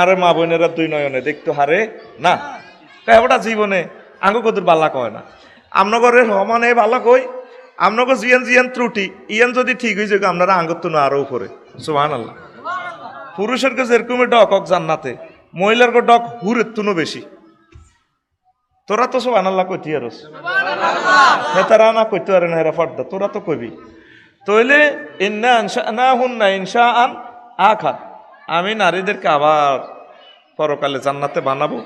আরে মা বোনেরা দুই নয়নে দেখতো হারে না ওটা জীবনে আঙ্গ কদুর বালা কয় না আমনগরের সমানে বালা কই আমনগর জিয়ান জিয়ান ত্রুটি ইয়ান যদি ঠিক হয়ে যাবে আপনারা আঙ্গর তো আরো উপরে সুবহানাল্লাহ। পুরুষের কাছে এরকমই ডক হক জান্নাতে, মহিলার ডক হুরের তুনো বেশি। তোরা তো সুবহানাল্লাহ কইতি আরস হেতারা না কইতে পারে না, হেরা ফর্দা তোরা তো কইবি। তইলে ইন্না আনশানা হুন্না ইনশাআন আখার, আমি নারীদেরকে আবার পরকালে জান্নাতে বানাবো।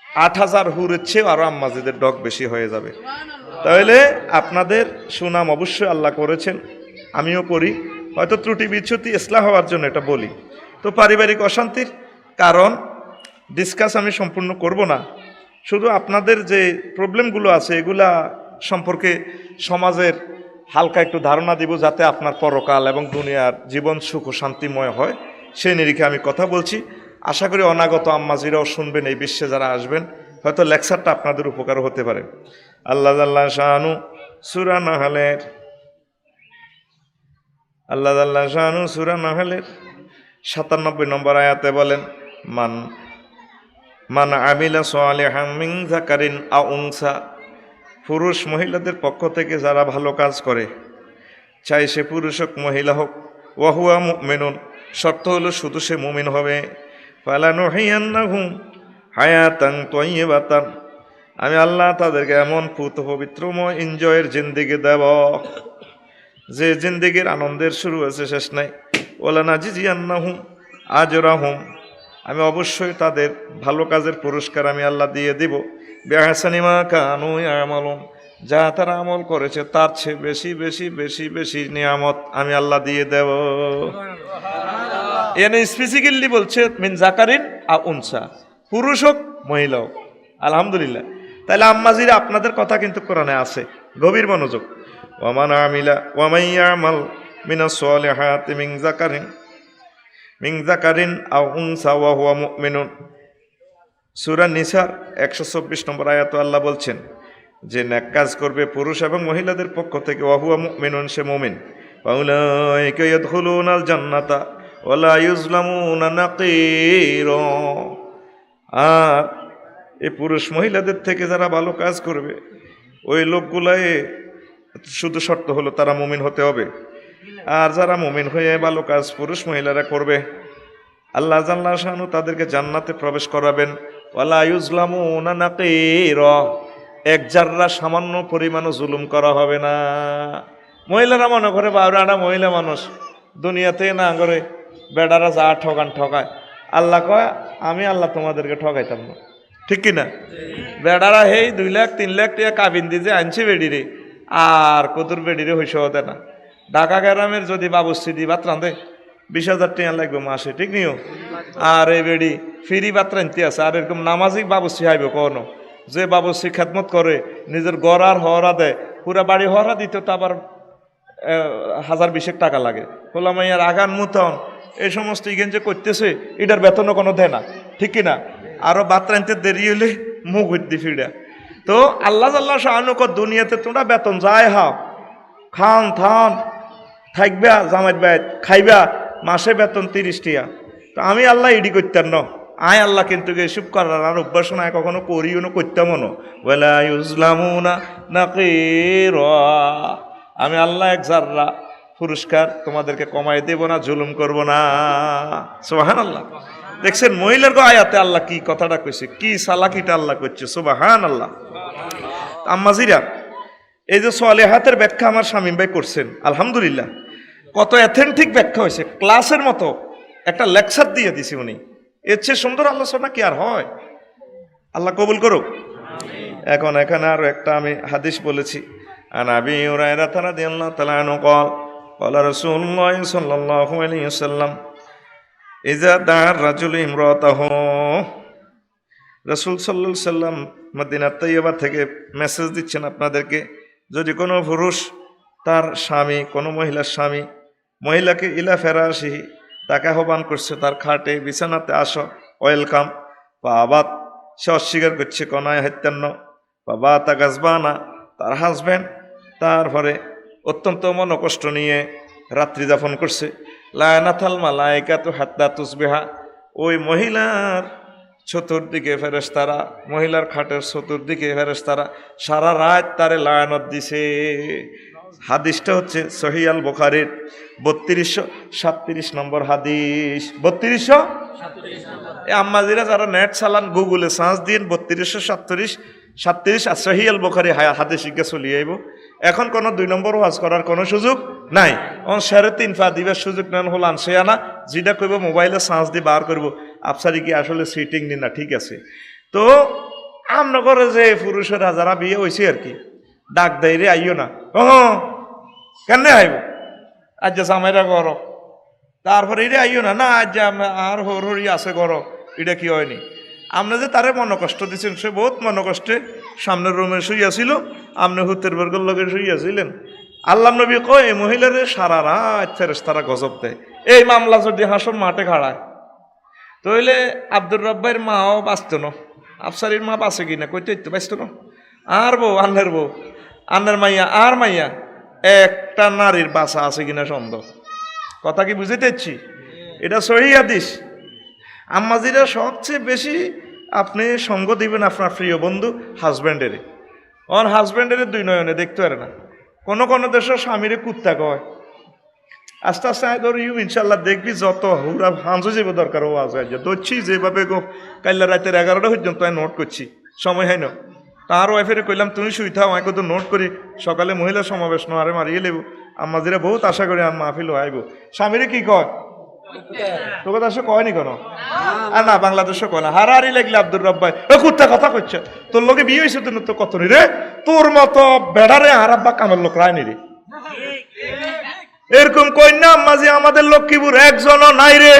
৮,০০০ হুরের চেয়েও আরো আম্মাজিদের ডক বেশি হয়ে যাবে। তাহলে আপনাদের সুনাম অবশ্যই আল্লাহ করেছেন, আমিও করি। হয়তো ত্রুটি বিচ্যুতি ইসলাহ হওয়ার জন্য এটা বলি। তো পারিবারিক অশান্তির কারণ ডিসকাস আমি সম্পূর্ণ করব না, শুধু আপনাদের যে প্রবলেমগুলো আছে এগুলা সম্পর্কে সমাজের হালকা একটু ধারণা দিব, যাতে আপনার পরকাল এবং দুনিয়ার জীবন সুখ ও শান্তিময় হয়, সেই নিরিখে আমি কথা বলছি। আশা করি অনাগত আম্মাজিরাও শুনবেন, এই বিশ্বে যারা আসবেন হয়তো লেকচারটা আপনাদের উপকার হতে পারে। আল্লাহ জাল্লা শানু সূরা নাহলের আল্লাহ শানু সূরা নাহলের ৯৭ নম্বর আয়াতে বলেন, মান আমিলা সালিহান মিন যাকারিন আও উনসা, পুরুষ মহিলাদের পক্ষ থেকে যারা ভালো কাজ করে, চাই সে পুরুষ হোক মহিলা হোক, ওয়া হুয়া মুমিনুন, শর্ত হলো শুধু সে মুমিন হবে। ফালানুহিয়ান্নাহু হায়াতান তাইয়্যিবাতান, আমি আল্লাহ তাদেরকে এমন পুত পবিত্রময় এনজয়ের জিন্দেগি দেব, যে জিন্দেগির আনন্দের শুরু আছে শেষ নাই। ওলা নাজিজিয়ান্নাহুম আজরাহুম, আমি অবশ্যই তাদের ভালো কাজের পুরস্কার আমি আল্লাহ দিয়ে দিব। বিআহসানি মা কানু ইয়ামালুন, যা তারা আমল করেছে তার চেয়ে বেশি বেশি বেশি বেশি নিয়ামত আমি আল্লাহ দিয়ে দেব। এনে স্পেসিক্যালি বলছে মিন যাকারিন আও উনসা, পুরুষ হোক মহিলা হোক। আলহামদুলিল্লাহ। তাহলে আম্মাজিরা আপনাদের কথা কিন্তু কোরআনে আছে, গভীর মনোযোগ। ওয়ামান ইয়ামাল মিনাস সালিহাতি মিন যাকারিন আও উনসা ওয়া হুয়া মুমিনুন, সূরা নিসার ১২৪ নম্বর আয়াতে আল্লাহ বলছেন যে নেক কাজ করবে পুরুষ এবং মহিলাদের পক্ষ থেকে, ওয়া হুয়া মুমিনুন, সে মুমিন। ফাউলাইকা ইয়াদখুলুনাল জান্নাতা ওয়া লা ইউজলামুনা নাকিরা, আর এই পুরুষ মহিলাদের থেকে যারা ভালো কাজ করবে ওই লোকগুলাই শুধু শর্ত হলো তারা মুমিন হতে হবে। আর যারা মুমিন হয়ে ভালো কাজ পুরুষ মহিলারা করবে, আল্লাহ জাল্লা শানু তাদেরকে জান্নাতে প্রবেশ করাবেন। ওয়ালা ইউজলামুনা নাকিরা, এক জাররা সামান্য পরিমাণও জুলুম করা হবে না। মহিলারা মনে করে বাউরাটা মহিলা মানুষ দুনিয়াতে না করে বেডারা যা ঠকায়, আল্লাহ কয় আমি আল্লাহ তোমাদেরকে ঠকাইতাম না, ঠিক কিনা? বেডারা হেই ২ লাখ ৩ লাখ টাকা কাবিন দিয়ে যে আনছে বেডিরে, আর কতুর বেডিরে হইস হতে না। ঢাকা গ্রামের যদি বাবুশ্রী দি ভাত রাঁধে ২০,০০০ টাকা লাগবে মাসে, ঠিক নিও? আর এই বেডি ফ্রি ভাত রাঁধতে আছে। আর এরকম নামাজিক বাবুশ্রী আইব কোনো, যে বাবুশ্রী খেদমত করে নিজের গড় আর হওয়ারা দেয়, পুরা বাড়ি হওয়ারা দিতে তো আবার ১,০২০ টাকা লাগে। বললাম ইয়ার আগান মুতন এই সমস্ত ইগেন যে করতেছে এটার বেতনও কোনো দেয় না, ঠিক কিনা? আরো ভাত রাঁধতে দেরি হলে মুখ হইতে ফিরা। তো আল্লাহ আল্লাহ শাহানুক দুনিয়াতে তোমরা বেতন যাই হাও, খান থান থাকবা, জামাইত বাইত খাইবা, মাসে বেতন ৩০ টাকা। তো আমি আল্লাহ ইডি করতাম ন, আয় আল্লাহ কিন্তু এসব করার আর অভ্যাস নাই, কখনো করিও না, করতামও না। ওয়ালা ইউজলামুনা নাকিরা, আমি আল্লাহ এক জাররা পুরস্কার তোমাদেরকে কমাই দেব না, জুলুম করব না। সুবহানাল্লাহ। দেখছেন মহিলার আয়াতে আল্লাহ কি কথাটা কইছে, কি সালাকিটা আল্লাহ করছে। সুবহানাল্লাহ। আম্মাজিরা, এই যে সালেহাতের ব্যাখ্যা আমার শামীম ভাই করছেন, আলহামদুলিল্লাহ, কত অ্যাথেন্টিক ব্যাখ্যা হয়েছে, ক্লাসের মতো একটা লেকচার দিয়ে দিছে উনি। এর চেয়ে সুন্দর আলোচনা কি আর হয়? আল্লাহ কবুল করুক। এখন এখানে আরো একটা আমি হাদিস বলেছি। আন আবি হুরায়রা রাদিয়াল্লাহু তাআলা আনহু قال قال رسول الله صلى الله عليه وسلم إذا دعا الرجل امرأته, রাসূল সাল্লাল্লাহু আলাইহি সাল্লাম মদিনা তৈয়বা থেকে মেসেজ দিচ্ছেন আপনাদেরকে, যদি কোনো পুরুষ তার স্বামী, কোনো মহিলার স্বামী মহিলাকে ইলা ফেরাশিহি, তাকে আহ্বান করছে তার খাটে বিছানাতে আসো, ওয়েলকাম, বাবাত সে অস্বীকার করছে, কনায় হত্যান্ন, বাবা তা গাজবানা, তার হাজব্যান্ড তারপরে অত্যন্ত মনোকষ্ট নিয়ে রাত্রি যাপন করছে। লায়নাথাল মালাইকাতু হাত্তা তুসবিহা, ওই মহিলার চতুর্দিকে ফেরেশতারা, মহিলার খাটের চতুর্দিকে ফেরেশতারা সারা রাত তারে লায়ানত দিছে। হাদিসটা হচ্ছে সহিহ আল বুখারীর 3237 নম্বর হাদিস। 3237 আম্মাজিরা যারা নেট চালান, গুগলে সার্চ দিন 3237 সহিহ আল বুখারী হাদিস শিখে চলি আইব। এখন কোনো 2 নম্বর ওয়াজ করার কোনো সুযোগ নাই। 3.5 পা দিবার সুযোগ নেন হল আনছে আনা, যেটা কইব মোবাইলে সার্চ দিয়ে বার করব আপসারি কি আসলে সিটিং নি না ঠিক আছে। তো আমরা করে যে পুরুষেরা যারা বিয়ে হয়েছে আর কি, ডাক দেয় রে আইও না, কেন আইব আজ জামাইরা গর, তারপরে এটা আইও না, না আজ আর হরি আছে গর, এটা কি হয়নি। আপনি যে তারে মন কষ্ট দিচ্ছেন, সে বহুত মন কষ্টে সামনের রুমে শুইয়াছিল, আপনি হুতের বর্গের লগে শুইয়াছিলেন। আল্লাহ নবী কয় এই মহিলারে সারা রাত ফেরেশতারা গজব দেয়। এই মামলা যদি হাসর মাঠে খাড়ায় তাহলে আব্দুর রব্বাইয়ের মাও বাঁচত না, আফসারির মা বাঁচে কিনা কইতে তো বাঁচত না। আর বউ আন্নের বউ, আন্নের মাইয়া আর মাইয়া, একটা নারীর বাঁচা আছে কিনা সন্দেহ। কথা কি বুঝিতেছি? এটা সহিহ হাদিস। আম্মাজিরা সবচেয়ে বেশি আপনি সঙ্গ দিবেন আপনার প্রিয় বন্ধু হাজব্যান্ডের। ওর হাজব্যান্ডের 2 নয়নে দেখতে পারে না। কোনো কোনো দেশের স্বামীরে কুত্তা কয়। আস্তে আস্তে ধর ইনশাল্লাহ দেখবি যত হুরা হাঁসু যাবে দরকার ও আজ ধরছি যেভাবে গো কাল্লা রাতের 11টা পর্যন্ত আমি নোট করছি, সময় হয় না। তার ওয়াইফের কইলাম তুমি শুই থাও, আমি কত নোট করি, সকালে মহিলা সমাবেশ নোয়ারে মারিয়ে লেব। আমাদের বহুত আশা করি আর মাহফিল আইব। স্বামীরে কি কয়? তোকে দেশে কয়নি কেন? আর না বাংলাদেশে কয় না। হারাহারি লাগলে আব্দুর রব্বাই কুত্তা কথা কইছে, তোর লোকে বিয়ে হয়েছে তো কত নি রে, তোর মতো বেড়ারে আর আব্বা কামের লোক রায়নি রে, এরকম কই না মাঝে আমাদের লক্ষ্মীপুর একজনও নাই রে।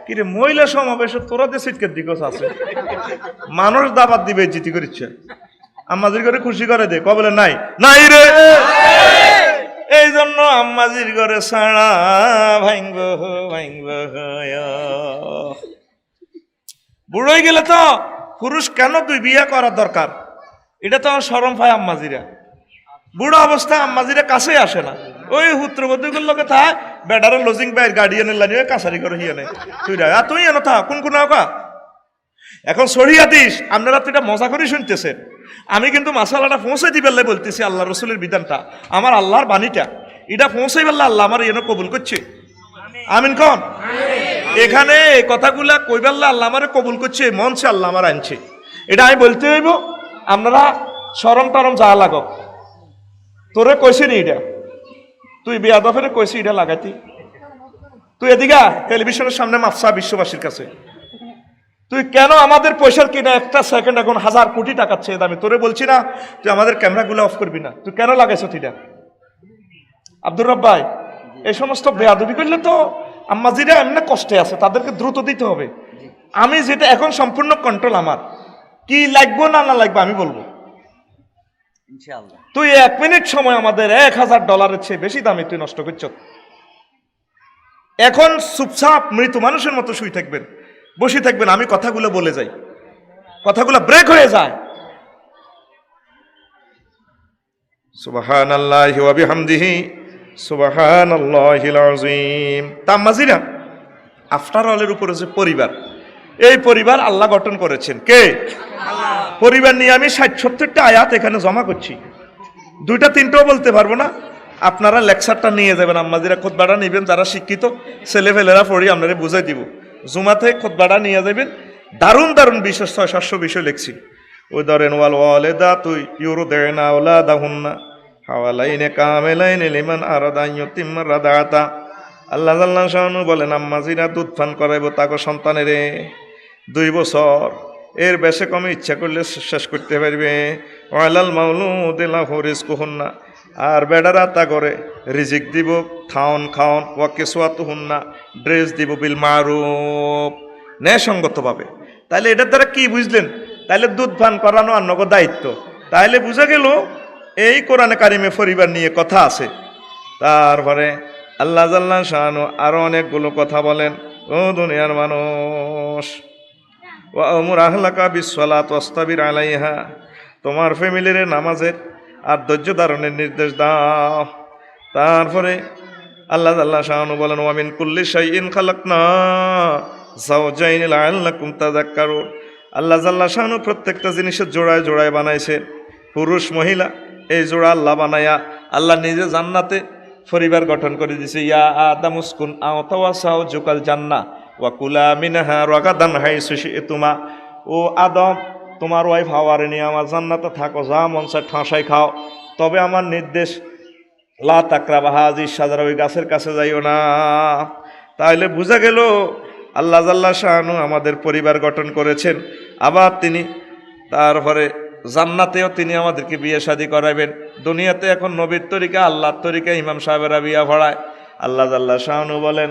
কিরে মহিলা সমাবেশে তোরা যে সিটকের দিকস আছে, মানুষ দাবাত দিবে জিতি করিচ্ছে, আমাদের ঘরে খুশি করে দে, কবলে নাই নাই রে। এই জন্য আম্মাজির ঘরে ছাড়া ভাঙব ভাঙব। বুড়ো হয়ে গেলে তো পুরুষ কেন তুই বিয়ে করার দরকার, এটা তো শরম পায় আম্মাজিরা। বুড়ো অবস্থা আম্মাজিরা কাছে আসে না, ওই হুত্রবধূগুলোর লোকে থাক, বেডারে লজিং বাইর গার্ডিয়ানের লাইনে কাছারি করে হিয়ানে তুই রা তুই এনে থাক কোন কোন আঁকা। এখন সহিহ হাদিস আপনারা তো এটা মজা করে শুনতেছেন, আমি কিন্তু মাসালাটা পৌঁছে দিবেলে বলতেছি। আল্লাহ রসুলের বিধানটা, আমার আল্লাহর বাণীটা, এটা পৌঁছে বেললে আল্লাহ আমার এনে কবুল করছে। আমিন কন। এখানে এই কথাগুলা কইবেললে আল্লাহ আমার কবুল করছে, মনছে আল্লাহ আমার আনছে, এটা আমি বলতে হইব। আপনারা সরম টরম যা লাগক, তোরে কইছি নি এটা, তুই বেয়াদফের কইছি এটা লাগাইতি, তুই এদিকে টেলিভিশনের সামনে মাফসা বিশ্ববাসীর কাছে, তুই কেন আমাদের পয়সার কিনা একটা সেকেন্ড এখন 1000 কোটি টাকা চেয়ে দামি, তোরে বলছি না তুই আমাদের ক্যামেরাগুলো অফ করবি না, তুই কেন লাগাইছ তুইটা? আব্দুর রব্বাই এই সমস্ত বেয়াদবি করলে তো আম্মাজিরা এমনি কষ্টে আছে, তাদেরকে দ্রুত দিতে হবে। আমি যেটা এখন সম্পূর্ণ কন্ট্রোল আমার, কি লাগবো না না লাগবে আমি বলবো। তুই 1 মিনিট সময় আমাদের $1000 চেয়ে বেশি দামে তুই নষ্ট করছ। এখন চুপচাপ মৃত মানুষের মতো শুই থাকবেন, বসে থাকবেন, আমি কথাগুলো বলে যাই, কথাগুলো ব্রেক হয়ে যায়। সুবহানাল্লাহি ওয়া বিহামদিহি সুবহানাল্লাহিল আযীম। তাম্মাজিরা আফটার অলের উপরে যে পরিবার, এই পরিবার আল্লাহ গঠন করেছেন কে? পরিবার নিয়ে আমি 60-70টা আয়াত এখানে জমা করছি, 2-3টাও বলতে পারবো না। আপনারা লেকচারটা নিয়ে যাবেন, আম্মাজিরা খুতবাটা নেবেন, যারা শিক্ষিত ছেলেফেলেরা পড়ি আপনারা বুঝাই দিব। জুমাতে খুতবাটা নিয়ে যাবেন, দারুণ দারুণ বিষয় 600-700 বিষয় লিখছি। ওই ধরেন ওয়াল ওয়ালিদা তুই ইউরদিনা আওলাদাহুন্না হাওয়ালাইনে কামিলাইনে লিমান আরাদা ইউতিম্মা রাদাতা। আল্লাহ জাল্লাহু শানহু বলেন আম্মাজিরা দুধ পান করাইব তাকে সন্তানেরে 2 বছর, এর বেশি কমে ইচ্ছা করলে শেষ করতে পারবে। ওয়ালাল মাউলুদি লাহু রিজকুহুন্না, আর বেড়ারা তা করে রিজিক দিব, খাওন খাওন, ওয়া কিসওয়াতুহুন্না, ড্রেস দিব, বিল মারুফ, ন্যায়সঙ্গতভাবে। তাহলে এটার দ্বারা কি বুঝলেন? তাহলে দুধ পান করানো আর নগদ দায়িত্ব। তাহলে বুঝা গেল এই কোরআনে কারিমে পরিবার নিয়ে কথা আছে। তারপরে আল্লাহ জাল্লাহু শানহু আরো অনেকগুলো কথা বলেন, ও দুনিয়ার মানুষ, ওয়া আমুর আহলাকা বিসসালাত ওয়াসতাবির আলাইহা, তোমার ফ্যামিলির নামাজের আর ধৈর্য ধারণের নির্দেশ দাও। তারপরে আল্লাহ আল্লাহ শাহানু বলেন ওয়া মিন কুল্লি শাইইন খালাকনা যাওজাইন লাআল্লাকুম তাযাক্কারুন। আল্লাহ জাল্লা শাহানু প্রত্যেকটা জিনিসের জোড়ায় জোড়ায় বানাইছে, পুরুষ মহিলা এই জোড়া আল্লাহ বানায়া আল্লাহ নিজে জান্নাতে পরিবার গঠন করে দিছে। ইয়া আদামুসকুন আওতাওয়াসাও জুকাল জান্নাহ ওয়া কুলা মিনহা রাগাদান হাইসু শি'তুমা। ও আদম, তোমার ওয়াইফ হাওয়ারে নিয়ে আমার জান্নাতে থাকো, যা মন চায় ঠাঁসাই খাও, তবে আমার নির্দেশ লা তাকরাবা হাযিহিশ শাজারা, ওই গাছের কাছে যাইও না। তাহলে বোঝা গেল আল্লাহ জাল্লা শাআনু আমাদের পরিবার গঠন করেছেন, আবার তিনি তারপরে জান্নাতেও তিনি আমাদেরকে বিয়ে শাদী করাবেন। দুনিয়াতে এখন নবীর তরিকা আল্লাহর তরিকা ইমাম সাহেবেরা বিয়া ভরায়। আল্লাহ জাল্লা শাআনু বলেন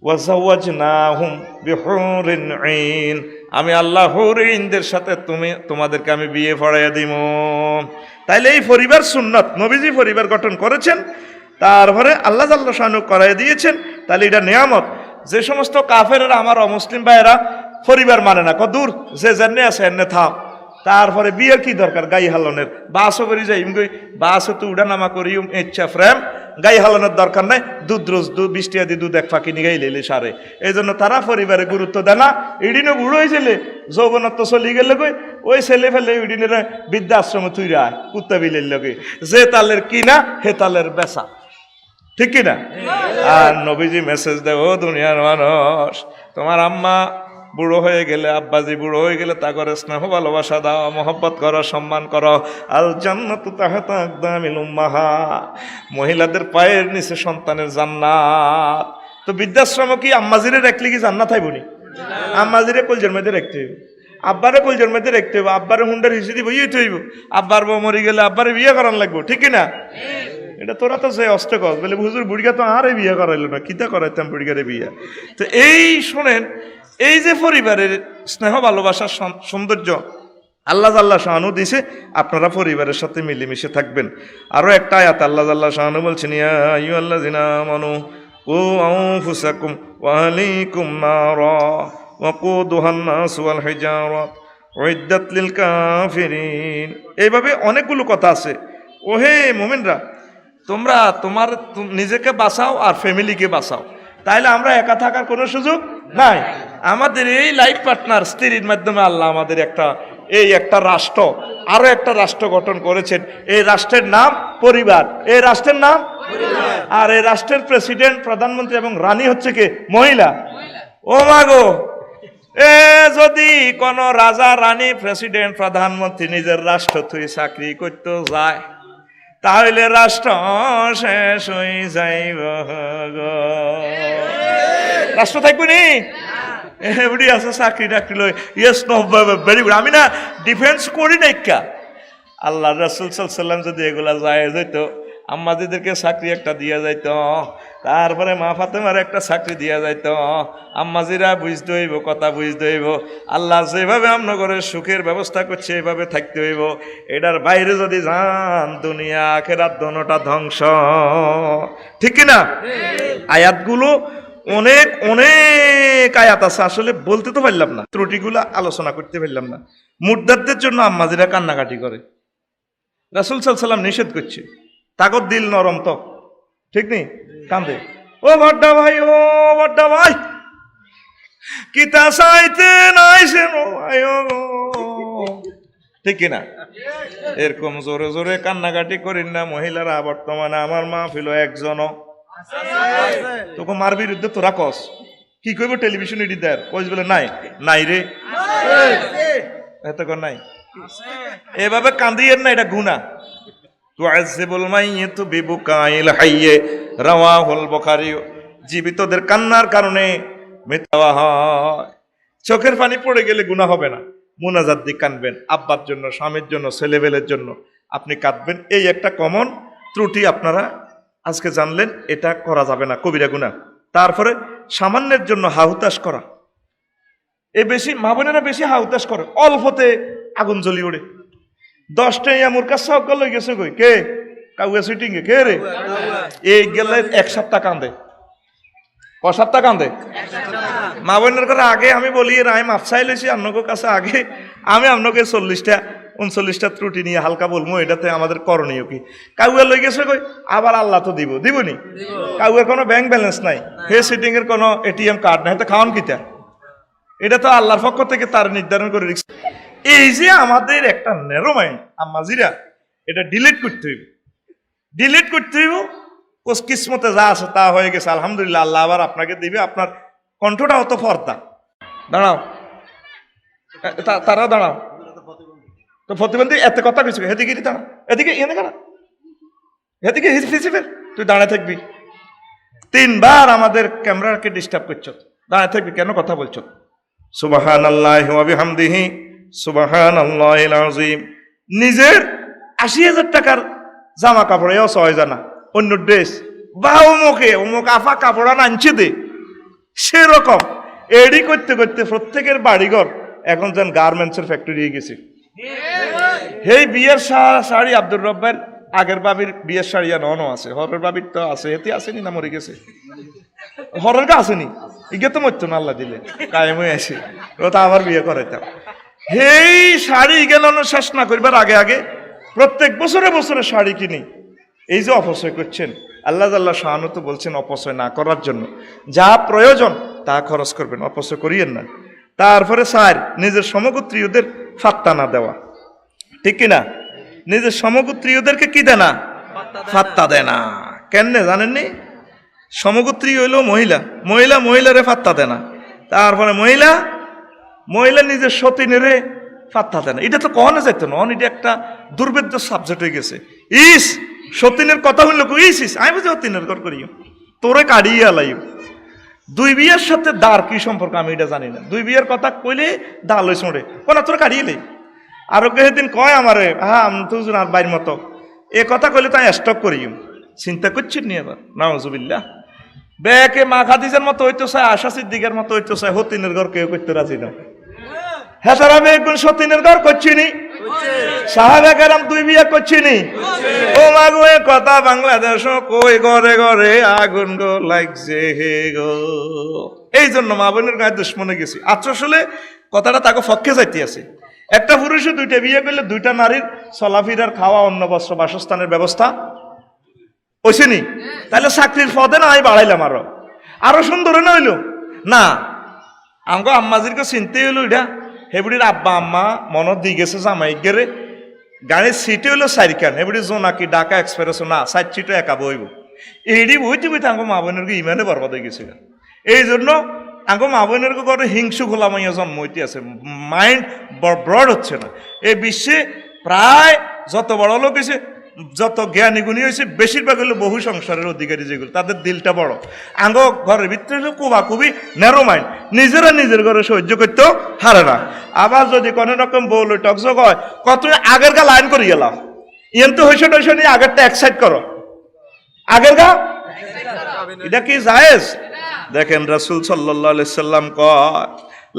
ওয়াজাওয়াজনাহুম বিহুরিন আইন, আমি আল্লাহ হুরিনদের সাথে তোমাদেরকে আমি বিয়ে পড়াইয়া দিব। তাইলে এই পরিবার সুন্নাত, নবীজি পরিবার গঠন করেছেন, তারপরে আল্লাহ জাল্লা শাআনু করাইয়া দিয়েছেন। তাহলে এটা নিয়ামত। যে সমস্ত কাফেররা আমার অমুসলিম ভাইয়েরা পরিবার মানে না, কদূর যে জেনে আছে এনে থাও, তারপরে বিয়ের কি দরকার? গাই হালনের বাসও করি যাই বাসও তো উঠানামা করিম ইচ্ছা ফ্রেম, গাই হালনের দরকার নাই। দুধ রোজ 20 টাকা দিয়ে দুধ এক ফাঁকি নিগাই লেলে সারে। এই জন্য তারা পরিবারে গুরুত্ব দেয় না। ইডিনও বুড়ো হয়েছিলে, যৌবনত্ব চলি গেলে কই ওই ছেলে ফেলে ইডিনের বৃদ্ধাশ্রমে তুই রায় কুত্তা বিলের লগে, যে তালের কিনা হে তালের বেচা, ঠিক কিনা? আর নবীজি মেসেজ দেয়, ও দুনিয়ার মানুষ, তোমার আম্মা বুড়ো হয়ে গেলে, আব্বাজি বুড়ো হয়ে গেলে তা করে স্নেহ ভালোবাসা দাও, মহব্বত করো, সম্মান করো। আল জান্নাতু তাহতা আকদামিল উম্মাহাত, মহিলাদের পায়ের নিচে সন্তানের জান্নাত। তো বৃদ্ধাশ্রম কি আম্মাজিরে রাখলে কি জান্নাত হইবনি? আম্মাজিরে কলজের মধ্যে রাখতে হইব, আব্বারে কলজের মধ্যে রাখতে হইব, আব্বারে হুন্ডার হিসেবে বইয়ে হইব, আব্বার বউ মরে গেলে আব্বারে বিয়ে করান লাগবো, ঠিক কিনা? এটা তোরা তো যে অস্ত কস বলে হুজুর বুড়িগা তো আরে বিয়ে করাইলো না, কিতা করাইতাম বুড়িগারে বিয়ে। তো এই শোনেন, এই যে পরিবারের স্নেহ ভালোবাসার সৌন্দর্য আল্লাহ জাল্লা শাআনু দিছে, আপনারা পরিবারের সাথে মিলেমিশে থাকবেন। আরো একটা আয়াত আল্লাহ জাল্লা শাআনু বলছেন, ইয়া আইয়ুহাল্লাযিনা আমানু কু আনফুসাকুম ওয়া আহলিকুম নারা ওয়াকুদুহান নাস ওয়াল হিজারাত উইদ্দাত লিল কাফিরিন। এইভাবে অনেকগুলো কথা আছে। ওহে মুমিনরা, তোমরা তোমার নিজেকে বাঁচাও আর ফ্যামিলিকে বাঁচাও। তাইলে আমরা একা থাকার কোনো সুযোগ নাই। আমাদের এই লাইফ পার্টনার স্ত্রীর মাধ্যমে আল্লাহ আমাদের একটা রাষ্ট্র, আরো একটা রাষ্ট্র গঠন করেছেন। এই রাষ্ট্রের নাম পরিবার, এই রাষ্ট্রের নাম পরিবার। আর এই রাষ্ট্রের প্রেসিডেন্ট, প্রধানমন্ত্রী এবং রানী হচ্ছে কে? মহিলা। ও মাগো, যদি কোন রাজা, রানী, প্রেসিডেন্ট, প্রধানমন্ত্রী নিজের রাষ্ট্র তুই চাকরি করতে যায়, তাহলে রাষ্ট্র শেষ হয়ে যাইব গো। রাষ্ট্র থাকবে নি? এভরি আছে চাকরি টাকরি লই, ইয়েস নো ভেরি গুড। আমি না ডিফেন্স করি না একা। আল্লাহ রাসূল সাল্লাল্লাহু আলাইহি ওয়াসাল্লাম যদি এগুলা যায় যেত, আম্মাজিদেরকে চাকরি একটা দিয়া যাইত, তারপরে মা ফাতেমার একটা চাকরি দিয়া যাইত, আম্মাজিরা বুঝতে হইব, কথা বুঝতে হইব। আল্লাহ যেভাবে আমরা করে সুখের ব্যবস্থা করছে এভাবে থাকতে হইব। এটার বাইরে যদি যান, দুনিয়া আখিরাত দোনোটা ধ্বংস, ঠিক কিনা? আয়াতগুলো অনেক অনেক আয়াত আছে, আসলে বলতে তো পারলাম না, ত্রুটিগুলো আলোচনা করতে পারলাম না। মুর্দারদের জন্য আম্মাজিরা কান্নাকাটি করে, রাসূল সাল্লাল্লাহু আলাইহি ওয়াসাল্লাম নিষেধ করছে। তাগর দিল নরম তো, ঠিক নেই, কান্দে। ও বড়্ডা ভাই, ও বড়্ডা ভাই, কিতা চাইতে নাই সে, ঠিক কিনা? এরকম জোরে জোরে কান্নাকাটি করেন না মহিলারা। বর্তমানে আমার মাহফিল একজনও তোকে মার বিরুদ্ধে তোরা কস কি কইব? টেলিভিশন এডি দেয় কইস বলে নাই নাই রে, এত কর নাই। এভাবে কান্দিয়েন না, এটা গুনাহ। তুআযিবুল মাইয়িতু বিবুকাইল হাইয়্যি, রাওয়াহুল বুখারী। জীবিতদের কান্নার কারণে মৃত্যু হয়। চোখের পানি পড়ে গেলে গুনাহ হবে না, মুনাজাত দিয়ে কাঁদবেন, আব্বার জন্য, স্বামীর জন্য, ছেলেবেলের জন্য আপনি কাঁদবেন। এই একটা কমন ত্রুটি আপনারা আজকে জানলেন, এটা করা যাবে না, কবিরা গুনাহ। তারপরে সামান্যের জন্য হাহুতাশ করা, এই বেশি মা বোনেরা বেশি হাহুতাশ করে, অল্পতে আগুন জ্বলি ওঠে। 10টা আমার কাছে সকাল হয়ে গেছে, কই কে কাউয়া শুটিং এ কে রে, এই গেলে 1 সপ্তাহ কান্দে, ক সপ্তাহ কান্দে মা বোনের করে। আগে আমি বলি রায় মাফ চাই লেছি আপনার কাছে, আগে আমি আপনাকে 40টা 39টা ত্রুটি নিয়ে হালকা বলবো, এটাতে আমাদের করণীয় কি? কাউয়া লই গেছে কই, আবার আল্লাহ তো দিবনি। কাউয়ের কোনো ব্যাংক ব্যালেন্স নাই, হে সিটিং এর কোনো এটিএম কার্ড নাই, তো খাওয়ান কিতা? এটা তো আল্লাহর পক্ষ থেকে তার নির্ধারণ করে রেখেছে। এই যে আমাদের একটা ন্যারো মাইন্ড আম্মাজিরা, এটা ডিলিট করতে হইব। কিসমতে যা আছে তা হয়ে গেছে, আলহামদুলিল্লাহ, আল্লাহ আবার আপনাকে দিবে। আপনার কণ্ঠটা অত ফর্দা। দাঁড়াও, তারাও দাঁড়াও তো, প্রতিবন্ধী এত কথা কিছু, এদিকে দাঁড়া, এদিকে তুই দাঁড়ায় থাকবি। 3 বার আমাদের ক্যামেরাকে ডিস্টার্ব করছো, দাঁড়ায় থাকবি কেন, কথা বলছো। সুবহানাল্লাহি ওয়া বিহামদিহি সুবহানাল্লাহিল আযীম। নিজের 80,000 টাকার জামা কাপড় এও 6 জানা, অন্য ড্রেস বা অমুক আফা কাপড় আনছে দে, সেরকম এডি করতে করতে প্রত্যেকের বাড়িঘর এখন যেন গার্মেন্টসের ফ্যাক্টরি হয়ে গেছে। এই বিয়ের শাড়ি আব্দুর রব্বের আগের বাবির বিয়ের শাড়ি নও আছে, হরের বাবির তো আছে, এতে আসেনি না মরে গেছে, হরের কা আসেনি, ইগে তো মরতো না আল্লাহ দিলে, কায়েম হয়ে আসে, ওটা আবার বিয়ে করাইতাম। এই শাড়ি গেল শেষ না করবার আগে আগে প্রত্যেক বছরে বছরে শাড়ি কিনি। এই যে অপচয় করছেন, আল্লাহ আল্লাহ শাহানু তো বলছেন অপচয় না করার জন্য, যা প্রয়োজন তা খরচ করবেন, অপচয় করিয়েন না। তারপরে স্যার নিজের সমগোত্রীয়দের ফাত্তা না দেওয়া, ঠিক কিনা? নিজের সমগোত্রীয়দেরকে কি দেয় না? ফাত্তা দেয় না। কেন জানেননি? সমগোত্রী হইল মহিলারে ফাত্তা দেয় না। তারপরে মহিলা নিজের সতীনেরে ফাত্তা দেয় না। এটা তো কখনো যাইত না, এটা একটা দুর্বেদ্য সাবজেক্ট হয়ে গেছে। সতীনের কথা হইল আমি বুঝি সতীনের ঘর করি, তোরে কাড়িয়ে আলাইও। 2 বিয়ের সাথে দাঁড় কি সম্পর্ক আমি এটা জানি না। 2 বিয়ের কথা কইলে দা লই ছোঁড়ে, কোন তোর কাড়িয়ে লে। আরো কেদিন কয় আমারে, তুই আর বাইর মতো এ কথা কইলে তাই স্টপ করিও। চিন্তা করছেন নি এবার? নাউজুবিল্লাহ। বেকে মা খাদিজার মতো হইতো চাই, আশা সিদ্দিকের মতো হইতো চাই, হতিনের ঘর কেউ করতে রাজি না। হ্যাঁ তারা বেগুন সতীনের ঘর করছিনি, সাহাবে কেরাম 2 বিয়ে করছিনি। ও মাগো এ কথা বাংলাদেশ কই ঘরে ঘরে আগুন গো লাগছে হে গো। এই জন্য মা বোনের গায়ে দুশ্মনে গেছি। আসলে কথাটা তাকে পক্ষে যাইতে আছে। একটা পুরুষে 2টা বিয়ে করলে 2টা নারীর চলাফেরার, খাওয়া, অন্ন, বস্ত্র, বাসস্থানের ব্যবস্থা হইছেনি। তাহলে চাকরির পদে না আমি বাড়াইলাম, আরো সুন্দর না হইল না। আমাকে আম্মাজিরকে চিনতে হইলো, এটা হেবুড়ির আব্বা আম্মা মনত দিয়ে গেছে জামাই গেরে, গাড়ির সিটে হইলো 4খান, হেবুড়ি জোনাকি ঢাকা এক্সপ্রেস না 4 সিটও একা বইব। এইটি বইতে আমাকে মা বোনের ইমানে বরবাদ হয়ে গেছিল। এই জন্য আমাকে মা বোনের ঘরে হিংসু খোলামাইয়া জন্ম হইতে আছে, মাইন্ড ব্রড হচ্ছে না। এই বিশ্বে প্রায় যত বড় লোক হয়েছে, যত জ্ঞানী গুণী হয়েছে, বেশিরভাগ হলো বহু সংসারের অধিকারী, যেগুলো তাদের দিলটা বড়। আঙ্গ ঘরের ভিতরে কুবি ন্যারো মাইন্ড, নিজেরা নিজের ঘরে সহ্য করতেও হারে না। আবার যদি কোনো রকম বউল টকজক হয়, কত আগের গা লাইন করে গেলাম, ইয়েন তো হইস টইস নিয়ে আগেরটা এক্সাইট করো, আগের গা এটা কি জায়েজ? দেখেন রাসূল সাল্লাল্লাহু আলাইহি সাল্লাম কয়,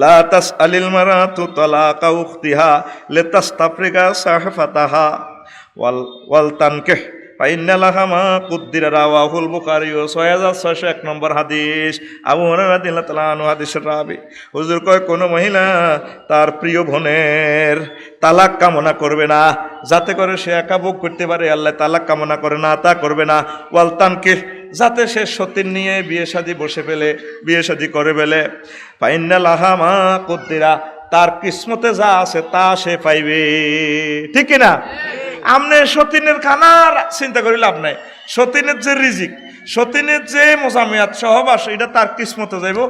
লা তাসআলিল মারাতু তালাকা উখতিহা লিতাস্তাফরিগা সাহফাতাহা ওয়াল তানকিহ ফাইন্না লাহা মা কুদ্দিরা। রাওয়াহুল বুখারী। 6601 নম্বর হাদিস, আবু হুরায়রা রাদিয়াল্লাহু তাআলা আনহু হাদিসের রাবি। হুজুর কয়, কোন মহিলা তার প্রিয় বোনের তালাক কামনা করবে না, যাতে করে সে একা ভোগ করতে পারে। আল্লাহ তালাক কামনা করে না, তা করবে না। ওয়াল তানকিহ, যাতে সে সতীন নিয়ে বিয়ে শাদী বসে ফেলে, বিয়ে শাদী করে ফেলে। ফাইন্না লাহা মা কুদ্দিরা, তার কিসমতে যা আছে তা সে পাইবে, ঠিক কিনা? আমনে সতীনের খানার চিন্তা করি লাভ নাই। সতীনের যে রিজিক, সতীনের যে মোজামিয়াত সহবাস, এটা তার কিসমতে যাইব।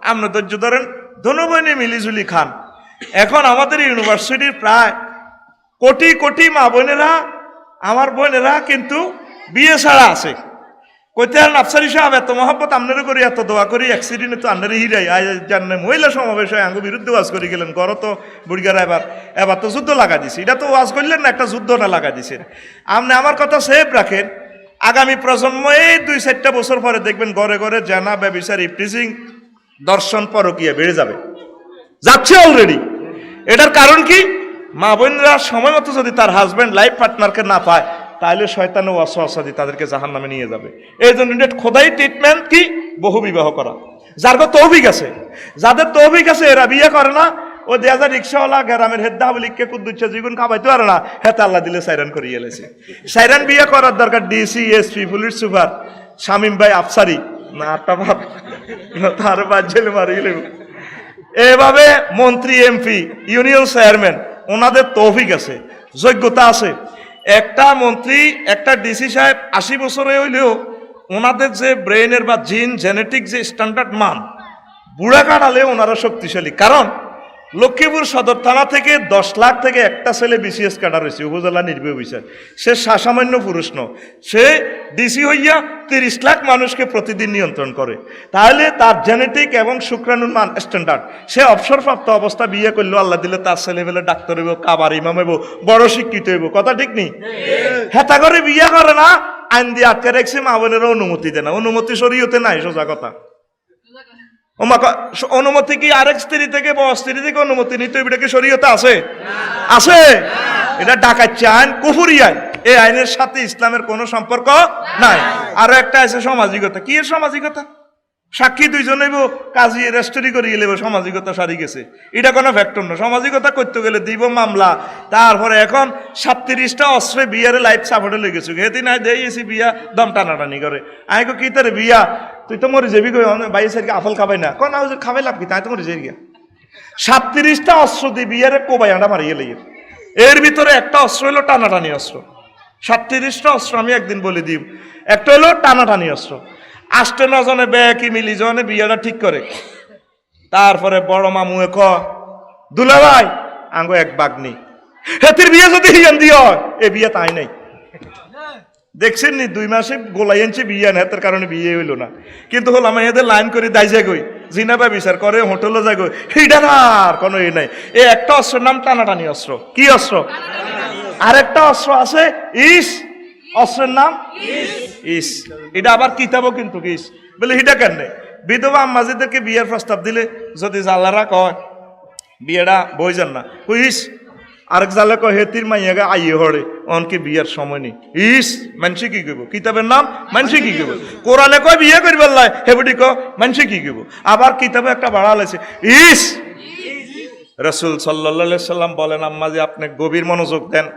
আপনি ধৈর্য ধরেন, ধনুবনী মিলিজুলি খান। এখন আমাদের ইউনিভার্সিটির প্রায় কোটি কোটি মা বোনেরা, আমার বোনেরা কিন্তু বিয়ে ছাড়া আছে। কইতে আর নাফসারি সাহেব এত মহব্বত আপনারও করি, এত দোয়া করি, অ্যাক্সিডেন্টে তো আপনারই হিরাই জানে মহিলা সমাবেশ হয়, আঙ্গ বিরুদ্ধে ওয়াজ করে গেলেন। গড় তো বুড়িগারা এবার তো যুদ্ধ লাগা দিছে। এটা তো ওয়াজ করলেন না, একটা যুদ্ধ না লাগা দিছে। আপনি আমার কথা সেভ রাখেন, আগামী প্রজন্ম এই 2-4টা বছর পরে দেখবেন ঘরে ঘরে জানা, ব্যভিচার, ইফটিজিং, দর্শন, পরকীয়া বেড়ে যাবে, যাচ্ছে অলরেডি। এটার কারণ কি? মা বোনরা সময় মতো যদি তার হাজব্যান্ড, লাইফ পার্টনারকে না পায়, তাহলে শয়তানের ওয়াসওয়াসা দিয়ে তাদেরকে জাহান্নামে নিয়ে যাবে। এই জন্য খোদাই ট্রিটমেন্ট কি? বহু বিবাহ করা। যার তৌফিক আছে, যাদের তৌফিক আছে এরা বিয়ে করে না, ও 2000 রিক্সাওয়ালা গ্রামের হেদ্দা বলিকে কুদ্দুচ্ছা জীবন খাবাইতে পারে না, হেতে আল্লাহ দিলে সাইরান করিয়ে এলেছে। সাইরান বিয়ে করার দরকার DC, SP, police super, Shamim ভাই আফসারি না আটটা ভাব তার বাজলে মারিয়ে লেব। এভাবে মন্ত্রী, এমপি, ইউনিয়ন চেয়ারম্যান, ওনাদের তৌফিক আছে, যোগ্যতা আছে। একটা মন্ত্রী, একটা ডিসি সাহেব 80 বছরে হইলেও ওনাদের যে ব্রেনের বা জিন জেনেটিক যে স্ট্যান্ডার্ড মান, বুড়া কাটালে ওনারা শক্তিশালী। কারণ লক্ষ্মীপুর সদর থানা থেকে 10 লাখ থেকে একটা ছেলে বিসিএস ক্যাডার হয়েছে, উপজেলা নির্বাহী অফিসার। সে সামান্য পুরুষ ন, সে ডিসি হইয়া 30 লাখ মানুষকে প্রতিদিন নিয়ন্ত্রণ করে। তাহলে তার জেনেটিক এবং শুক্রাণুর মান স্ট্যান্ডার্ড। সে অবসরপ্রাপ্ত অবস্থা বিয়ে করলো, আল্লাহ দিলে তার ছেলে বেলে ডাক্তার হইব, কাবার ইমাম হইব, বড় শিক্ষিত হইব। কথা ঠিক নেই? হেতা করে বিয়ে করে না, আইন দিয়ে আটকে রাখছে, মা বোনেরা অনুমতি দেয় না। অনুমতি শরীয়তে নাই, সোজা কথা। অনুমতি কি আরেক স্ত্রী থেকে বা স্ত্রী থেকে অনুমতি নিতে, এটা কি শরীয়তে আছে? আছে। এটা ডাকাচ্ছি আইন, কুফুরি আইন। এই আইনের সাথে ইসলামের কোনো সম্পর্ক নাই। আরো একটা আছে সামাজিকতা। কি এর সামাজিকতা? সাক্ষী দুইজন হইব, কাজী রেস্টরি করিয়ে লেব, সামাজিকতা সারি গেছে। এটা কোনো ফ্যাক্টর না। সামাজিকতা করতে গেলে দিব মামলা। তারপরে এখন 37টা অস্ত্রে বিয়ারে লাইফ সাপোর্টে লেগেছে। হেদিন আয় দিয়েছি বিয়া, দম টানাটানি করে। আমি কি তোর বিয়া, তুই তো মরে যাবি, বাইরে সাইডকে আফল খাবাই না। কোন খাবাই লাভ কি, তাই তো মরে যাই গিয়া। 37টা অস্ত্র দিয়ে বিয়ারে কোবাইয়াটা মারিয়ে লেগে। এর ভিতরে একটা অস্ত্র হলো টানাটানি অস্ত্র। 37টা অস্ত্র আমি একদিন বলে দিব। একটা হলো টানাটানি অস্ত্র। 8-9 জনে ব্যাকি মিলি জনে বিয়েটা ঠিক করে। তারপরে বড় মামুয়ে ক দুলা ভাই আঙ্গো এক বাগনি, হেতির বিয়ে যদি হিয়ান দিও, এ বিয়ে তাই নাই। দেখছেন নি 2 মাসে গোলাই আনছে বিয়ে না, তার কারণে বিয়ে হইল না। কিন্তু হল আমি এদের লাইন করে দাই যায় গই, জিনাবা বিচার করে, হোটেলে যায় গই, এইটার আর কোনো এ নাই। এই একটা অস্ত্রের নাম টানাটানি অস্ত্র। কি অস্ত্র? আরেকটা অস্ত্র আছে ইস, অস্ত্রের নাম ইস। এটা আবার কিতাবও কিন্তু ইস বলে। এটা কেন বিধবা আম্মাজিদেরকে বিয়ের প্রস্তাব দিলে যদি জালারা কয় বিয়েটা বই যান না, ইস। আরেক জালে কয় হেতির মাইয়াকে আইয়ে হরে, অনকে বিয়ের সময় নেই। ইস মানসি কি করবো? কিতাবের নাম মানসি কি করবো? কোরআনে কয় বিয়ে করবার লাই, হেবুটি ক মানসি কি করবো? আবার কিতাবে একটা বাড়াল আছে ইস। রাসূল সাল্লাল্লাহু আলাইহি সাল্লাম বলেন, আম্মাজি আপনি গভীর মনোযোগ দেন।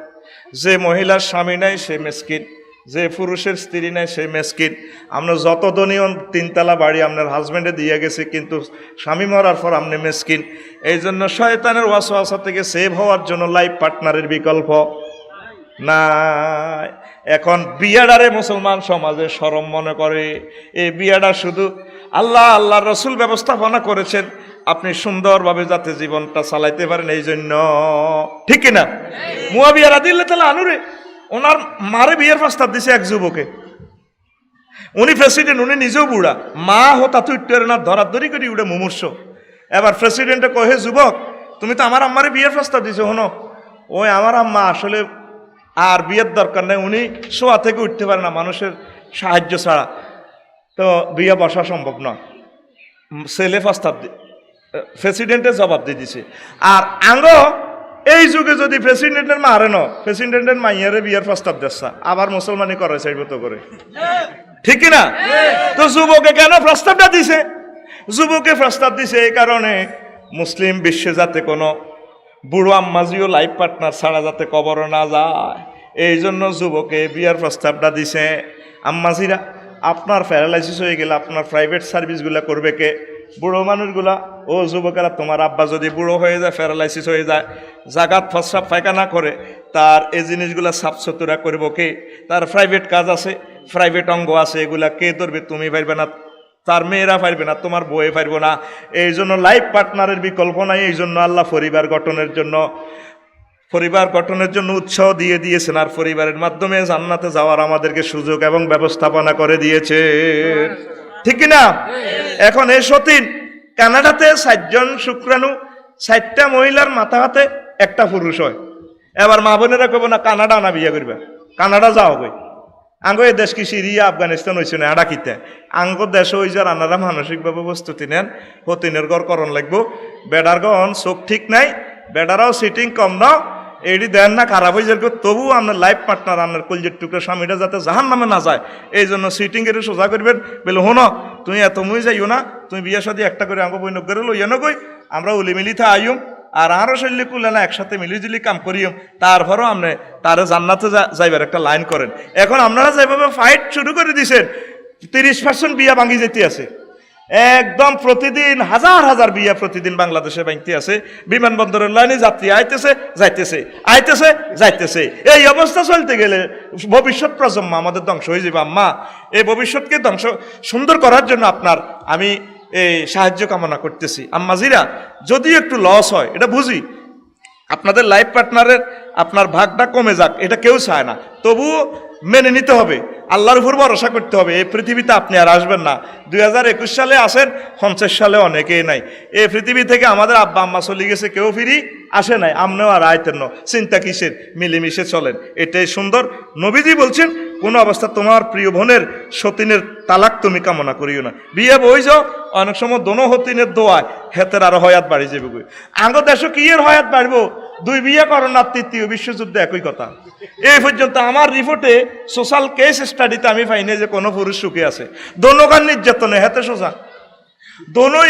যে মহিলার স্বামী নাই সে মেসকিন, যে পুরুষের স্ত্রী নাই সে মেসকিন। আমরা যত ধনীয় 3 তলা বাড়ি আপনার হাজব্যান্ডে দিয়ে গেছে, কিন্তু স্বামী মরার পর আপনি মেসকিন। এই জন্য শয়তানের ওয়াসওয়াসা থেকে সেভ হওয়ার জন্য লাইফ পার্টনারের বিকল্প নাই। এখন বিয়াডারে মুসলমান সমাজে শরম মনে করে। এই বিয়াডা শুধু আল্লাহর রসুল ব্যবস্থাপনা করেছেন আপনি সুন্দরভাবে যাতে জীবনটা চালাইতে পারেন, এই জন্য। ঠিক কিনা? মুয়াবিয়া রাদিয়াল্লাহু তাআলা আনুরে ওনার মারে বিয়ের প্রস্তাব দিছে এক যুবকে। উনি প্রেসিডেন্ট, উনি নিজেও বুড়া, মা হতা তুই না ধরাধরি করি উঠে মুমূর্ষ। এবার প্রেসিডেন্টে কহে, যুবক তুমি তো আমার আম্মারে বিয়ের প্রস্তাব দিছো, হনো ওই আমার আম্মা আসলে আর বিয়ের দরকার নেই, উনি শোয়া থেকে উঠতে পারে না মানুষের সাহায্য ছাড়া, তো বিয়ে বসা সম্ভব না। ছেলে প্রস্তাব প্রেসিডেন্টের জবাব দিয়ে দিছে। আর আঙ্গো এই যুগে যদি প্রেসিডেন্টের মারে ন, প্রেসিডেন্টের মাইয়ারে বিয়ের প্রস্তাব দিচ্ছা, আবার মুসলমানি করে চাইব তো করে। ঠিক কিনা? তো যুবকে কেন প্রস্তাবটা দিছে? যুবকে প্রস্তাব দিছে এই কারণে মুসলিম বিশ্বে যাতে কোনো বুড়ো আম্মাজিও লাইফ পার্টনার ছাড়া যাতে কবর না যায়, এই জন্য যুবকে বিয়ার প্রস্তাবটা দিছে। আম্মাজিরা আপনার প্যারালাইসিস হয়ে গেলে আপনার প্রাইভেট সার্ভিসগুলা করবে কে? বুড়ো মানুষগুলা। ও যুবকেরা, তোমার আব্বা যদি বুড়ো হয়ে যায়, প্যারালাইসিস হয়ে যায়, জাগাত ফসরাব পায়খানা করে, তার এই জিনিসগুলা সাফ সুতরা করবো কে? তার প্রাইভেট কাজ আছে, প্রাইভেট অঙ্গ আছে, এগুলা কে ধরবে? তুমি পারবে না, তার মেয়েরা পারবে না, তোমার বউয়ে পারবে না। এই জন্য লাইফ পার্টনারের বিকল্প নাই। এই জন্য আল্লাহ পরিবার গঠনের জন্য উৎসাহ দিয়ে দিয়েছেন, আর পরিবারের মাধ্যমে জান্নাতে যাওয়ার আমাদেরকে সুযোগ এবং ব্যবস্থাপনা করে দিয়েছে। ঠিক কিনা? এখন এই সতীন কানাডাতে 60 জন শুক্রাণু, 60টা মহিলার মাথা হাতে একটা পুরুষ হয়। এবার মা বোনেরা কইব না কানাডা না বিয়ে করবে, কানাডা যাও গই। আঙ্গ এই দেশ কি সিরিয়া আফগানিস্তান হয়েছে না, আডা কিতে আঙ্গ দেশ হয়ে যার আনারা মানসিকভাবে প্রস্তুতি নেন, হতিনের ঘর করণ লাগবো। বেডার গন চোখ ঠিক নাই, বেডারাও সিটিং কম না, এইটি দেন না খারাপ হয়ে যাবে, তবু আপনার লাইফ পার্টনার আপনার কলজের টুকরা স্বামীটা যাতে জাহান নামে না যায়, এই জন্য সিটিং এর সোজা করবেন। বলে হনো তুমি এত মুই যাইও না, তুমি বিয়ে সাথে একটা করে আঙ্গ বই নগরে লইয়া নগই, আমরা উলিমিলিতে আইম, আর আরো শৈলী কুলে না একসাথে মিলিজুলি কাম করিও, তারপরও আপনি তার জান্নাতে যাইবার একটা লাইন করেন। এখন আপনারা যেভাবে ফাইট শুরু করে দিছেন, 30% বিয়া ভাঙি যেতে আছে, একদম প্রতিদিন হাজার হাজার বিয়া প্রতিদিন বাংলাদেশে ভাঙতে আছে। বিমানবন্দরের লাইনে যাত্রী আইতেছে যাইতেছে, আইতেছে যাইতেছে। এই অবস্থা চলতে গেলে ভবিষ্যৎ প্রজন্ম আমাদের ধ্বংস হয়ে যাবে। আম্মা, এই ভবিষ্যৎকে ধ্বংস সুন্দর করার জন্য আপনার আমি এই সাহায্য কামনা করতেছি। আম্মাজিরা, যদি একটু লস হয় এটা বুঝি, আপনাদের লাইফ পার্টনারের আপনার ভাগটা কমে যাক, এটা কেউ চায় না, তবুও মেনে নিতে হবে, আল্লাহর উপর ভরসা করতে হবে। এই পৃথিবীতে আপনি আর আসবেন না। 2021 সালে আসেন, 50 সালে অনেকেই নাই। এই পৃথিবী থেকে আমাদের আব্বা আম্মা চলে গেছে, কেউ ফিরি আসে নাই, আমনেও আর আইতেন না। চিন্তা কিসের, মিলেমিশে চলেন, এটাই সুন্দর। নবীজি বলছেন, কোনো অবস্থা তোমার প্রিয় বোনের সতীনের তালাক তুমি কামনা করিও না। বিয়ে বই যাও, অনেক সময় দোনো হতিনের দোয়ায় হেতের আরো হয়াত বাড়ি যাবে। আঙ্গ দেশও কি এর হয়াত বাড়বো, 2 বিয়ে করো না, 3য় বিশ্বযুদ্ধে একই কথা। এই পর্যন্ত আমার রিপোর্টে সোশ্যাল কেস স্টাডিতে আমি পাইনি যে কোনো পুরুষ সুখে আছে। দোনোকার নির্যাতনে হেতে সোজা, দোনো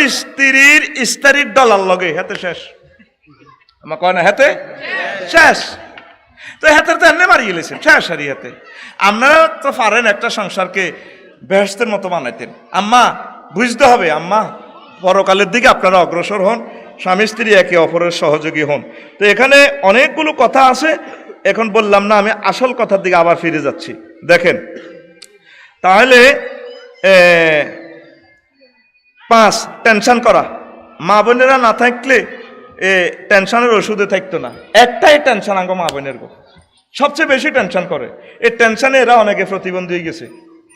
স্ত্রীর ডলার লগে হেতে শেষ। আমার কয় না হেতে শেষ, তো হেতের তো এমনি মারিয়ে গেলেছেন শেষ। হারি হাতে আপনারা তো পারেন একটা সংসারকে বেহেশতের মতো বানাইতেন। আম্মা, বুঝতে হবে আম্মা, পরকালের দিকে আপনারা অগ্রসর হন, স্বামী স্ত্রী একে অপরের সহযোগী হন। তো এখানে অনেকগুলো কথা আছে, এখন বললাম না, আমি আসল কথার দিকে আবার ফিরে যাচ্ছি। দেখেন, তাহলে 5 টেনশন করা। মা বোনেরা না থাকলে টেনশনের ওষুধে থাকতো না। একটাই টেনশন আঙ্গ মা বোনের গো, সবচেয়ে বেশি টেনশন করে। এই টেনশনে এরা অনেকে প্রতিবন্ধী হয়ে গেছে।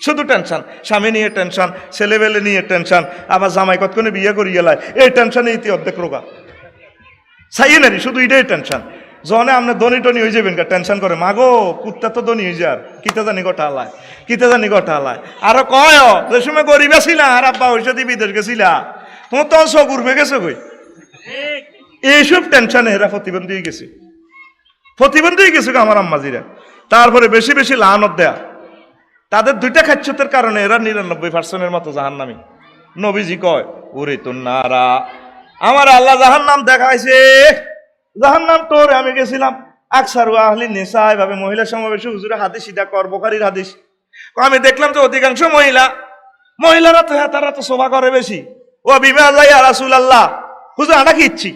শুধু টেনশন, স্বামী নিয়ে টেনশন, ছেলেবেলে নিয়ে টেনশন, আবার জামাই কতক্ষণে বিয়ে করিয়ে লাই, এই টেনশনে ইতি অর্ধেক রোগা চাইয়ে নারি, শুধু এটাই টেনশন। যখন আপনি ধনী টনি হয়ে যাবেন, টেনশন করে, মাগো কুত্তা তো ধনী হয়ে যার, কিতা জানি গোটা হালায়, কিতা জানি গোটা হালায়। আরো কয় যে সময় গরিব ছিল আর আব্বা ওই সাথে বিদেশ গেছিলা, তোমার তো সব উড়বে গেছে কই। এইসব টেনশনে এরা প্রতিবন্ধী হয়ে গেছে, প্রতিবন্ধী হয়ে গেছে আমার আম্মাজিরা। তারপরে বেশি বেশি লানত দেয়া, তাদের 2টা খাচ্ছতের কারণে এরা 99% মতো জাহান্নামী। নবীজি কয়, ওরে তো নারা, আমার আল্লাহ জাহান্নাম দেখাইছে। জাহান্নাম তোর, আমি গেছিলাম আকসারু আহলি নিসা, এভাবে মহিলা সমাবেশে হুজুরে হাদিস, এটা কর বুখারীর হাদিস। আমি দেখলাম যে অধিকাংশ মহিলারা তো তারা তো শোভা করে বেশি। ও বিমা ইয়া রাসূলুল্লাহ, হুজুর আনা কি ইচ্ছি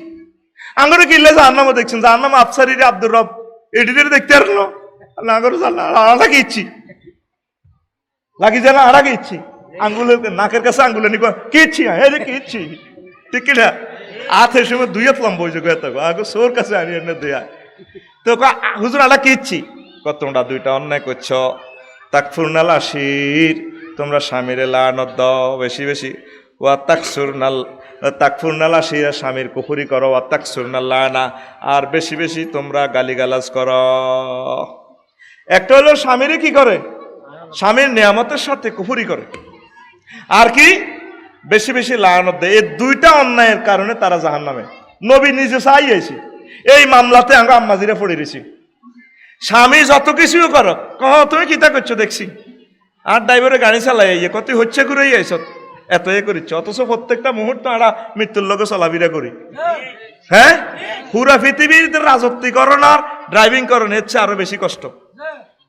আঙ্গুরে কিনলে জাহান্নামও দেখছেন, জাহান্নাম আফসারি রে আব্দুর রব এডিদের দেখতে পারলো না, আঙ্গুরে আনা কি ইচ্ছি লাগি যেন আড়া কি ইচ্ছি, আঙ্গুলের নাকের কাছে আঙ্গুলে নিকো কি ইচ্ছি, হ্যাঁ কি ইচ্ছি, ঠিক কিনা? হাতের সময় 2 হাত লম্বা হয়ে যাবে, আগে সোর কাছে আনি এনে দেয়া। তো হুজুর আলা কি ইচ্ছি, তোমরা 2টা অন্যায় করছো। তাকফুরনাল আশির, তোমরা স্বামীরে লানত দাও বেশি বেশি। ওয়া তাকফুরনাল আশির, স্বামীর কুফরি করো। ওয়া তাকসুরনাল লানা, আর বেশি বেশি তোমরা গালিগালাজ করো। একটা হলো স্বামীরে কি করে, স্বামীর নিয়ামতের সাথে কুফরি করে, আর কি বেশি বেশি লানত দেয়। এই 2টা অন্যায়ের কারণে তারা জাহান্নামে। নবী নিজে চাই আইছি, এই মামলাতে আঙ্গ আম্মাজিরা পড়ে রয়েছি। স্বামী যত কিছুও করো, তুমি কিতা করছো দেখছি, আর ড্রাইভারে গাড়ি চালাই কত হচ্ছে ঘুরেই আইস, এত করিচ্ছ, অথচ প্রত্যেকটা মুহূর্ত আমরা মৃত্যুর লোকে চলাফেরা করি। হ্যাঁ, পুরা পৃথিবীর রাজত্বীকরণ আর ড্রাইভিং করণ হচ্ছে আরো বেশি কষ্ট।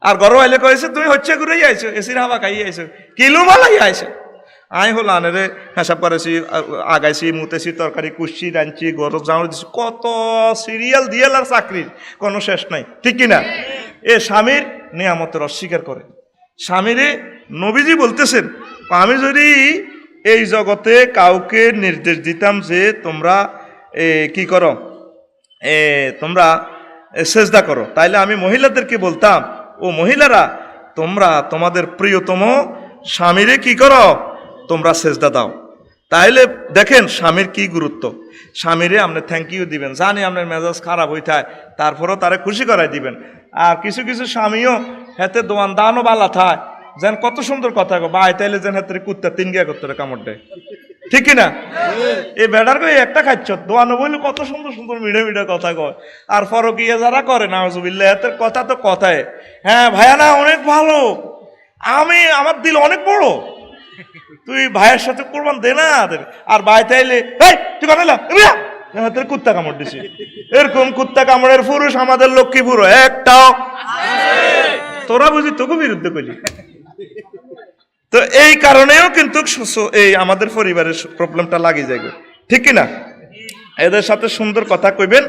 আর গরম আইলে কয়েছে তুমি হচ্ছে ঘুরেই আইছো, এসির হাওয়া খাই আইছো, কিলো মালাই আইছো। আই হল আনেরে হেসাব করেছি, আগাইছি, মুতেছি, তরকারি কুষছি, রাঁধছি, গরম জামা দিচ্ছি, কত সিরিয়াল দিয়াল আর চাকরির কোনো শেষ নাই, ঠিক কিনা? এ স্বামীর নিয়ামতের অস্বীকার করে। স্বামীরে নবীজি বলতেছেন, আমি যদি এই জগতে কাউকে নির্দেশ দিতাম যে তোমরা কি করো, তোমরা সেজদা করো, তাইলে আমি মহিলাদেরকে বলতাম, ও মহিলারা, তোমরা তোমাদের প্রিয়তম স্বামীরে কি করো, তোমরা সেজদা দাও। তাইলে দেখেন স্বামীর কি গুরুত্ব। স্বামীরে আপনি থ্যাংক ইউ দিবেন, জানি আপনার মেজাজ খারাপ হইতায়, তারপরেও তারে খুশি করাই দিবেন। আর কিছু কিছু স্বামীও হেতে দোয়ান দানও বালা থায়, যেন কত সুন্দর কথা গো ভাই, তাইলে যেন হাতে কুত্তা 3 গিয়া করতে কামড় দেয়, ঠিক কিনা? এই বেড়ার কই একটা খাচ্ছ, দোয়ানো বললে কত সুন্দর সুন্দর মিঠে মিঠে কথা কয়। আর ফরকিয়া যারা করে নাউজুবিল্লাহ, হাতের কথা তো কথায়, হ্যাঁ ভাইয়া না অনেক ভালো, আমার দিল অনেক বড়, তুই ভাইয়ের সাথে কোরবান দে না। আর ভাই তাইলে তুই বানাইলাম হাতের কুত্তা কামড় দিছে। এরকম কুত্তা কামড়ের পুরুষ আমাদের লক্ষ্মীপুর একটাও, তোরা বুঝি তোকে বিরুদ্ধে কইলি। তো এই কারণেও কিন্তু এই আমাদের পরিবারের প্রবলেমটা লাগে যায়, ঠিক কিনা? এদের সাথে সুন্দর কথা কইবেন।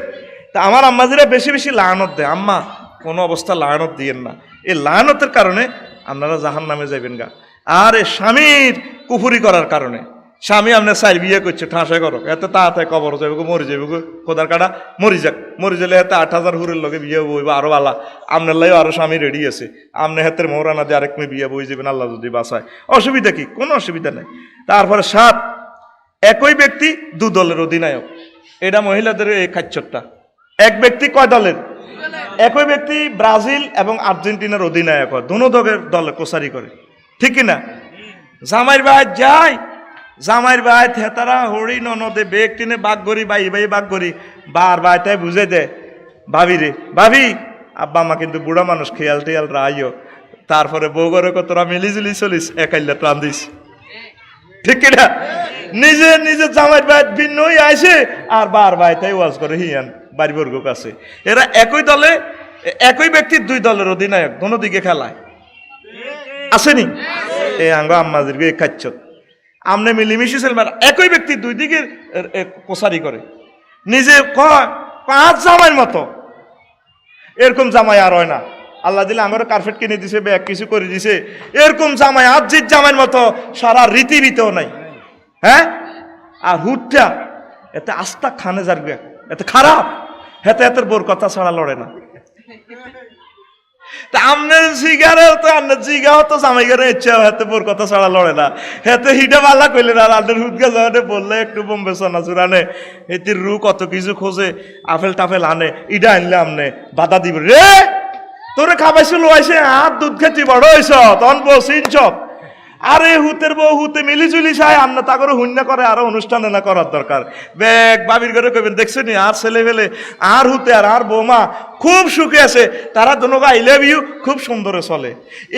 তা আমার আম্মাজিরা বেশি বেশি লানত দেয়, আম্মা কোনো অবস্থা লানত দিয়েন না, এই লানতের কারণে আপনারা জাহান নামে যাবেন গা। আর এই স্বামীর কুফুরি করার কারণে, স্বামী আপনার সাইড বিয়ে করছে ঠাঁসে করো, এত তাড়াতাড়ি কবর যাবে গো, মরে যাবে গো, খোদার কাটা মরি যাক, মরি গেলে এত 8,000 হুরের লগে বিয়ে বইব আরো আলা, আপনার লাই আরো স্বামী রেডি আছে, আপনি হাতের মোহরানা দিয়ে আরেক মেয়ে বিয়ে বই যাবেন, আল্লাহ যদি বাঁচায়, অসুবিধা কি? কোনো অসুবিধা নেই। তারপরে 7, একই ব্যক্তি 2 দলের অধিনায়ক, এটা মহিলাদের এই খাচ্চরটা। এক ব্যক্তি কয় দলের? একই ব্যক্তি ব্রাজিল এবং আর্জেন্টিনার অধিনায়ক হয়, দোনো দলে কোসারি করে, ঠিক কিনা? জামাইর ভাই যায়, জামাইর ভাই থেতারা হরি ননদে বেগ টেনে বাঘ গড়ি, বাই বাই বাঘ গড়ি, বার বাই তাই বুঝে দেয় ভাবি রে, ভাবি আব্বা মা কিন্তু বুড়া মানুষ, খেয়াল টেয়াল রাইও। তারপরে বউ ঘরে তোরা মিলিজুলি চলিস, একাইল্লা টান দিস, ঠিক কিনা? নিজে নিজে জামাইর ভাই ভিন্ন হয়ে আইসে আর বার ভাই তাই ওয়াজ করে হিয়ান বাড়িবর্গ কাছে। এরা একই দলে, একই ব্যক্তির 2 দলের অধিনায়ক, দোনো দিকে খেলায়, আসেনি? এই আঙ্গ আম্মাজির গে খাচ্ছ, আমনে মিলিমিশি ছেলে, একই ব্যক্তি 2 দিকে কোসারি করে, নিজে কয় 5 জামাইয়ের মতো। এরকম জামাই আর হয় না, আল্লাহ দিলে আঙ্গরে কার্পেট কিনে দিছে, ব্যাগ কিছু করে দিছে, এরকম জামাই আজিজ জামাইয়ের মতো সারা রীতিবিতেও নাই। হ্যাঁ, আর হুটটা এতে আস্তা খানে যাবে, এতে খারাপ, হেতে এতের বোর কথা ছাড়া লড়ে না। তা আমনের জিগারে তো আমনের জিগাও তো জামাই করে ইচ্ছা, হেতে বোর কথা ছাড়া লড়ে না, হেতে হিটা বালা কইলে না, রাতের হুটকা যাওয়াতে বললে একটু বোম্বে সোনাচুর আনে, এটির রু কত কিছু খোঁজে, আপেল টাফেল আনে, ইটা আনলে আমনে বাধা দিব, রে তোরে খাবাইছিল আইসে, আর দুধ খেতে বড় হয়েছ তখন বসিনছ। আরে হুতের বউ হুতে মিলিজুলি চাই, আমরা তা করে হুন্না করে আরো অনুষ্ঠানে না করার দরকার। বেগ বাবির ঘরে কইবেন, দেখছো নি আর ছেলে ফেলে আর হুতে আর বৌমা খুব সুখে আছে, তারা দুনো আই লাভ ইউ খুব সুন্দরে চলে।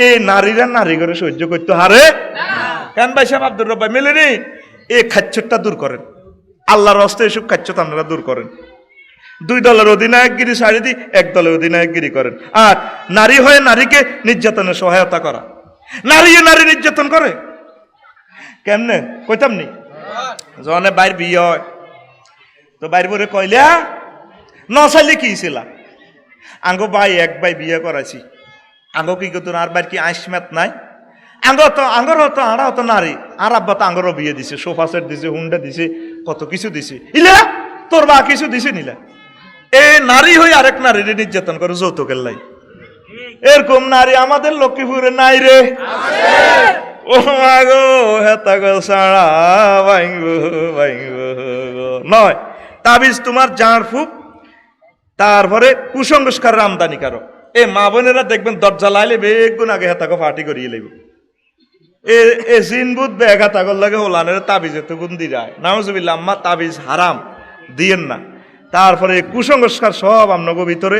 এই নারীরা নারী করে সহ্য করতে হারে কেন? ভাই সাহেব আব্দুর রব্বাই মিলে নি, এই খাচ্চরটা দূর করেন, আল্লাহর হস্তে এসব খাচ্চত আপনারা দূর করেন। 2 দলের অধিনায়কগিরি ছাড়ি দি 1 দলের অধিনায়কগিরি করেন। আর নারী হয়ে নারীকে নির্যাতনের সহায়তা করা, নারী নারী নির্যাতন করে কেমনে কইতাম নি? জনে বাইর বিয়ে হয় তো বাইর বরে কইলা নচাইলে কি ছিল, আঙ্গ ভাই এক ভাই বিয়ে করাইছি, আঙ্গ কি করতো আর বাইর কি আইসমেত নাই, আঙ্গর হতো আড়া হতো নারী, আর আব্বা তো আঙ্গরও বিয়ে দিছে, সোফা সেট দিছে, হুন্ডা দিছে, কত কিছু দিছে, ইলা তোর বা কিছু দিছে নিলা। এ নারী হয়ে আরেক নারীরে নির্যাতন করে যৌতুকের লাই। এরকম নারী আমাদের লক্ষ্মীপুরে নাই রে, ও মাগো হেতা গো সারা ভাইঙ্গো ভাইঙ্গো নয়। তাবিজ তোমার জাঁড় ফুক, তারপরে কুসংস্কারের আমদানি কারো। এ মা বোনেরা দেখবেন দরজা লাইলে বেগুন আগে হেতাকে ফাটি করিয়ে লাগবে, এ জিনবুত বেগ হাতাগর লাগে হোলানের তাবিজে তো গুন্দি যায়, নাউজুবিল্লাহ। আম্মা তাবিজ হারাম দিয়েন না। তারপরে কুসংস্কার সব আপনার ভিতরে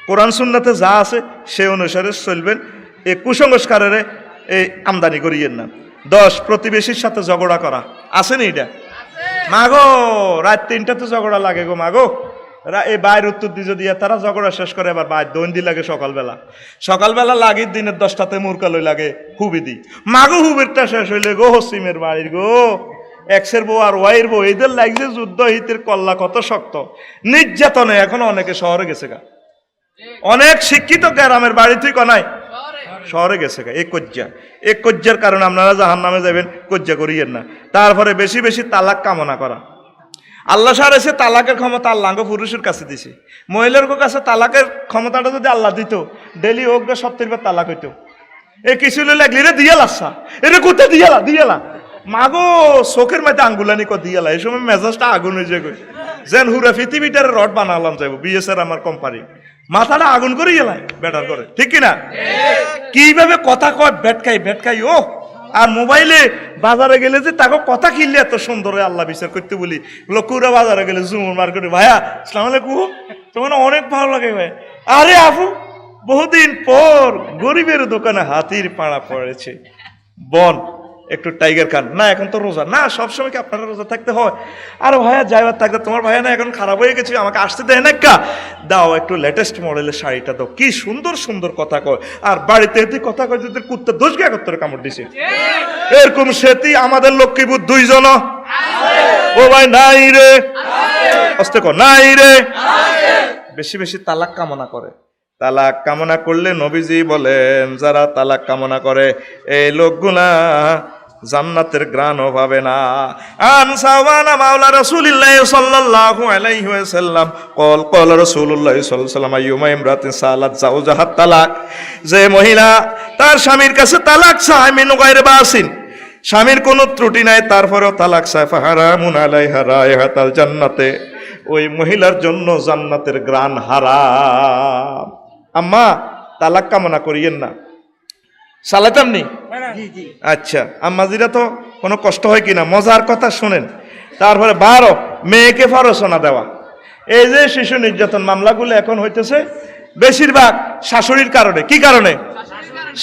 কোরআন সুন্নাতে যা আছে সে অনুসারে চলবেন, এই কুসংস্কারের এই আমদানি করিয়েন না। 10 প্রতিবেশীর সাথে ঝগড়া করা, আসেনি এটা? মাগো রাত 3টাতে ঝগড়া লাগে গো, মাগো এই বাইর উত্তর দিয়ে দিয়ে তারা ঝগড়া শেষ করে, আবার বাইর দৈন্দি লাগে সকালবেলা লাগির দিনের 10টাতে মুরকালই লাগে হুবি দি, মাগো হুবেরটা শেষ হইলে গো হসিমের বাড়ির গো এক্সের বউ আর ওয়াইয়ের বউ, এদের লাগছে যুদ্ধ হিতের কল্লা কত শক্ত, নির্যাতনে এখন অনেকে শহরে গেছে গা, অনেক শিক্ষিত গ্রামের বাড়ি থেকে নাই শহরে গেছে গা। এই কজ্জার কারণে আপনারা জাহান্নামে যাবেন, কজ্জা করিয়েন না। তারপরে বেশি বেশি তালাক কামনা করা। আল্লাহ সার এসে তালাকের ক্ষমতা আল্লাহ পুরুষের কাছে দিছে, মহিলার কাছে তালাকের ক্ষমতাটা যদি আল্লাহ দিত, ডেলি হোক 70 বার তালাক হইতো। এ কিছু লাগলি রে দিয়ে লাসা, এরে কোথায় দিয়ালা মাগো চোখের মাঝে আঙ্গুলানি দিয়ালা, এই সময় মেজাজটা আগুন হয়ে যায়, যেন হুরা পৃথিবীটার রড বানালাম যাবো, বিএসআর আমার কোম্পানি মাথাটা আগুন করে গেলাম বেটার করে, ঠিক কিনা? কিভাবে কথা কয় ভেট খাই ও। আর মোবাইলে বাজারে গেলে যে তাকে কথা কিনলে এত সুন্দর আল্লাহ বিচার করতে বলি, লোকুরা বাজারে গেলে জুমুর মার্কেটে, ভাইয়া আসসালামু আলাইকুম, তোমার অনেক ভালো লাগে ভাই। আরে আপু বহুদিন পর গরিবের দোকানে হাতির পাড়া পড়েছে, বন একটু টাইগার খান, না এখন তো রোজা, না সবসময় কি আপনারা রোজা থাকতে হয়? আর ভাইয়া যাইবার থাকতে, তোমার ভাইয়া না এখন খারাপ হয়ে গেছে, আমাকে আসতে দেয় না, কা দাও একটু লেটেস্ট মডেলের শাড়িটা দাও, কি সুন্দর সুন্দর কথা কয়, আর বাড়িতে এতে কথা কয় যদি কুত্তা দোষ গে একত্তরে কামড় দিছে। এরকম সেটি আমাদের লক্ষ্মীপুর দুইজন ও ভাই নাই রে, অস্তে কর নাই রে, বেশি বেশি তালাক কামনা করে। তালাক কামনা করলে নবীজি বলেন যারা তালাক কামনা করে এই লোকগুলা জান্নাতের গ্রাণও পাবে না। আন সাওয়ানা মাওলা রাসূলুল্লাহ সাল্লাল্লাহু আলাইহি ওয়াসাল্লাম কল রাসূলুল্লাহ সাল্লাল্লাহু আলাইহি ওয়াসাল্লাম আইয়ুমা ইমরাতিন সালাত জাওজাহাত তালাক, যে মহিলা তার স্বামীর কাছে তালাক চায় মিন গায়রি বাসিন, স্বামীর কোনো ত্রুটি নাই তারপরেও তালাক চায়, ফাহারামুন আলাইহা রায়হাতাল জান্নাতে, ওই মহিলার জন্য জান্নাতের গ্রাণ হারাম। আম্মা তালাক কামনা করিয়েন না, সালাতাম নি? আচ্ছা আম্মাজিরা তো কোনো কষ্ট হয় কিনা, মজার কথা শুনেন। তারপরে 12 মেয়েকে ফারসনা দেওয়া, এই যে শিশু নির্যাতন মামলাগুলো এখন হইতেছে বেশিরভাগ শাশুড়ির কারণে। কি কারণে?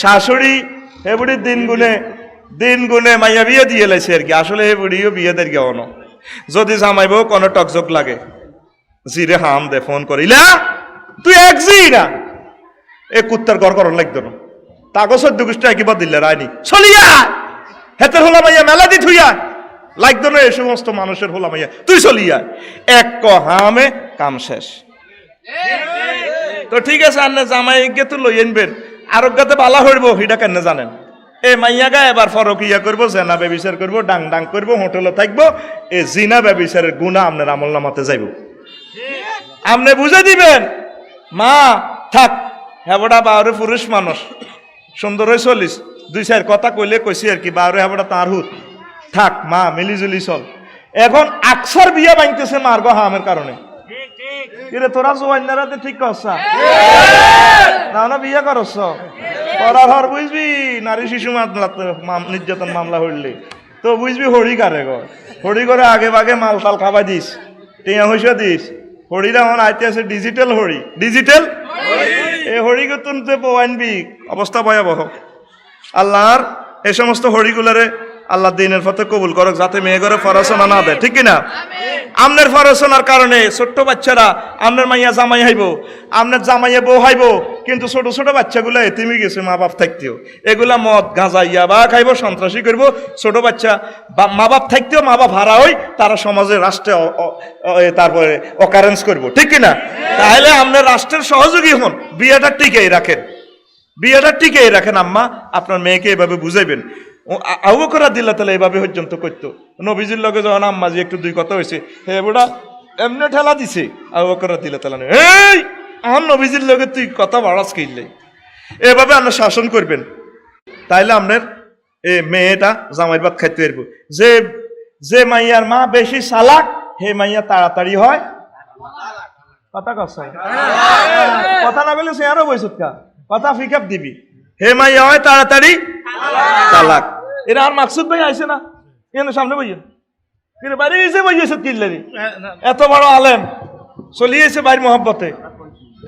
শাশুড়ি হেবুড়ির দিন গুনে মাইয়া বিয়ে দিয়ে লাইছে আর কি, আসলে হেবুড়িও বিয়ে দের গেও না, যদি জামাইবো কোনো টকজক লাগে জিরে হাম দে ফোন করিলা তুই এক জি না এ কুত্তার ঘর করন লাগতো না, তাগো 14 গোষ্ঠী একবার দিলে রায়নি চলিয়া হেতের হলা মাইয়া মেলা দি থুইয়া লাগতো না, এই সমস্ত মানুষের হলা মাইয়া তুই চলিয়া এক হামে কাম শেষ। তো ঠিক আছে আন্নে জামাই গে তো লই আনবেন, আরোগ্যতে বালা হইব হিডা কেন জানেন? এ মাইয়া গা এবার ফরকিয়া করবো, জেনা ব্যবিচার করবো, ডাং ডাং করবো, হোটেলে থাকবো, এ জিনা ব্যবিচারের গুণা আপনার আমল নামাতে যাইব। আপনি বুঝে দিবেন মা থাক হেবড়া বাউরে পুরুষ মানুষ সুন্দর হয়ে চলিস, 2-4 কথা কইলে কইছি আর কি, বাউরে হেবড়া তার হুত থাক মা মিলিজুলি চল। এখন আকসার বিয়া বাঁধতেছে মার গো হামের কারণে। কিরে তোরা জোয়াইনারাতে ঠিক করছা না না বিয়া করছ করার হর বুঝবি, নারী শিশু নির্যাতন মামলা হইলে তো বুঝবি হরি কারে গো, হরি করে আগে বাগে মাল টাল খাবাই দিস, টিয়া হইসা দিস। হরিরা আমার আইতে আছে ডিজিটাল হরি, ডিজিটাল এই হরিকে তুনতে আনবি, অবস্থা ভয়াবহ। আল্লাহর এই সমস্ত হরিগুলারে আল্লাহ দিনের পথে কবুল করক, যাতে মেয়ে ঘরে ফরসনা না দেয়, ঠিক কিনা? আমনের ফরসনার কারণে ছোট্ট বাচ্চারা আমনের মাইয়া জামাই হাইব, আমনের জামাইয়া বউ হাইব, কিন্তু ছোট ছোট বাচ্চাগুলা এতিমি গেছে মা বাপ থাকতেও, এগুলা মদ গাঁজা ইয়াবা খাইব, সন্ত্রাসী করবো। ছোট বাচ্চা মা বাপ থাকতেও মা বাপ হারা হই, তারা সমাজে রাষ্ট্রে তারপরে অকারেন্স করবো, ঠিক কিনা? তাহলে আমনের রাষ্ট্রের সহযোগী হন, বিয়েটা টিকেই রাখেন, বিয়েটা টিকেই রাখেন। আম্মা আপনার মেয়েকে এভাবে বুঝাইবেন। আবু বকর রাদিয়াল্লাহু তাআলা এভাবে পর্যন্ত করতো, নবীজির লগে যখন আম্মাজি একটু 2 কথা হয়েছে হে বুড়া এমনি ঠেলা দিছে, আবু বকর রাদিয়াল্লাহু তাআলা এই আমার নবীজির লগে তুই কথা বাড়াস কিনলে, এভাবে আপনার শাসন করবেন। তাইলে আপনার এ মেয়েটা জামাইয়ের ভাত খাইতে পারবো। যে মাইয়ার মা বেশি চালাক হে মাইয়া তাড়াতাড়ি হয় কথা কসাই, কথা না বলে সে আরো বৈশত কা কথা ফিকাপ দিবি, হে মাইয়া হয় তাড়াতাড়ি তালাক। এরা আর মাকসুদ ভাই আইছে না এখানে সামনে বইয়েন, কিন্তু বাইরে এসে বইয়েছে কিল্লারি, এত বড় আলেম চলিয়েছে বাইর মহব্বতে,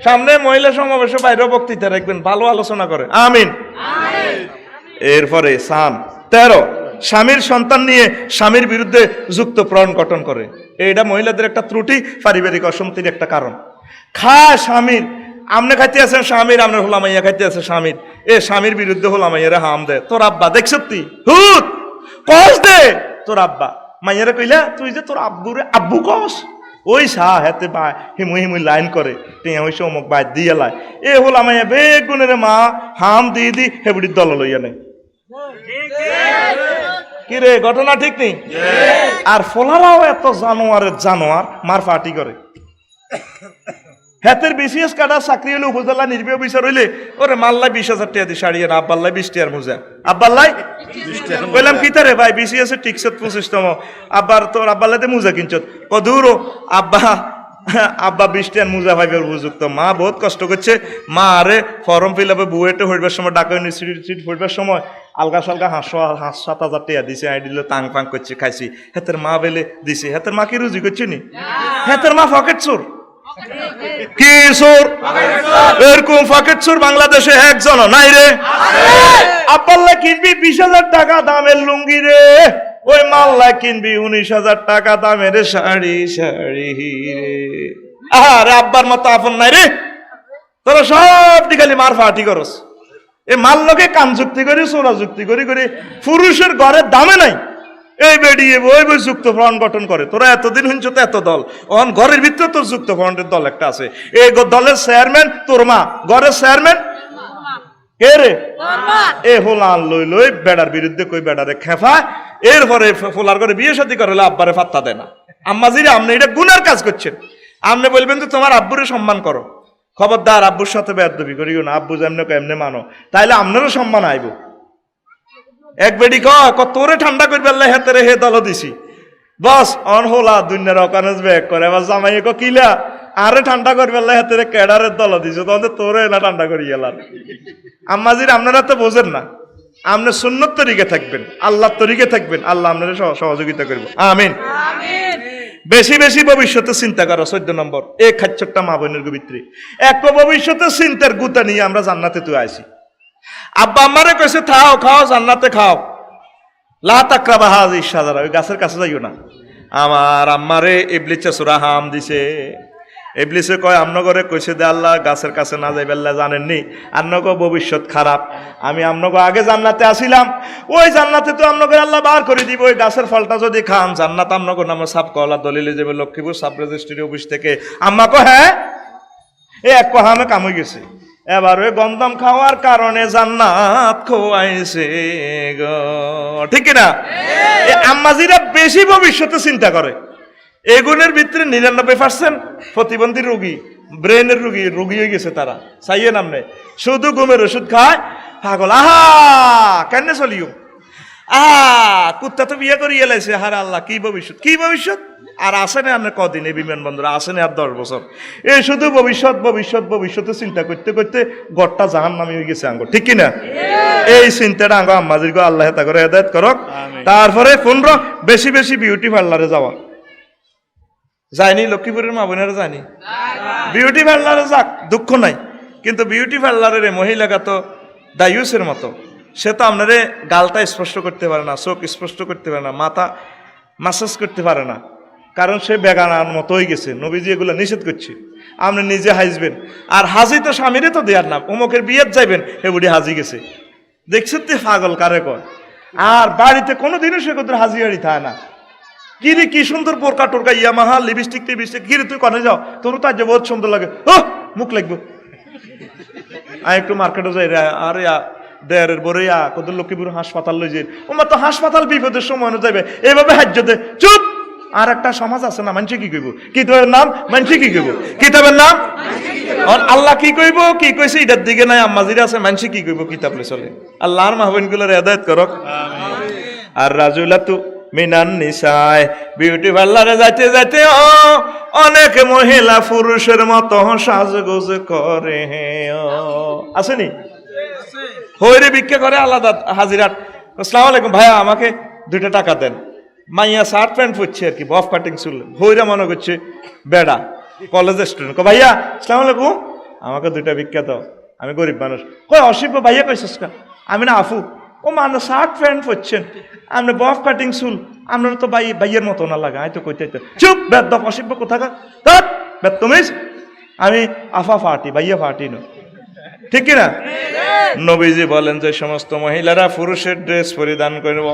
সামনে মহিলা সমাবেশে বাইরেও বক্তৃতা রাখবেন, ভালো আলোচনা করে, আমিন। এরপরে সান 13 স্বামীর সন্তান নিয়ে স্বামীর বিরুদ্ধে যুক্ত প্রণ গঠন করে, এইটা মহিলাদের একটা ত্রুটি, পারিবারিক অশান্তির একটা কারণ। খায় স্বামীর, আমনে খাইতে আছেন স্বামীর, আপনার হোলামাইয়া খাইতে আছে স্বামীর, এ স্বামীর বিরুদ্ধে হোলামাইয়ারে হাম দে, তোর আব্বা দেখছ তুই হুত কস দে তোর আব্বা, মাইয়ারে কইলা তুই যে তোর আব্বুরে আব্বু কস, ওই শাহ হেতে বা হিমুই হিমুই লাইন করে টিয়া হইছে অমুক বাদ দিয়ে লাই, এ হোলামাইয়া বেগুনের মা হাম দিয়ে দি হেবুড়ির দল লইয়া নেই। কি রে ঘটনা ঠিক নেই? আর ফোলারাও এত জানোয়ারের জানোয়ার মার ফাটি করে। হাতের বিসিএস কাটা চাকরি হলে উপজেলা নির্বাহী অফিসার হইলে ওরে মাল্লাই 20,000 টাকা দিয়ে শাড়ি না, আব্বাল্লাই 20 টাকার মোজা, আব্বাল্লাই বললাম কি তারে ভাই বিসিএস এর টিকসত 25তম, আব্বার তোর আব্বাল্লাতে মোজা কিনছত কদূর আব্বা 20 টাকার মোজা ভাইবে উপযুক্ত। মা বহুত কষ্ট করছে, মা আরে ফর্ম ফিল আপে বুয়েটে হইবার সময় ঢাকা ইউনিভার্সিটি হইবার সময় আলগা সালগা 5,000-7,000 টাকা দিছে, আই দিল তাং পাং করছে খাইছি, হেতের মা বেলে দিছে, হেতের মা কি রুজি করছে নি, হেতের মা পকেট চোর, কি চোর? এরকম ফাঁকের চোর বাংলাদেশে একজন নাই রে। আব্বাল্লা কিনবি 20,000 টাকা দামের লুঙ্গি রে, ওই মাল্লা কিনবি 19,000 টাকা দামের শাড়ি রে। আরে আব্বার মতো আপন নাই রে, তোরা সব খালি মার ফাটি করস। এ মাল লোকে কাম যুক্তি করি, সোরা যুক্তি করি করে পুরুষের ঘরের দামে নাই, এই বেরিয়ে বই বই যুক্ত ফ্রন্ট গঠন করে। তোরা এতদিন হইছ তো এত দল, অন ঘরের ভিতরে তোর যুক্ত ফ্রন্টের দল একটা আছে। এই দলের চেয়ারম্যান তোর মা, ঘরের চেয়ারম্যান কে রে? এ হোলান লই লই বেড়ার বিরুদ্ধে কই বেড়ারে খেফা, এরপরে ফোলার করে বিয়ে শাদী করে আব্বারে পাত্তা দেয় না। আম্মাজিরে আপনি এটা গুনার কাজ করছেন। আপনি বলবেন তো তোমার আব্বুরে সম্মান করো, খবরদার আব্বুর সাথে বেয়াদবি করিও না, আব্বু যেমনে এমনি মানো, তাইলে আপনারও সম্মান আইব। এক বেডি তোরে ঠান্ডা করবে আল্লাহ হেতেরে হে দল দিছি বস অন হোলা দুনিয়ার অকানেজ ব্যাগ করে আবার জামাই কিলা আরে ঠান্ডা করবে আল্লাহ হেতেরে ক্যাডারের দল দিছে, তখন তোরে না ঠান্ডা করি গেলাম। আম্মাজির আপনারা তো বোঝেন না, আপনি সুন্নত তরিকে থাকবেন, আল্লাহর তরিকে থাকবেন, আল্লাহ আপনাদের সহযোগিতা করবো। আমিন। বেশি বেশি ভবিষ্যতে চিন্তা করো। 14 নম্বর, এই খাচ্চরটা মা বোনের ভিতরে এক ভবিষ্যতে চিন্তার গুতা নিয়ে আমরা জান্নাতে তুই আইছি। আব্বা আমারে কইছে খাও খাও জান্নাতে খাও, লা তাকরাবা হাযিহিশ শাজারা, ওই গাছের কাছে যাইও না। আমার আম্মারে ইবলিসে সূরা হাম দিছে। ইবলিসে কয় আমনগরে কইছে দে আল্লাহ গাছের কাছে না যাইবে, আল্লাহ জানেননি আমনগো ভবিষ্যৎ খারাপ, আমি আমনগো আগে জান্নাতে আসিলাম, ওই জান্নাতে তো আমনগো আল্লাহ বার করে দিব, ওই গাছের ফলটা যদি খান জান্নাত আমনগো নামে সাব কলা দলিলে যাবে লক্ষ্মীপুর সাব রেজিস্ট্রি অফিস থেকে। আম্মা কো হ্যাঁ, এই এক হামে কাম হয়ে গেছে, এবার ওই গন্ধম খাওয়ার কারণে জান্নাত খোয়াইছে গো, ঠিক না? আম্মাজিরা বেশি ভবিষ্যতে চিন্তা করে। এগুনের ভিতরে 99% প্রতিবন্ধী রোগী, ব্রেনের রোগী হয়ে গেছে তারা, চাইয়ে নামনে শুধু ঘুমের ওষুধ খায় পাগল। আহা কেন চলিও কুত্তা তো বিয়ে করিয়ে লাইছে, হার আল্লাহ কি ভবিষ্যৎ, কি ভবিষ্যৎ আর আসে না আপনার কদিন এই বিমানবন্দর আসে না আর 10 বছর, এই শুধু ভবিষ্যৎ ভবিষ্যৎ ভবিষ্যতে চিন্তা করতে করতে গড়টা জাহান নামে হয়ে গেছে আঙ্গ, ঠিক কিনা? এই চিন্তাটা আঙ্গ আম্মাজির গো আল্লাহ তা করে হেদায়েত করক। তারপরে 15 বেশি বেশি বিউটি পার্লারে যাওয়া। যায়নি লক্ষ্মীপুরের মা বোনেরা যায়নি? বিউটি পার্লারে যাক, দুঃখ নাই, কিন্তু বিউটি পার্লারের মহিলাগা তো দায়ুসের মতো, সে তো আপনারে গালটা স্পষ্ট করতে পারে না, চোখ স্পষ্ট করতে পারে না, মাথা মাসাজ করতে পারে না, কারণ সে বেগানার মতো হয়ে গেছে। নবীজি এগুলো নিষেধ করছে। আপনি নিজে হাসবেন, আর হাজি তো স্বামীরে তো দেয়ার না, অমুকের বিয়ের যাইবেন হে বুড়ি হাজি গেছে, দেখছেন তো পাগল কারে কর। আর বাড়িতে কোনোদিনও সে কোথাও হাজি হাড়ি থাকে না, কিরে কি সুন্দর বোরকা টোরকা ইয়ামাহা লিপস্টিক টিপস্টিক, কিরে তুই কনে যাও, তোর তো আজ বহুত সুন্দর লাগে, ও মুখ লাগবো। আমি একটু মার্কেটে যাই রে, আরে দেয়ারের বরে কত লক্ষ্মীপুর হাসপাতাল লই যাই, ওমা তো হাসপাতাল বিপদের সময় যাবে এইভাবে হাজ্য দে, চুপ। আর একটা সমাজ আছে না, মানুষে কি কইব, কিতাবের নাম মানুষে কি কইব, কিতাবের নাম আল্লাহ কি কইব, কি কইছে এটার দিকে নাই আম্মাজিরা আছে, মানুষে কি কইব কিতাব লই চলে। আল্লাহর মাহবুবগুলোর হেদায়েত করক। আর রাজুলাতু মিনান নিসায়, বিউটি পার্লারে যাইতে যাইতে অনেক মহিলা পুরুষের মতো সাজগোজ করে, আসেনি হইরে ভিক্ষা করে আলাদা হাজিরাট। আসসালামু আলাইকুম ভাইয়া, আমাকে 2টা টাকা দেন। মাইয়া শার্ট প্যান্ট পরছে আর কি, বফ কাটিং চুল, হইরা মনে করছে বেড়া কলেজের স্টুডেন্ট। ভাইয়া আসসালামু আলাইকুম, আমাকে 2টা ভিক্ষা দাও, আমি গরিব মানুষ। কয় অসিফ ভাইয়া কইছিস কা? আমি না আফু। ও মানে শার্ট প্যান্ট পরছেন, আপনি বফ কাটিং চুল, আপনার তো ভাইয়ের মতো না লাগা, আমি তো কইতে চুপ বেদ অসিফ কোথাকা বেদ তুমি, আমি আফা ফাটি ভাইয়া ফাটি না, ঠিক কিনা? নবীজি বলেন যে সমস্ত মহিলারা পুরুষের ড্রেস পরিধান করব,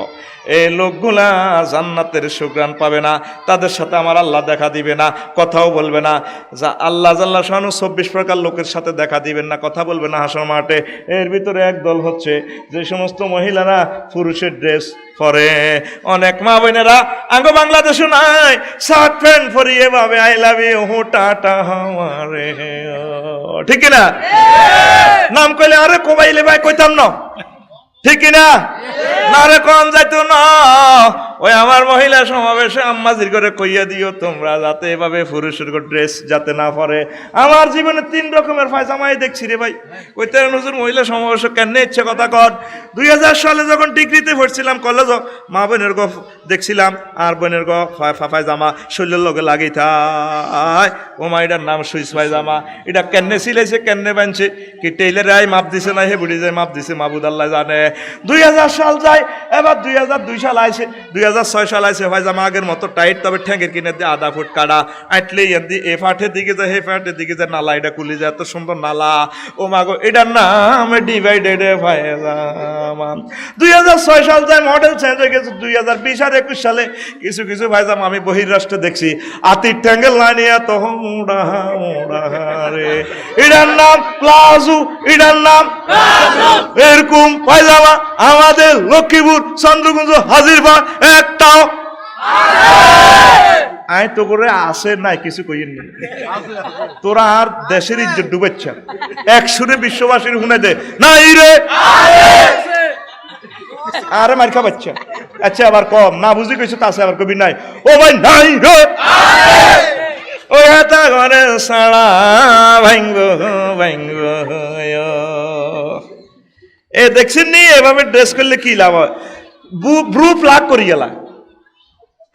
এই লোকগুলা জান্নাতের সুঘ্রাণ পাবে না, তাদের সাথে আমার আল্লাহ দেখা দিবে না, কথাও বলবে না। যা আল্লাহ জাল্লাহ শানু 24 প্রকার লোকের সাথে দেখা দিবেন না, কথা বলবে না হাসর মাঠে। এর ভিতরে এক দল হচ্ছে যে সমস্ত মহিলারা পুরুষের ড্রেস পরে। অনেক মা বোনেরা আঙ্গ বাংলাদেশও নাই শার্ট প্যান্ট পরিয়ে ভাবে আই লাভ ইউ টাটা হামারে, ঠিক না? নাম কইলে আরে কোবাইলে ভাই কইতাম না, ঠিক না? না রে কোন যাইতো না, ওই আমার মহিলা সমাবেশে আম্মাজির করে কইয়া দিও তোমরা যাতে এভাবে পুরুষের ড্রেস যাতে না পরে। আমার জীবনে 3 রকমের পায়জামাই দেখছি রে ভাই। কইতে হুজুর মহিলা সমাবেশে কেন ইচ্ছে কথা কর। 2000 সালে যখন ডিগ্রিতে পড়ছিলাম কলেজ, মা বোনের গো দেখছিলাম আর বোনের গো পায়জামা শরীরের লগে লাগি থায়। ও মা এটার নাম সুইস পায়জামা, এটা কেন সিলাইছে কেন বানছে, কি টেইলারাই মাপ দিছে না হে বুড়ি যায় মাপ দিছে, মাহবুদ আল্লাহ জানে। 2000 সাল যায়, এবার 2002 সাল আইছে, 2006 সাল আইছে পায়জামা আগের মতো টাইট, তবে ঠ্যাঙ্গের কিনে দিয়ে আধা ফুট কাটা, আটলে এ ফাটের দিকে যায় হে ফাটের দিকে যায়, নালা এটা খুলি যায়, এত সুন্দর নালা। ও মাগো এটার নাম ডিভাইডেড পায়জামা। 2006 সাল যায়, মডেল চেঞ্জ হয়ে গেছে। 2020 আর 21 সালে কিছু কিছু পায়জামা আমি বহির্রাষ্ট্রে দেখছি, আতির ট্যাঙ্গেল লাইনিয়া তখন মোড়া মোড়া রে, এটার নাম প্লাজো, এটার নাম এরকম পায়জামা আমাদের লক্ষ্মীপুর চন্দ্রগঞ্জ হাজিরবাগ একটাও আয় তো করে আসে নাই, কিছু কইন না। তোরা আর দেশের ইজ্জত ডুবেচ্ছা, একসুরে বিশ্ববাসীর শুনে দে নাই রে, আরে মার খা বাচ্চা। আচ্ছা আবার কম না বুঝি কইছো তাছে আবার কবি নাই, ও ভাই নাই রে, ওই হাতা ঘরে সাড়া ভাঙ্গ ভাঙ্গ। এ দেখছেন নি এভাবে ড্রেস করলে কি লাভ হয়, ব্রু প্লাগ করি গেলা।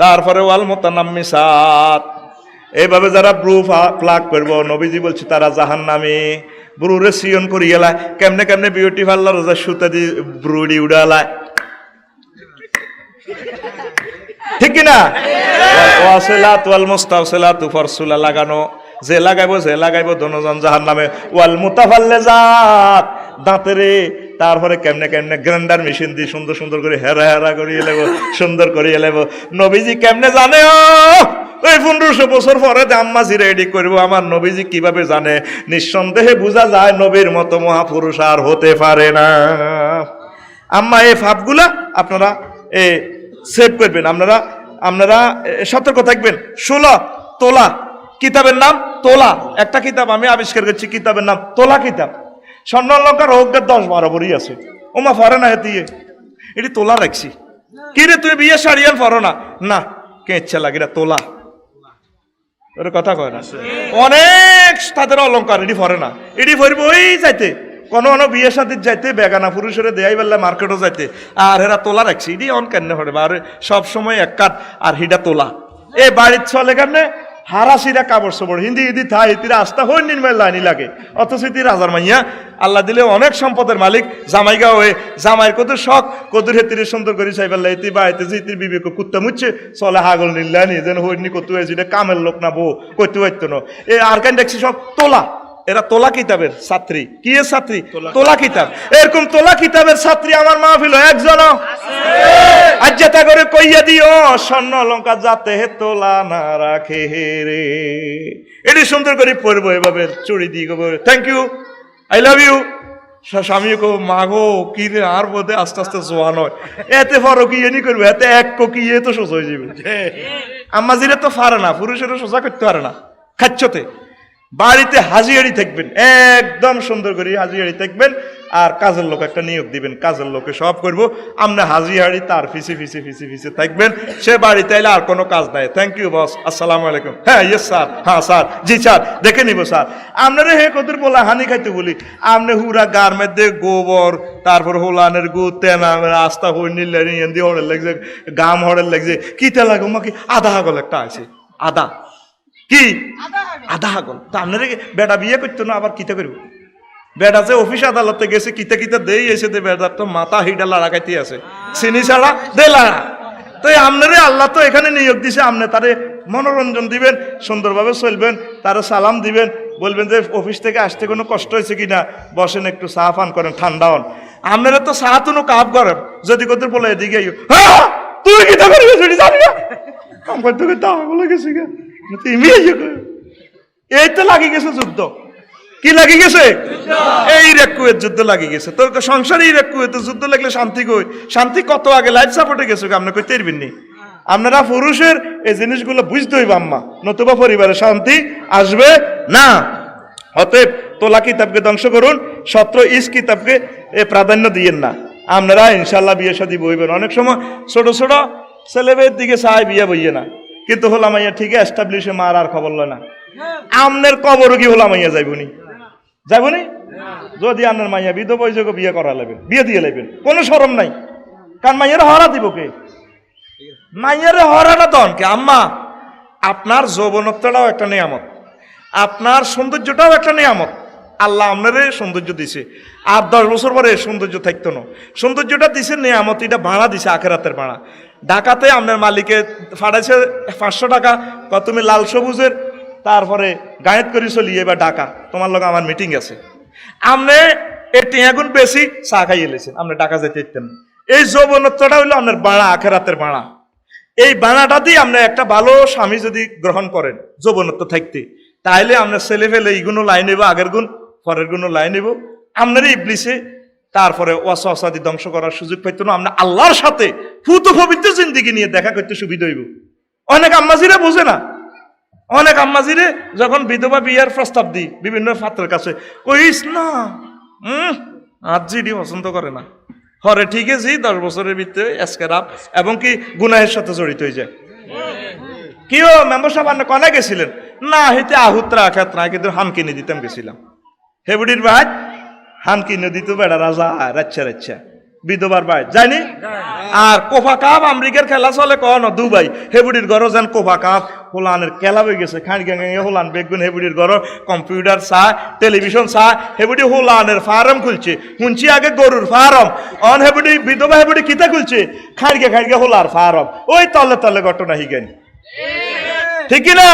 তারপরে ওয়াল মুতানাম্মিসাত, এইভাবে যারা ব্রু প্লাগ করব নবীজি বলছে তারা জাহান্নামী। ব্রুরে সিয়ন করি গেলা, কেমনে কেমনে বিউটি পার্লার যা সুতা দি ব্রুডি উড়ালায়, ঠিক কিনা? ওয়াসিলাত ওয়াল মুস্তাওসিলাত ফারসুলা লাগানো, যে লাগাইবো দনজন জাহান্নামে। ওয়াল মুতাফাল্লিজাত, দাঁতেরে তারপরে কেমনে কেমনে গ্রাইন্ডার মেশিন দিয়ে সুন্দর সুন্দর করে হেরা হেরা করিয়ে লেব, সুন্দর করিয়ে লেব। নবীজি কেমনে জানে? ওই 1500 বছর পরে আম্মাজি রেডি করবো। আমার নবীজি কিভাবে জানে? নিঃসন্দেহে বোঝা যায় নবীর মতো মহাপুরুষ আর হতে পারে না। আম্মা এই ফাপগুলা আপনারা সেভ করবেন, আপনারা সতর্ক থাকবেন। 16 তোলা কিতাবের নাম তোলা, একটা কিতাব আমি আবিষ্কার করছি, কিতাবের নাম তোলা কিতাব। স্বর্ণালঙ্কার রোগের 10-12 বড়ি আছে, ওমা ফরে না হেতিয়ে এটি তোলা রাখছি। কি রে তুই বিয়ে শাড়িয়ান ফরো না? না কে ইচ্ছা লাগে এটা তোলা, ওর কথা কয় না। অনেক তাদের অলঙ্কার এটি ফরে না, এটি ফরিব ওই যাইতে কোনো বিয়ে শাদির যাইতে, বেগানা পুরুষের দেয়াই বেলা মার্কেটও যাইতে, আর এরা তোলা রাখছি। এটি অন কেন হরে বা সব সময় এক কাট আর হিডা তোলা। এ বাড়ির চলে কেন হারাসিরা কাপড় চোপড় হিন্দি ইদি থাই তিরা আস্থা হই নির্মল লাইনি লাগে, অথচ তির হাজার মাইয়া আল্লাহ দিলে অনেক সম্পদের মালিক। জামাইগা হয়ে জামাইয়ের কত শখ, কদুর হেতিরে সুন্দর করে চাইবার এতি বাড়িতে যে তির বিবেক কুত্তা মুচ্ছে চলে হাগল নিল্লানি যেন হইনি কত হয়েছে, এটা কামের লোক না বউ করতে পারতো না। এ আর কেন দেখছি সব তোলা, এরা তোলা কিতাবের ছাত্রী। কি এর ছাত্রী? তোলা কিতাব। এরকম তোলা কিতাবের ছাত্রী আমার মাহফিল একজন আজ্জাতা করে কইয়া দিও, স্বর্ণ অলঙ্কার যাতে হে তোলা না রাখে রে। এটি সুন্দর করে পড়বো, এভাবে চুড়ি দিয়ে গো thank you, I love you. স্বামী কো মাগো কি রে আর বোধে আস্তে আস্তে জোয়ান হয়, এতে ফারো কি এনি করবে, এতে এক কি এ তো সোজা হয়ে যাবে। আম্মাজিরে তো পারে না, পুরুষেরও সোজা করতে পারে না। খাচ্ছতে বাড়িতে হাজিয়ারি থাকবেন, একদম সুন্দর করে হাজিয়ারি থাকবেন, আর কাজের লোক একটা নিয়োগ দিবেন, কাজের লোকে সব করবো, আমরা হাজিয়ারি তার ফিসে থাকবেন। সে বাড়িতে এলে আর কোনো কাজ নাই। থ্যাংক ইউ বস, আসসালামু আলাইকুম, হ্যাঁ ইয়েস স্যার, হ্যাঁ স্যার, জি স্যার, দেখে নিব স্যার। আপনারা হে কদুর বলা হানি খাইতে বলি, আপনি হুরা গার মধ্যে গোবর, তারপর হোলানের গু তেনা আস্তা হই নিলে হড়ের লাগছে, গাম হড়ের লাগছে, কিতে লাগে মাকে আধা হাগল একটা আছে, আধা কি আধা হাগল। তা আপনারা বেটা বিয়ে করতো না, আবার কিতে করবো? বেটা যে অফিস আদালতে গেছে কিতে কিতে দেই এসে দে, বেটার তো মাথা হিডা লাড়াকাইতে আছে, চিনি ছাড়া দে লাড়া। তো আপনারে আল্লাহ তো এখানে নিয়োগ দিছে, আপনি তারে মনোরঞ্জন দিবেন, সুন্দরভাবে চলবেন, তারে সালাম দিবেন, বলবেন যে অফিস থেকে আসতে কোনো কষ্ট হয়েছে কিনা, বসেন একটু চা পান করেন, ঠান্ডা হন। আপনারা তো চা তো কাপ করেন, যদি কত বলে এদিকে তুই কিতা করবি জানি না, কাম করতে করতে বলে গেছে এই তো লাগি গেছে যুদ্ধ। কি লাগি গেছে? এই রেকুয়ের যুদ্ধ লাগি গেছে। তোর সংসারে এই রেকুয়েতে যুদ্ধ লাগলে শান্তি কই? শান্তি কত আগে লাইফ সাপোর্টে গেছে, আপনি কইতে পারবেন নি। আপনারা পুরুষের এই জিনিসগুলো বুঝতে হইব আম্মা, নতুবা পরিবারে শান্তি আসবে না। অতএব তোলা কিতাবকে ধ্বংস করুন, সত্র ইস কিতাবকে প্রাধান্য দিয়েন না। আপনারা ইনশাল্লাহ বিয়ে শাদী বইবেন। অনেক সময় ছোট ছোট ছেলে মেয়ের দিকে চাই বিয়ে বইয়ে না, কিন্তু হলাম মাইয়া ঠিক এস্টাবলিশে মার আর খবর লয় না। আমনের কবরও কি হলাম মাইয়া যাইবনি? যাইবনি? যদি আপনার মাইয়া বিধবা বৈযোগ বিয়ে করা লাগবেন, বিয়ে দিয়ে লাগবেন, কোনো শরম নাই। কারণ মাইয়ার হরা দিব কে? মাইয়ারে হরাটা দন কে? আম্মা, আপনার যৌবনত্বটাও একটা নিয়ামত, আপনার সৌন্দর্যটাও একটা নিয়ামত। আল্লাহ আপনারে সৌন্দর্য দিছে, আর 10 বছর পরে সৌন্দর্য থাকতো না। সৌন্দর্যটা দিছে নিয়ামত, এটা ভাড়া দিছে, আখেরাতের ভাড়া। ঢাকাতে আপনার মালিকে ফাড়াইছে 500 টাকা, তুমি লাল সবুজের তারপরে গায়েত করি চলি, এবার ঢাকা তোমার লোক আমার মিটিং আছে, আপনি একটি এখন বেশি চা খাই এলেছেন, আপনি ঢাকা যেতে ইতেন। এই যৌবনত্বটা হইলো আপনার ভাড়া, আখেরাতের ভাড়া। এই বানাটা দিয়ে আপনি একটা ভালো স্বামী যদি গ্রহণ করেন যৌবনত্ব থাকতে, তাইলে আপনার ছেলে ফেলে এইগুলো লাইন নেব, আগের গুণ পরের গুণ লাইন নেব, আপনারই ইবলিসে তারপরে ওয়াসওয়াসাদি ধ্বংস করার সুযোগ পাইতো না। আমরা আল্লাহর সাথে ফুত পবিত্র জিন্দিগি নিয়ে দেখা করতে সুবিধা হইব। অনেক আম্মাজিরা বোঝে না, অনেক আম্মাজিরে যখন বিধবা বিয়ার প্রস্তাব দিই বিভিন্ন পাত্রের কাছে, কইস না আজিডি পছন্দ করে না, হরে ঠিক আছে 10 বছরের ভিতরে এসকেরাপ এবং কি গুনাহের সাথে জড়িত হয়ে যায়। কিও মেম্বার সাহেব আপনি কনে গেছিলেন? না হেতে আহুত্রা ক্ষেত্রা, কিন্তু হান কিনে দিতাম গেছিলাম। হেবুডির ভাই হান কিনে দিত বেড়া রাজা রাচ্ছা রাচ্ছা, বিধবার ভাই যায়নি। আর কোফা কাপ আমেরিকার খেলা চলে কন দুবাই, হেবুডির ঘর যেন কোফা কাপ হোলানের খেলা হয়ে গেছে, খাঁড় গাঙে হোলান বেগুন, হেবুডির ঘর কম্পিউটার চা, টেলিভিশন চা, হেবুডি হোলানের ফার্ম খুলছে। শুনছি আগে গরুর ফার্ম, অন হেবুডি বিধবা হেবুডি কিতা খুলছে, খাঁড়গে খাঁড়গে হোলার ফার্ম। ওই তলে তলে ঘটনা হিগেন, ঠিক না?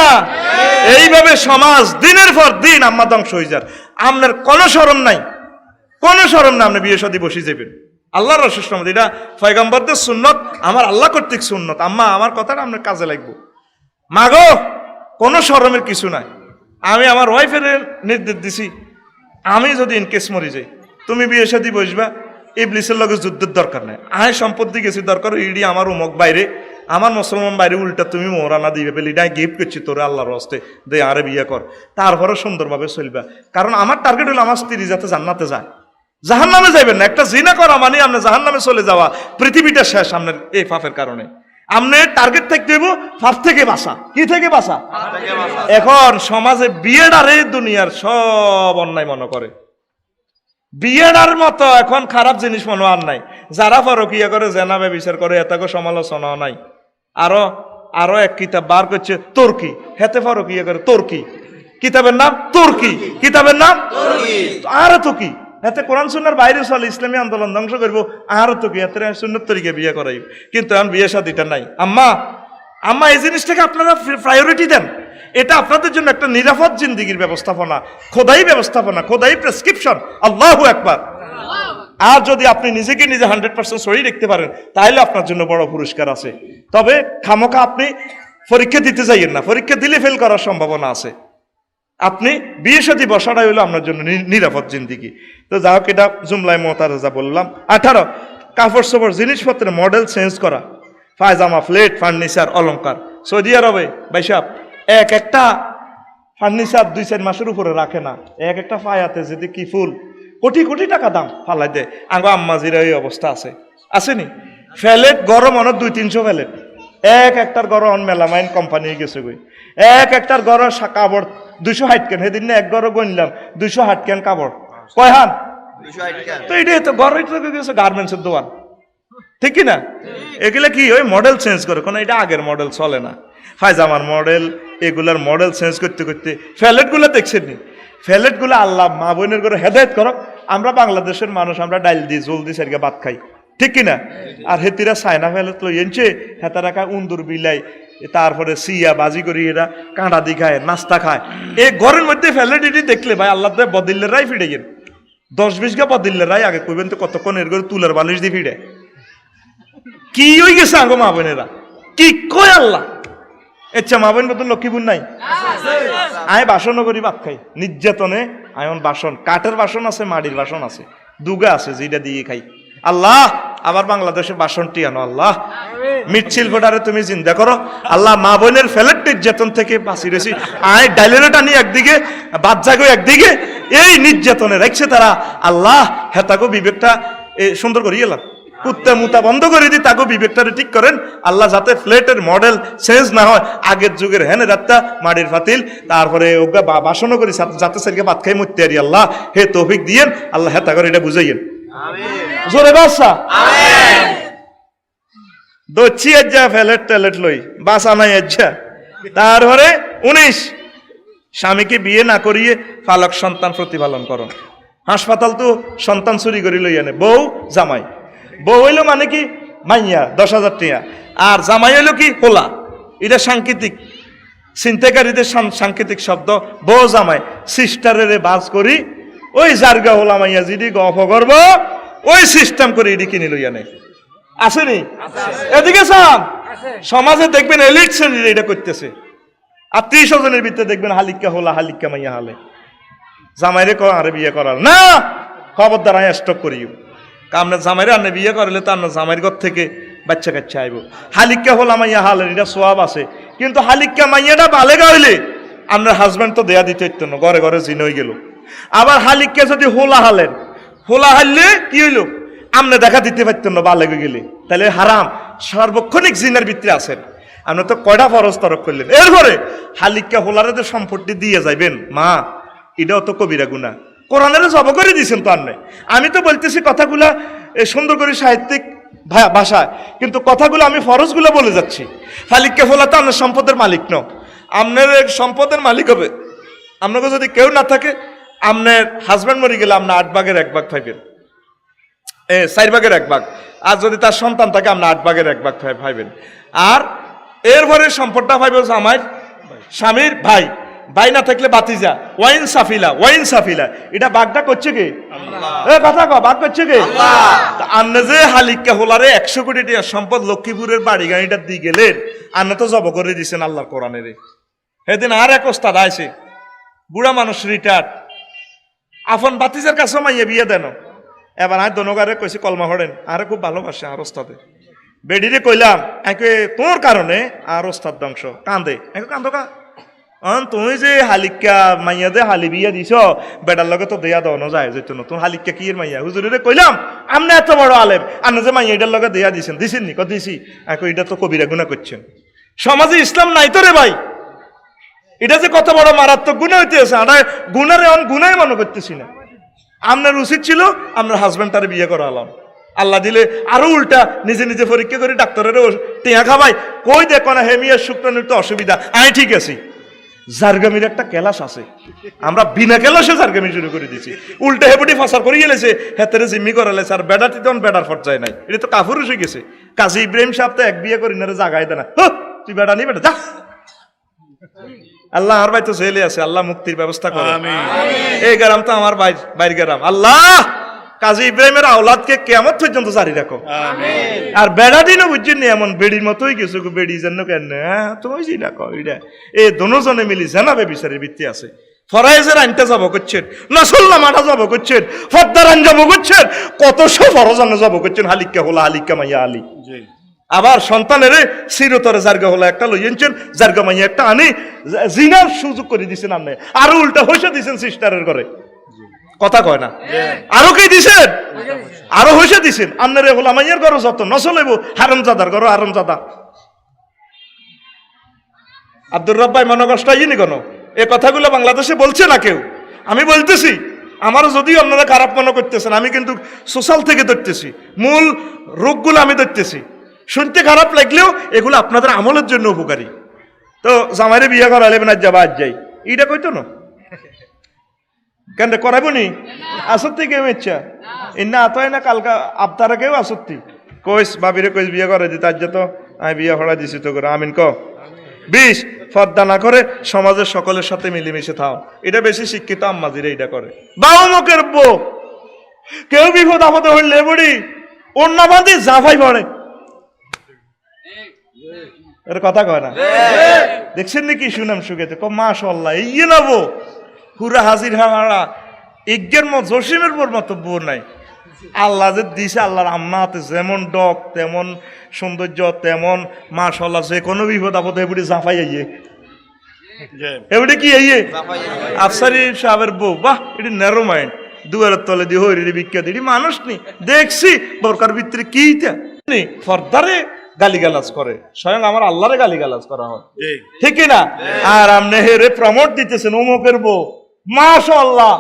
এইভাবে সমাজ দিনের পর দিন আম্মা ধ্বংস হয়ে যার। আপনার কোনো শরম নাই, কোনো শরম না, আপনি বিয়ে শাদী বসে যাবেন। আল্লাহর রসুল, এটা পয়গম্বরদের সুন্নত, আমার আল্লাহ কর্তৃক সুন্নত। আম্মা আমার কথাটা আপনার কাজে লাগবে। মাগো, কোনো শরমের কিছু নাই। আমি আমার ওয়াইফের নির্দেশ দিছি, আমি যদি ইনকেস মরি যাই, তুমি বিয়ে শাদী বসবা, ইবলিসের লগে যুদ্ধের দরকার নাই। আয় সম্পত্তি গেছি দরকার, ইডি আমার উমক বাইরে, আমার মুসলমান বাইরে, উল্টা তুমি মোহরানা দিবে বলে এটা গিফট করছি তোরে আল্লাহর হস্তে, দে আরে বিয়ে কর, তারপরে সুন্দরভাবে চলবা। কারণ আমার টার্গেট হলো আমার স্ত্রী যাতে জান্নাতে যায়, জাহান নামে যাবেন না। একটা জিনা করা মানে আপনি জাহান নামে চলে যাওয়া, পৃথিবীটা শেষ আপনার এই পাপের কারণে। আপনি টার্গেট থাকতে হইব পাপ থেকে বাঁচা। কি থেকে বাঁচা? এখন সমাজে বিয়েডারে দুনিয়ার সব অন্যায় মনে করে, বিয়েডার মতো এখন খারাপ জিনিস মনে আর নাই। যারা পরকিয়া করে, জেনাবে বিচার করে, এটাকে সমালোচনা নাই। আরো আরো এক কিতাব বার করছে তুর্কি, হেতে পরকিয়া করে তুর্কি, কিতাবের নাম তুর্কি, কিতাবের নাম আর তো কি, এতে কোরআন সুন্নাহর বাইরে চলে, ইসলামী আন্দোলন ধ্বংস করবো, আর তো কি এতে সুন্নত তরিকে বিয়ে করাই। কিন্তু এখন বিয়ে শাদীটা নাই। আম্মা আম্মা এই জিনিসটাকে আপনারা প্রায়োরিটি দেন। এটা আপনাদের জন্য একটা নিরাপদ জিন্দিগির ব্যবস্থাপনা, খোদাই ব্যবস্থাপনা, খোদাই প্রেসক্রিপশন। আল্লাহু আকবার। আর যদি আপনি নিজেকে নিজে 100% সহি দেখতে পারেন, তাহলে আপনার জন্য বড় পুরস্কার আছে। তবে খামোকা আপনি পরীক্ষা দিতে যাইয়েন না, পরীক্ষা দিলে ফেল করার সম্ভাবনা আছে। আপনি বিয়ে শাদী বসাটাই হলো আপনার জন্য নিরাপদ জিন্দিগি। তো যা হোক, এটা জুমলায় মোতারাজা বললাম। 18, কাপড় চোপড় জিনিসপত্রের মডেল চেঞ্জ করা, পায়জামা, প্লেট, ফার্নিচার, অলংকার। সৌদি আরবে ভাইসাব এক একটা ফার্নিচার 2-4 মাসের উপরে রাখে না, এক একটা ফায়াতে যদি কি ফুল কোটি কোটি টাকা দাম ফালাই দেয়। আঙ্গো আম্মাজিরা এই অবস্থা আছে, আসেনি? ফ্যালেট গরম অনেক 200-300 ফ্যালেট, এক একটার গরম মেলামাইন কোম্পানি গেছে গই, এক একটার গরম কাপড় 260 কেন। সেদিন না এক গরম গণলাম 260 কেন কাপড়, কয় হান? তো এটাই তো গরম গেছে গার্মেন্টসের দোকান, ঠিক কি না? এগুলা কি ওই মডেল চেঞ্জ করে, কোনো এটা আগের মডেল চলে না। পায়জামার মডেল, এগুলার মডেল চেঞ্জ করতে করতে ফ্যালেটগুলো দেখছেন নি? ফ্যালেটগুলো আল্লাহ মা বোনের করে হেদায়েত করো। আমরা বাংলাদেশের মানুষ, আমরা ডাইল দিই, জল দিই, সেরকে ভাত খাই, ঠিক কিনা? আর হেতিরা চায়না ফ্যালেট লই এনছে, হেতা রাখা উন্দুর বিলাই, তারপরে সিয়া বাজি করি, এরা কাঁটা দি খায়, নাস্তা খায়। এই ঘরের মধ্যে ফ্যালেট এটি দেখলে ভাই আল্লাহ বদিল্লের রায় ফিরে গেন, 10-20 গা বদিল্লের রায় আগে কইবেন তো কতক্ষণ এর করে তুলার বালিশ দিয়ে ফিরে। কি হয়ে গেছে আঙ্গো মা বোনেরা, কি কয় আল্লাহ? আচ্ছা মা বোন কত লক্ষ্মীপুর নাই? আয় বাসনও করি, ভাত খাই নির্যাতনে। আয়ন বাসন, কাঠের বাসন আছে, মাটির বাসন আছে, দুগা আছে, যেটা দিয়ে খাই। আল্লাহ আবার বাংলাদেশের বাসনটি আনো আল্লাহ, মিট শিল্পটারে তুমি চিন্তা করো আল্লাহ। মা বোনের ফ্যালেট নির্যাতন থেকে বাঁচি রেছি। আয় ডাইলের টানি একদিকে, বাদ জাগো একদিকে, এই নির্যাতনে রাখছে তারা। আল্লাহ হেতাগো বিবেকটা সুন্দর করিয়ে এলাম। কুত্তা মুতা বন্ধ করে দিই, তাকে বিবেকটারে ঠিক করেন। আল্লাহ যাতে ফ্লেটের মডেল চেঞ্জ না হয়, আগের যুগের হেনে রাত্তা মাটির ফাতিল, তারপরে ওগা বাসনও করি যাতে সেলকে ভাত খাই মরতে পারি। আল্লাহ হে তৌফিক দিয়েন, আল্লাহ হেতা করে এটা বুঝাইয়েন। জোরে বাসা দচ্ছি এজ্জা ফ্লেট ট্যালেট লই বাসা নাই এজ্জা। তারপরে 19 স্বামীকে বিয়ে না করিয়ে ফালক সন্তান প্রতিপালন করো। হাসপাতাল তো সন্তান চুরি করি লই আনে বউ জামাই। বউ হইলো মানে কি মাইয়া 10,000 টাকা, আর জামাই হইলো কি হোলা। এটা সাংকেতিক, চিন্তাকারীদের সাংকেতিক শব্দ। বউ জামাই সিস্টারের বাজ করি ওই জারগা হোলা মাইয়া যদি গফ করবো ওই সিস্টেম করে এটি কিনে লই আনে। আসেনি এদিকে সাম সমাজে দেখবেন এলিট শ্রেণীর এটা করতেছে। আত্মীয় স্বজনের ভিতরে দেখবেন হালিকা হোলা হালিকা মাইয়া হালে জামাইরে আরে বিয়ে করার না, খবরদার আমি স্টক করিও। আপনার জামাইরে আনে বিয়ে করলে তো আপনার জামাইয়ের ঘর থেকে বাচ্চা কাচ্চা আইব। হালিকা হোলা মাইয়া হালের এটা সোয়াব আছে, কিন্তু হালিকা মাইয়াটা বালেগা হইলে আপনার হাজব্যান্ড তো দেয়া দিতে হইতো না, ঘরে ঘরে জিন হয়ে গেল। আবার হালিকা যদি হোলা হালেন, হোলা হারলে কি হইলো আপনি দেখা দিতে পারতেন না বালেগে গেলে, তাহলে হারাম সার্বক্ষণিক জিনের ভিতরে আছেন। আপনি তো কয়টা ফরজ তরক করলেন। এরপরে হালিকা হোলারে যে সম্পত্তি দিয়ে যাইবেন মা, এটাও তো কবিরা গুনাহ। কোরআনের জব করে দিয়েছেন তো আপনি। আমি তো বলতেছি কথাগুলা সুন্দর করে সাহিত্যিক ভাষায়, কিন্তু কথাগুলো আমি ফরজগুলো বলে যাচ্ছি। হালিকা হোলা তো আপনার সম্পদের মালিক ন, আপনার সম্পদের মালিক হবে। আপনাকে যদি কেউ না থাকে, আপনার হাজব্যান্ড মরে গেলে আপনার 8 ভাগের 1 ভাগ পাইবেন, 4 ভাগের 1 ভাগ। আর যদি তার সন্তান থাকে আপনার 8 ভাগের 1 ভাগ পাইবেন। আর এরপরে সম্পদটা পাইবে আমার স্বামীর ভাই, ভাই না থাকলে বাতিজা, ওয়াইন সাফিলা। এটা বাঘটা করছে কে? কথা কও, বাঘ করছে কে? আন্না যে হালিকা হোলারে 100 কোটি টাকা সম্পদ লক্ষ্মীপুরের বাড়ি গাড়িটা দিয়ে গেলেন, আন্না তো জব করে দিচ্ছেন আল্লাহর কোরআনের। সেদিন আর এক ওস্তাদ আইছে, বুড়া মানুষ রিটায়ার্ড, আপন বাতিজার কাছে মাইয়ে বিয়ে দেন। এবার আমি দনগারে কইছি কলমা হড়েন, আরে খুব ভালোবাসে আর ওস্তাদে। বেডিরে কইলাম একে তোর কারণে আর ওস্তাদ ধ্বংস, কান্দে কান্দো কা তুমি যে হালিকা মাইয়া দে হালি বিয়া দিছ, বেটার লগে তো দেয়া দেওয়ানো যায় যেত না। তুমি হালিকা কি এর মাইয়া? হুজুরে কইলাম আপনি এত বড় আলেম, আপনি যে মাইয়া এটার লগে দেয়া দিছেন, দিছেন নি? দিছি। এটা তো কবিরা গুনাহ করছেন। সমাজে ইসলাম নাই তো রে ভাই, এটা যে কত বড় মারাত্মক গুনাহ হইতেছে, আমরা গুনারে গুনাই মনে করতেছি না। আপনার উচিত ছিল আপনার হাজব্যান্ড তার বিয়ে করা আলাম, আল্লাহ দিলে আরো উল্টা নিজে নিজে পরীক্ষা করে ডাক্তারের টিয়া খাবাই, কই দেখো না হেমিয়ার শুক্রাণুর তো অসুবিধা, আমি ঠিক আছি। জারগামির একটা ক্যালাস আছে, আমরা বিনা ক্যালাসে জারগামি শুরু করে দিছি। উল্টা হেপুটি ফাঁসার করে গেলেছে, হেতেরে জিম্মি করালেছে, আর বেড়াতে তখন বেড়ার পর্যায়ে নাই। এটা তো কাফুরুষ হয়ে গেছে। কাজী ইব্রাহিম সাহেব তো 1 বিয়ে করি না জাগাই দেনা, তুই বেড়া নি বেটা যা। আল্লাহ আর ভাই তো জেলে আছে, আল্লাহ মুক্তির ব্যবস্থা করে। এই গ্রাম তো আমার বাইর গ্রাম। আল্লাহ কাজী ইব্রাহিমের আওলাদকে কিয়ামত পর্যন্ত জারি রাখো। আর বেড়া দিনও বুঝছেন নি এমন বেড়ির মতোই কিছু বেড়ি যেন কেন তুমি জি রাখো। এটা এই দোনোজনে মিলি জানাবে বিচারের ভিত্তি আছে। ফরাইজের আইনটা জব করছেন, নসল্লামাটা জব করছেন, ফদ্দার আইন জব করছেন, কত সব ফরজ আইন জব করছেন। হালিকা হোলা হালিকা মাইয়া আলী। আবার সন্তানের চিরতরে জার্গা হলো একটা লইয়েছেন, জার্গা মাইয়া একটা আনি জিনার সুযোগ করে দিচ্ছেন। আপনি আরো উল্টা হইসা দিচ্ছেন সিস্টারের ঘরে, কথা কয় না? আরো কি দিছেন? আরো হইসা দিছেন। আপনার হলো মাইয়ার ঘর যত নচলেব, হারামজাদার ঘর হারামজাদা। আব্দুর রব্বাই মনে কষ্ট হয়নি কেন? এ কথাগুলো বাংলাদেশে বলছে না কেউ, আমি বলতেছি। আমারও যদিও আপনারা খারাপ মনে করতেছেন, আমি কিন্তু সোশ্যাল থেকে ধরতেছি, মূল রোগগুলো আমি ধরতেছি। শুনতে খারাপ লাগলেও এগুলো আপনাদের আমলের জন্য উপকারী। তো জামাইরে বিয়ে করালে না যাবা আজ যাই, এইটা কইতো না কেন করাবো নি? আসত্তি কেউ ইচ্ছা ইন্না আতয় না কালকা আবতারা কেউ আসত্তি কইস বাবিরে কইস বিয়ে করে দিতে, আজ তো আমি বিয়ে হড়া দিছি তো করে। আমিন ক 20 পর্দা না করে সমাজের সকলের সাথে মিলেমিশে থাও। এটা বেশি শিক্ষিত আম্মাজিরা এটা করে। বাবা মুখের বউ কেউ বিপদ আপদে হইলে বড়ি অন্য বাঁধি জাফাই পড়ে, এর কথা কয় না? দেখছেন নাকি শুনাম সুখেতে মাশাআল্লাহ ইয়ে নাবো পুরা হাজির হাওয়া ইজ্ঞের মত জসিমের পর মতো বউ নাই। আল্লাহ যে দিছে, আল্লাহর আম্মাতে যেমন ডক তেমন সৌন্দর্য তেমন মাশাআল্লাহ, যে কোনো বিপদ আপদ এবারে জাফাই আইয়ে, এবারে কি আইয়ে আফসারি সাহেবের বউ। বাহ, এটা ন্যারো মাইন্ড। দুয়ারের তলে দিয়ে হইরি ভিক্ষা দিই মানুষ নি দেখছি বোরকার ভিতরে কি ফর্দারে গালিগালাজ করে, স্বয়ং আমার আল্লাহরে গালিগালাজ করা হয়, ঠিক না? আর আপনি হেরে প্রমোট দিতেছেন অমুকের বউ, মাশাআল্লাহ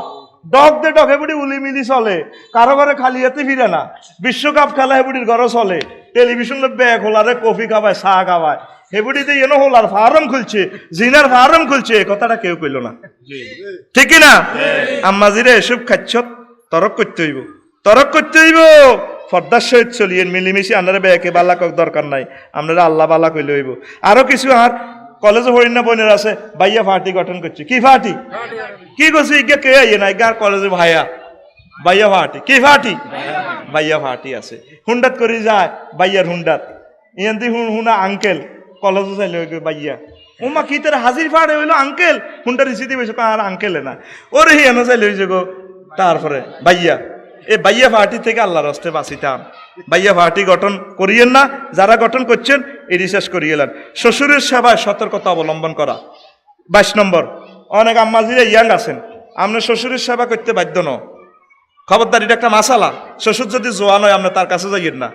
ডক দে ডক হেবুড়ি উলিমিলি চলে, কারো ঘরে খালি হাতে ফিরে না, বিশ্বকাপ খেলা হেবুড়ির ঘরে চলে, টেলিভিশন ব্যাগ হোলারে কফি খাওয়ায় চা খাওয়ায়, হেবুড়িতে এনো হোলার ফার্ম খুলছে, জিনার ফার্ম খুলছে, কথাটা কেউ কইল না, ঠিক না? আম্মাজিরে এসব খাচ্ছ তরক করতে হইব, তরক করতে হইব, ফর্দার সহিত চলিয়েন, মিলিমিশি আনারে ব্যাকে বালা দরকার নাই, আপনারা আল্লাহ বালা কইলে হইব। আরো কিছু আর কলেজে হরিণ না বোনের আছে, বাইয়া পার্টি গঠন করছে, কি পার্টি কি করছে ইগে কে আইয়ে না ইগার কলেজে ভাইয়া বাইয়া পার্টি, কি পার্টি বাইয়া পার্টি আছে, হুন্ডাত করে যায় বাইয়ার হুন্ডাত, ইয়ান্তি হুনা আঙ্কেল কলেজে চাইলে বাইয়া ওমা কি তোর হাজির ফাড়ে হইলো আঙ্কেল, হুন্ডা রিসিতে বসে আর আঙ্কেলে না ওরে হিয়ানো চাইলে হয়েছে গো, তারপরে বাইয়া এই বাইয়া পার্টি থেকে আল্লাহর রাস্তে বাঁচিতাম, বাইয়া পার্টি গঠন করিয়েন না, যারা গঠন করছেন এই রিসার্চ করিয়েলেন। শ্বশুরের সেবায় সতর্কতা অবলম্বন করা। 22 নম্বর, অনেক আম্মাজিরা ইয়াং আছেন, আপনার শ্বশুরের সেবা করতে বাধ্য ন, খবরদার এটা একটা মাসালা, শ্বশুর যদি জোয়ান হয় আপনি তার কাছে যাইয়েন না।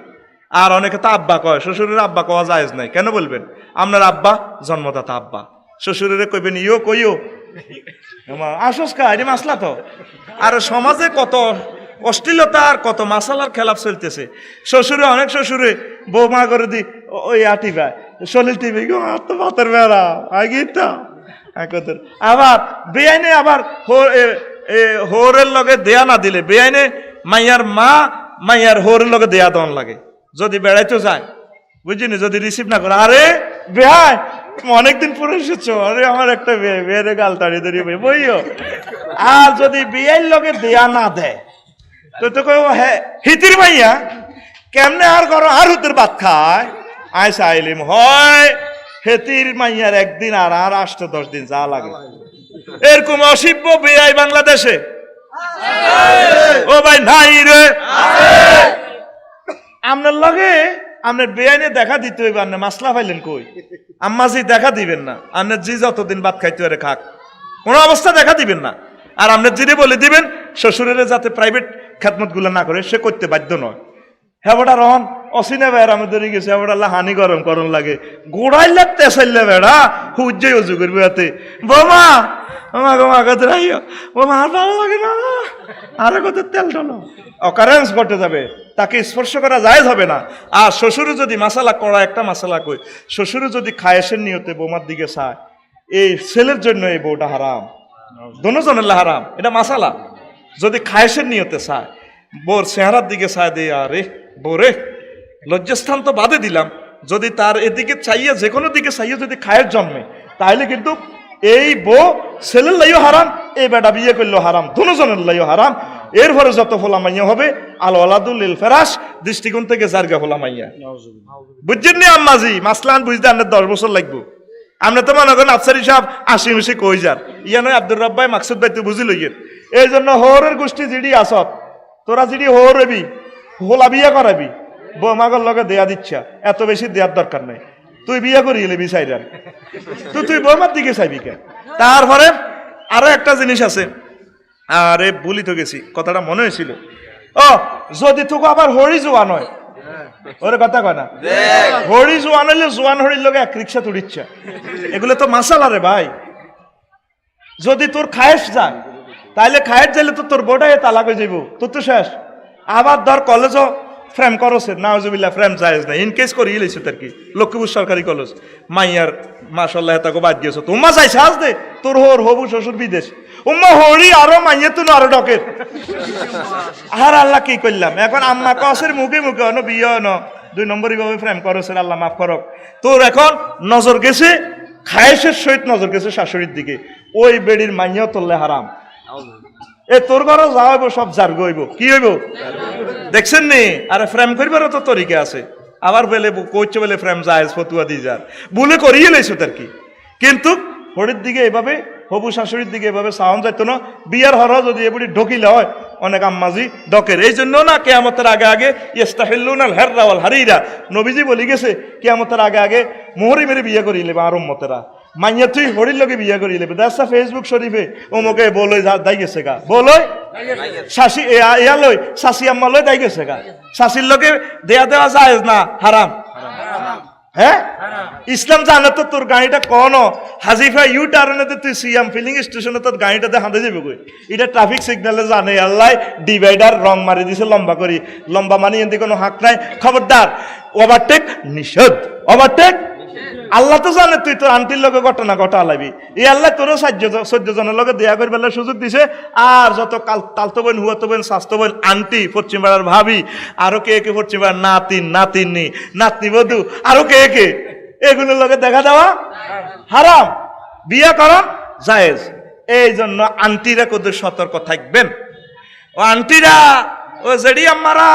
আর অনেকে তো আব্বা কয়, শ্বশুরের আব্বা কওয়া জায়েজ নাই, কেন বলবেন? আপনার আব্বা জন্মদাতা আব্বা, শ্বশুরের কইবেন ইও কইও আসস কা, এটা মাসলা তো। আর সমাজে কত অশ্লীলতা আর কত মাসালার খেলাফ চলতেছে, শ্বশুরে অনেক শ্বশুরে বৌমা করে দি ওই আটিবা শরীর টিভি তো ভাতের বেড়া আগিটা, আবার বেআইনে আবার হোরের লগে দেয়া না দিলে বেআইনে মাইয়ার মা মাইয়ার হোরের লগে দেয়া দন লাগে, যদি বেড়াইতে যায় বুঝিনি, যদি রিসিভ না করে আরে বেহাই অনেকদিন পরে এসেছো, আরে আমার একটা বেয়ে গাল তাড়িয়ে দাঁড়িয়ে বইও। আর যদি বিয়ের লগে দেয়া না দেয় তো তো হ্যাঁ হিতির মাইয়া কেমনে আর করো আর হুতের ভাত খায়, আয়সা আইলিম হয় হেতির মাইয়ার একদিন আর আর 8-10 দিন যা লাগে, এরকম অসিব্য বেআই বাংলাদেশে ও ভাই নাই রে, আপনার লগে আপনার বেআইনে দেখা দিতে হইবে, আপনি মাসলা পাইলেন কই? আম্মাজি দেখা দিবেন না, আপনার জি যতদিন ভাত খাইতে পারে খাক, কোনো অবস্থা দেখা দিবেন না। আর আপনার জিরে বলে দিবেন শ্বশুরের যাতে প্রাইভেট খেদমত গুলো না করে, সে করতে বাধ্য নয়। হেবটা রহন অসিনে বেড়া আমি ধরে গেছি, হেবটা হানি গরম করন লাগে, গোড়াইলে তেসাইলে বেড়া হুজ্জই অজু করবে হাতে, বোমা ওমা গোমা কাছে রাইও বোমা আর ভালো লাগে না, আরে কত তেল ঢালো, অকারেন্স ঘটে যাবে, তাকে স্পর্শ করা জায়েজ হবে না। আর শ্বশুরে যদি মাসালা করা একটা মাসালা কই, শ্বশুরে যদি খায়েশের নিয়তে বৌমার দিকে চায়, এই ছেলের জন্য এই বউটা হারাম, দোনোজনের হারাম, এটা মাসালা। যদি খায়েশের নিয়তে চায়, বোর চেহারার দিকে চায় দিয়ে আরে বোরে লজ্জাস্থান তো বাদে দিলাম, যদি তার এদিকে চাইয়ে যে কোনো দিকে চাইয়ে যদি খায়ের জন্মে, তাহলে কিন্তু এই বউ ছেলের লাইও হারাম, এই বেটা বিয়ে করলেও হারাম, দোনোজনের লাইও হারাম। এরপরে যত ফোলা মাইয়া হবে আল ওয়ালাদুল লিল ফিরাশ দৃষ্টিকোণ থেকে জারগা ফোলা মাইয়া, বুঝছেন নি আম্মাজি? মাসলান বুঝতে আপনার 10 বছর লাগবে। আপনি তো মনে করেন আফসারি সাহেব 80 কই যার, ইয়া নয় আব্দুর রব্বাই মাকসুদ ভাই তুই বুঝি লইয়ের। এই জন্য হোরের গোষ্ঠী জিডি আসত, তোরা জিডি হোর হবি, হোলা বিয়া করাবি, বৌমাগর লগে দেয়া দিচ্ছা, এত বেশি দেওয়ার দরকার নাই, তুই বিয়া করিয়ে নেবি চাইরান, তুই বৌমার দিকে চাইবি কে? তারপরে আরো একটা জিনিস আছে, আরে বলি তো গেছি, কথাটা মনে হয়েছিল, ও যদি তোকে আবার হরি জোয়ান হয়, ওরে কথা কয় না, হরি জোয়ান হইলে জোয়ান হরির লগে এক রিক্সা তুলিচ্ছা, এগুলো তো মাসালা রে ভাই। যদি তোর খায়েশ যায়, তাইলে খায়ের যাইলে তো তোর বোর্ডাই তালাক হয়ে যাইব, তোর তো শেষ। আবার ধর কলেজও ফ্রেম করছে, নাউজুবিল্লাহ ফ্রেম জায়েজ নাই, ইনকেস করিয়ে লইছে তার কি লক্ষ্মীপুর সরকারি কলেজ, মাইয়ার মাশাআল্লাহ তাকে বাদ দিয়েছ, তোমা চাই সাজ দে তোর হোর হবু শ্বশুর বিদেশ, উম্মা হরি আরো মাইয়া তুন আরো ডকের, আর আল্লাহ কি করলাম এখন? আম্মা কসের মুখে মুখে অন বিয়ে ন 2 নম্বরই ভাবে ফ্রেম করছে, আল্লাহ মাফ করক। তোর এখন নজর গেছে খায়েশের সহিত, নজর গেছে শাশুড়ির দিকে, ওই বেড়ির মাইয়াও তোরলে হারাম, এ তোর ঘরে যা হইব সব জার গইব, কি হইব দেখছেন নি? আরে ফ্রেম করবারও তো তরিকা আছে, আবার বেলে কইছে বলে ফ্রেম জায়েজ ফতুয়া দি যার বলে করিয়ে লাইছো তার কি। কিন্তু হরির দিকে এভাবে, হবু শাশুড়ির দিকে এভাবে সাউন্ড যাইতো না, বিয়ার হর যদি এগুলি ঢকিলে হয় অনেক আম্মাজি ডকের। এই জন্য না কিয়ামতের আগে আগে ইস্তাহিল্লুনাল হিররা ওয়াল হারিরা, নবীজি বলি গেছে কিয়ামতের আগে আগে মোহরি মেরে বিয়ে করিয়ে লেবে আর উম্মতেরা, মাইয়া তুই হরির লগে বিয়ে করিয়ে লেবে। দেখা ফেসবুক শরীফে অমুকে বলই দাই গেছে গা, বলই শাসি ইয়া লই শাসি আম্মা লই দাই গেছে গা শাসির লোকে দেয়া দেওয়া যায় না হারাম হ্যাঁ ইসলাম জানে তো তোর গাড়িটা কোন হাজিফা ইউ টার্নে তুই সিএম ফিলিং স্টেশনে তোর গাড়িটাতে হাঁটে যাবে কই এটা ট্রাফিক সিগন্যালে জানে আল্লাহ ডিভাইডার রং মারি দিছে লম্বা করি লম্বা মানে এতে কোনো হাক নাই খবরদার ওভারটেক নিষেধ ওভারটেক আল্লাহ তো জানে তুই তোর আন্টির লগে ঘটনা ঘটা আলাবি এই আল্লাহ তোরও 14 জনের লগে দেয়া করে বেলার সুযোগ দিছে আর যত তালতো বোন হুয়াতো বোন স্বাস্থ্য বোন আন্টি পশ্চিম পাড়ার ভাবি আরো কে কে পশ্চিম পাড়ার নাতিনি নাতনি বধূ আরো কে কে এগুলোর লগে দেখা দেওয়া হারাম বিয়ে করা জায়েজ এই জন্য আন্টিরা কত সতর্ক থাকবেন ও আন্টিরা ও জেডি আম্মারা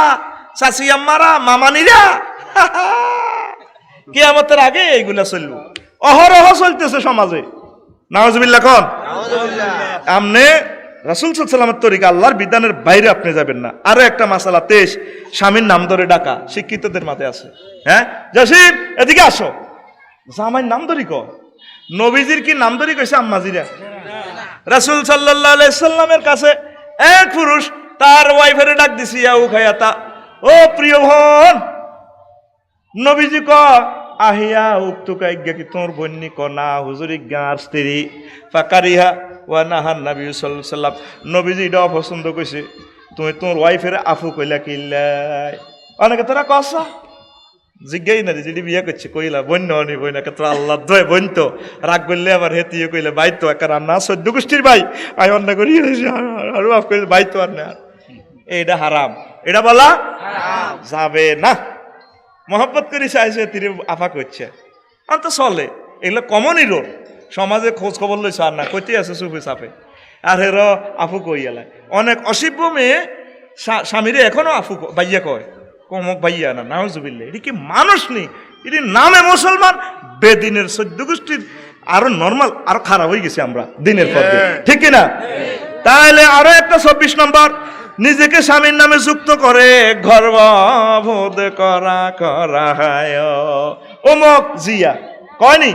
চাচি আম্মারা মামানিরা কিয়ামতের আগে এইগুলা চলবো অহরহ চলতেছে সমাজে নাউজুবিল্লাহ কোন আমনে রাসূল সাল্লাল্লাহু আলাইহি ওয়াসাল্লামের তরিকা আল্লাহর বিধানের বাইরে আপনি যাবেন না আরো একটা মাসালা 23 স্বামীর নাম ধরে ডাকা শিক্ষিতদের মাঝে আছে হ্যাঁ জসিম এদিকে আসো জামাইর নাম ধরি ক নবীজির কি নাম ধরি কইছে আম্মাজিরা রাসূল সাল্লাল্লাহু আলাইহি ওয়াসাল্লামের কাছে এক পুরুষ তার ওয়াইফের ডাক দিছি ইয়াউ খায়াতা ও প্রিয় বোন নবীজি ক আহিয়া উক্তুকা ইজ্ঞা কি তোর বন্নি ক না হুজুর ইজ্ঞার স্ত্রী ফাকারিহা ওয়া নাহান নবী সাল্লাল্লাহু আলাইহি ওয়াসাল্লাম নবীজি এটা পছন্দ কইছে তুমি তোর ওয়াইফের আফু কইলা কিল্লাই অনেকে তোরা কসা জিজ্ঞাই না যেটি বিয়ে করছে কইলা বন্য অনি বইনাকে তোর আল্লাহ দয় বইন তো রাগ করলে আবার হেতিয়ে কইলে ভাই তো একটা রান্না 14 গোষ্ঠীর ভাই আমি অন্য করি আর মাফ করে ভাই তো আর না এইটা হারাম এটা বলা যাবে না মহব্বত করে চাইছে তিনি আফা করছে তো চলে এগুলো কমনই রোড সমাজে খোঁজ খবর লইছে আর না কইতে আছে চুপে চাপে আর হের আফু কই এলাই অনেক অসিব্য মেয়ে স্বামীরে এখনো আফু বাইয়া কয় কমক বাইয়া না নাউজুবিল্লাহ এটি কি মানুষ নেই এটি নামে মুসলমান বেদিনের 14 গোষ্ঠীর আরো নর্মাল আরো খারাপ হয়ে গেছে আমরা দিনের পর দিন ঠিক কিনা তাহলে আরো একটা 24 নম্বর নিজেকে স্বামীর নামে যুক্ত করে গর্ববোধ করা হয় অমুক জিয়া কয়নি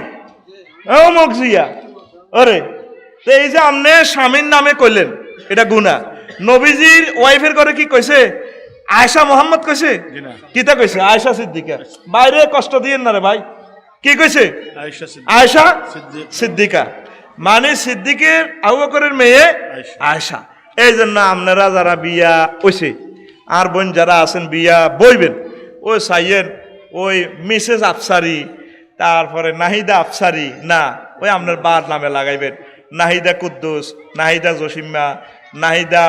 অমুক জিয়া ওরে তো এই যে আপনি স্বামীর নামে কইলেন এটা গুনাহ নবীজির ওয়াইফের করে কি কইছে আয়েশা মোহাম্মদ কইছে কিতা কইছে আয়েশা সিদ্দিকা বাইরে কষ্ট দিয়েন না রে ভাই কি কইছে আয়েশা সিদ্দিকা মানে সিদ্দিকের আবু বকরের মেয়ে আয়েশা এই জন্য আপনারা যারা বিয়া হইছে আর বোন যারা আছেন বিয়া বইবেন ওই সাইয়েন ওই মিসেস আফসারি তারপরে নাহিদা আফসারি না ওই আপনার বার নামে লাগাইবেন নাহিদা কুদ্দুস নাহিদা জসিমা নাহিদা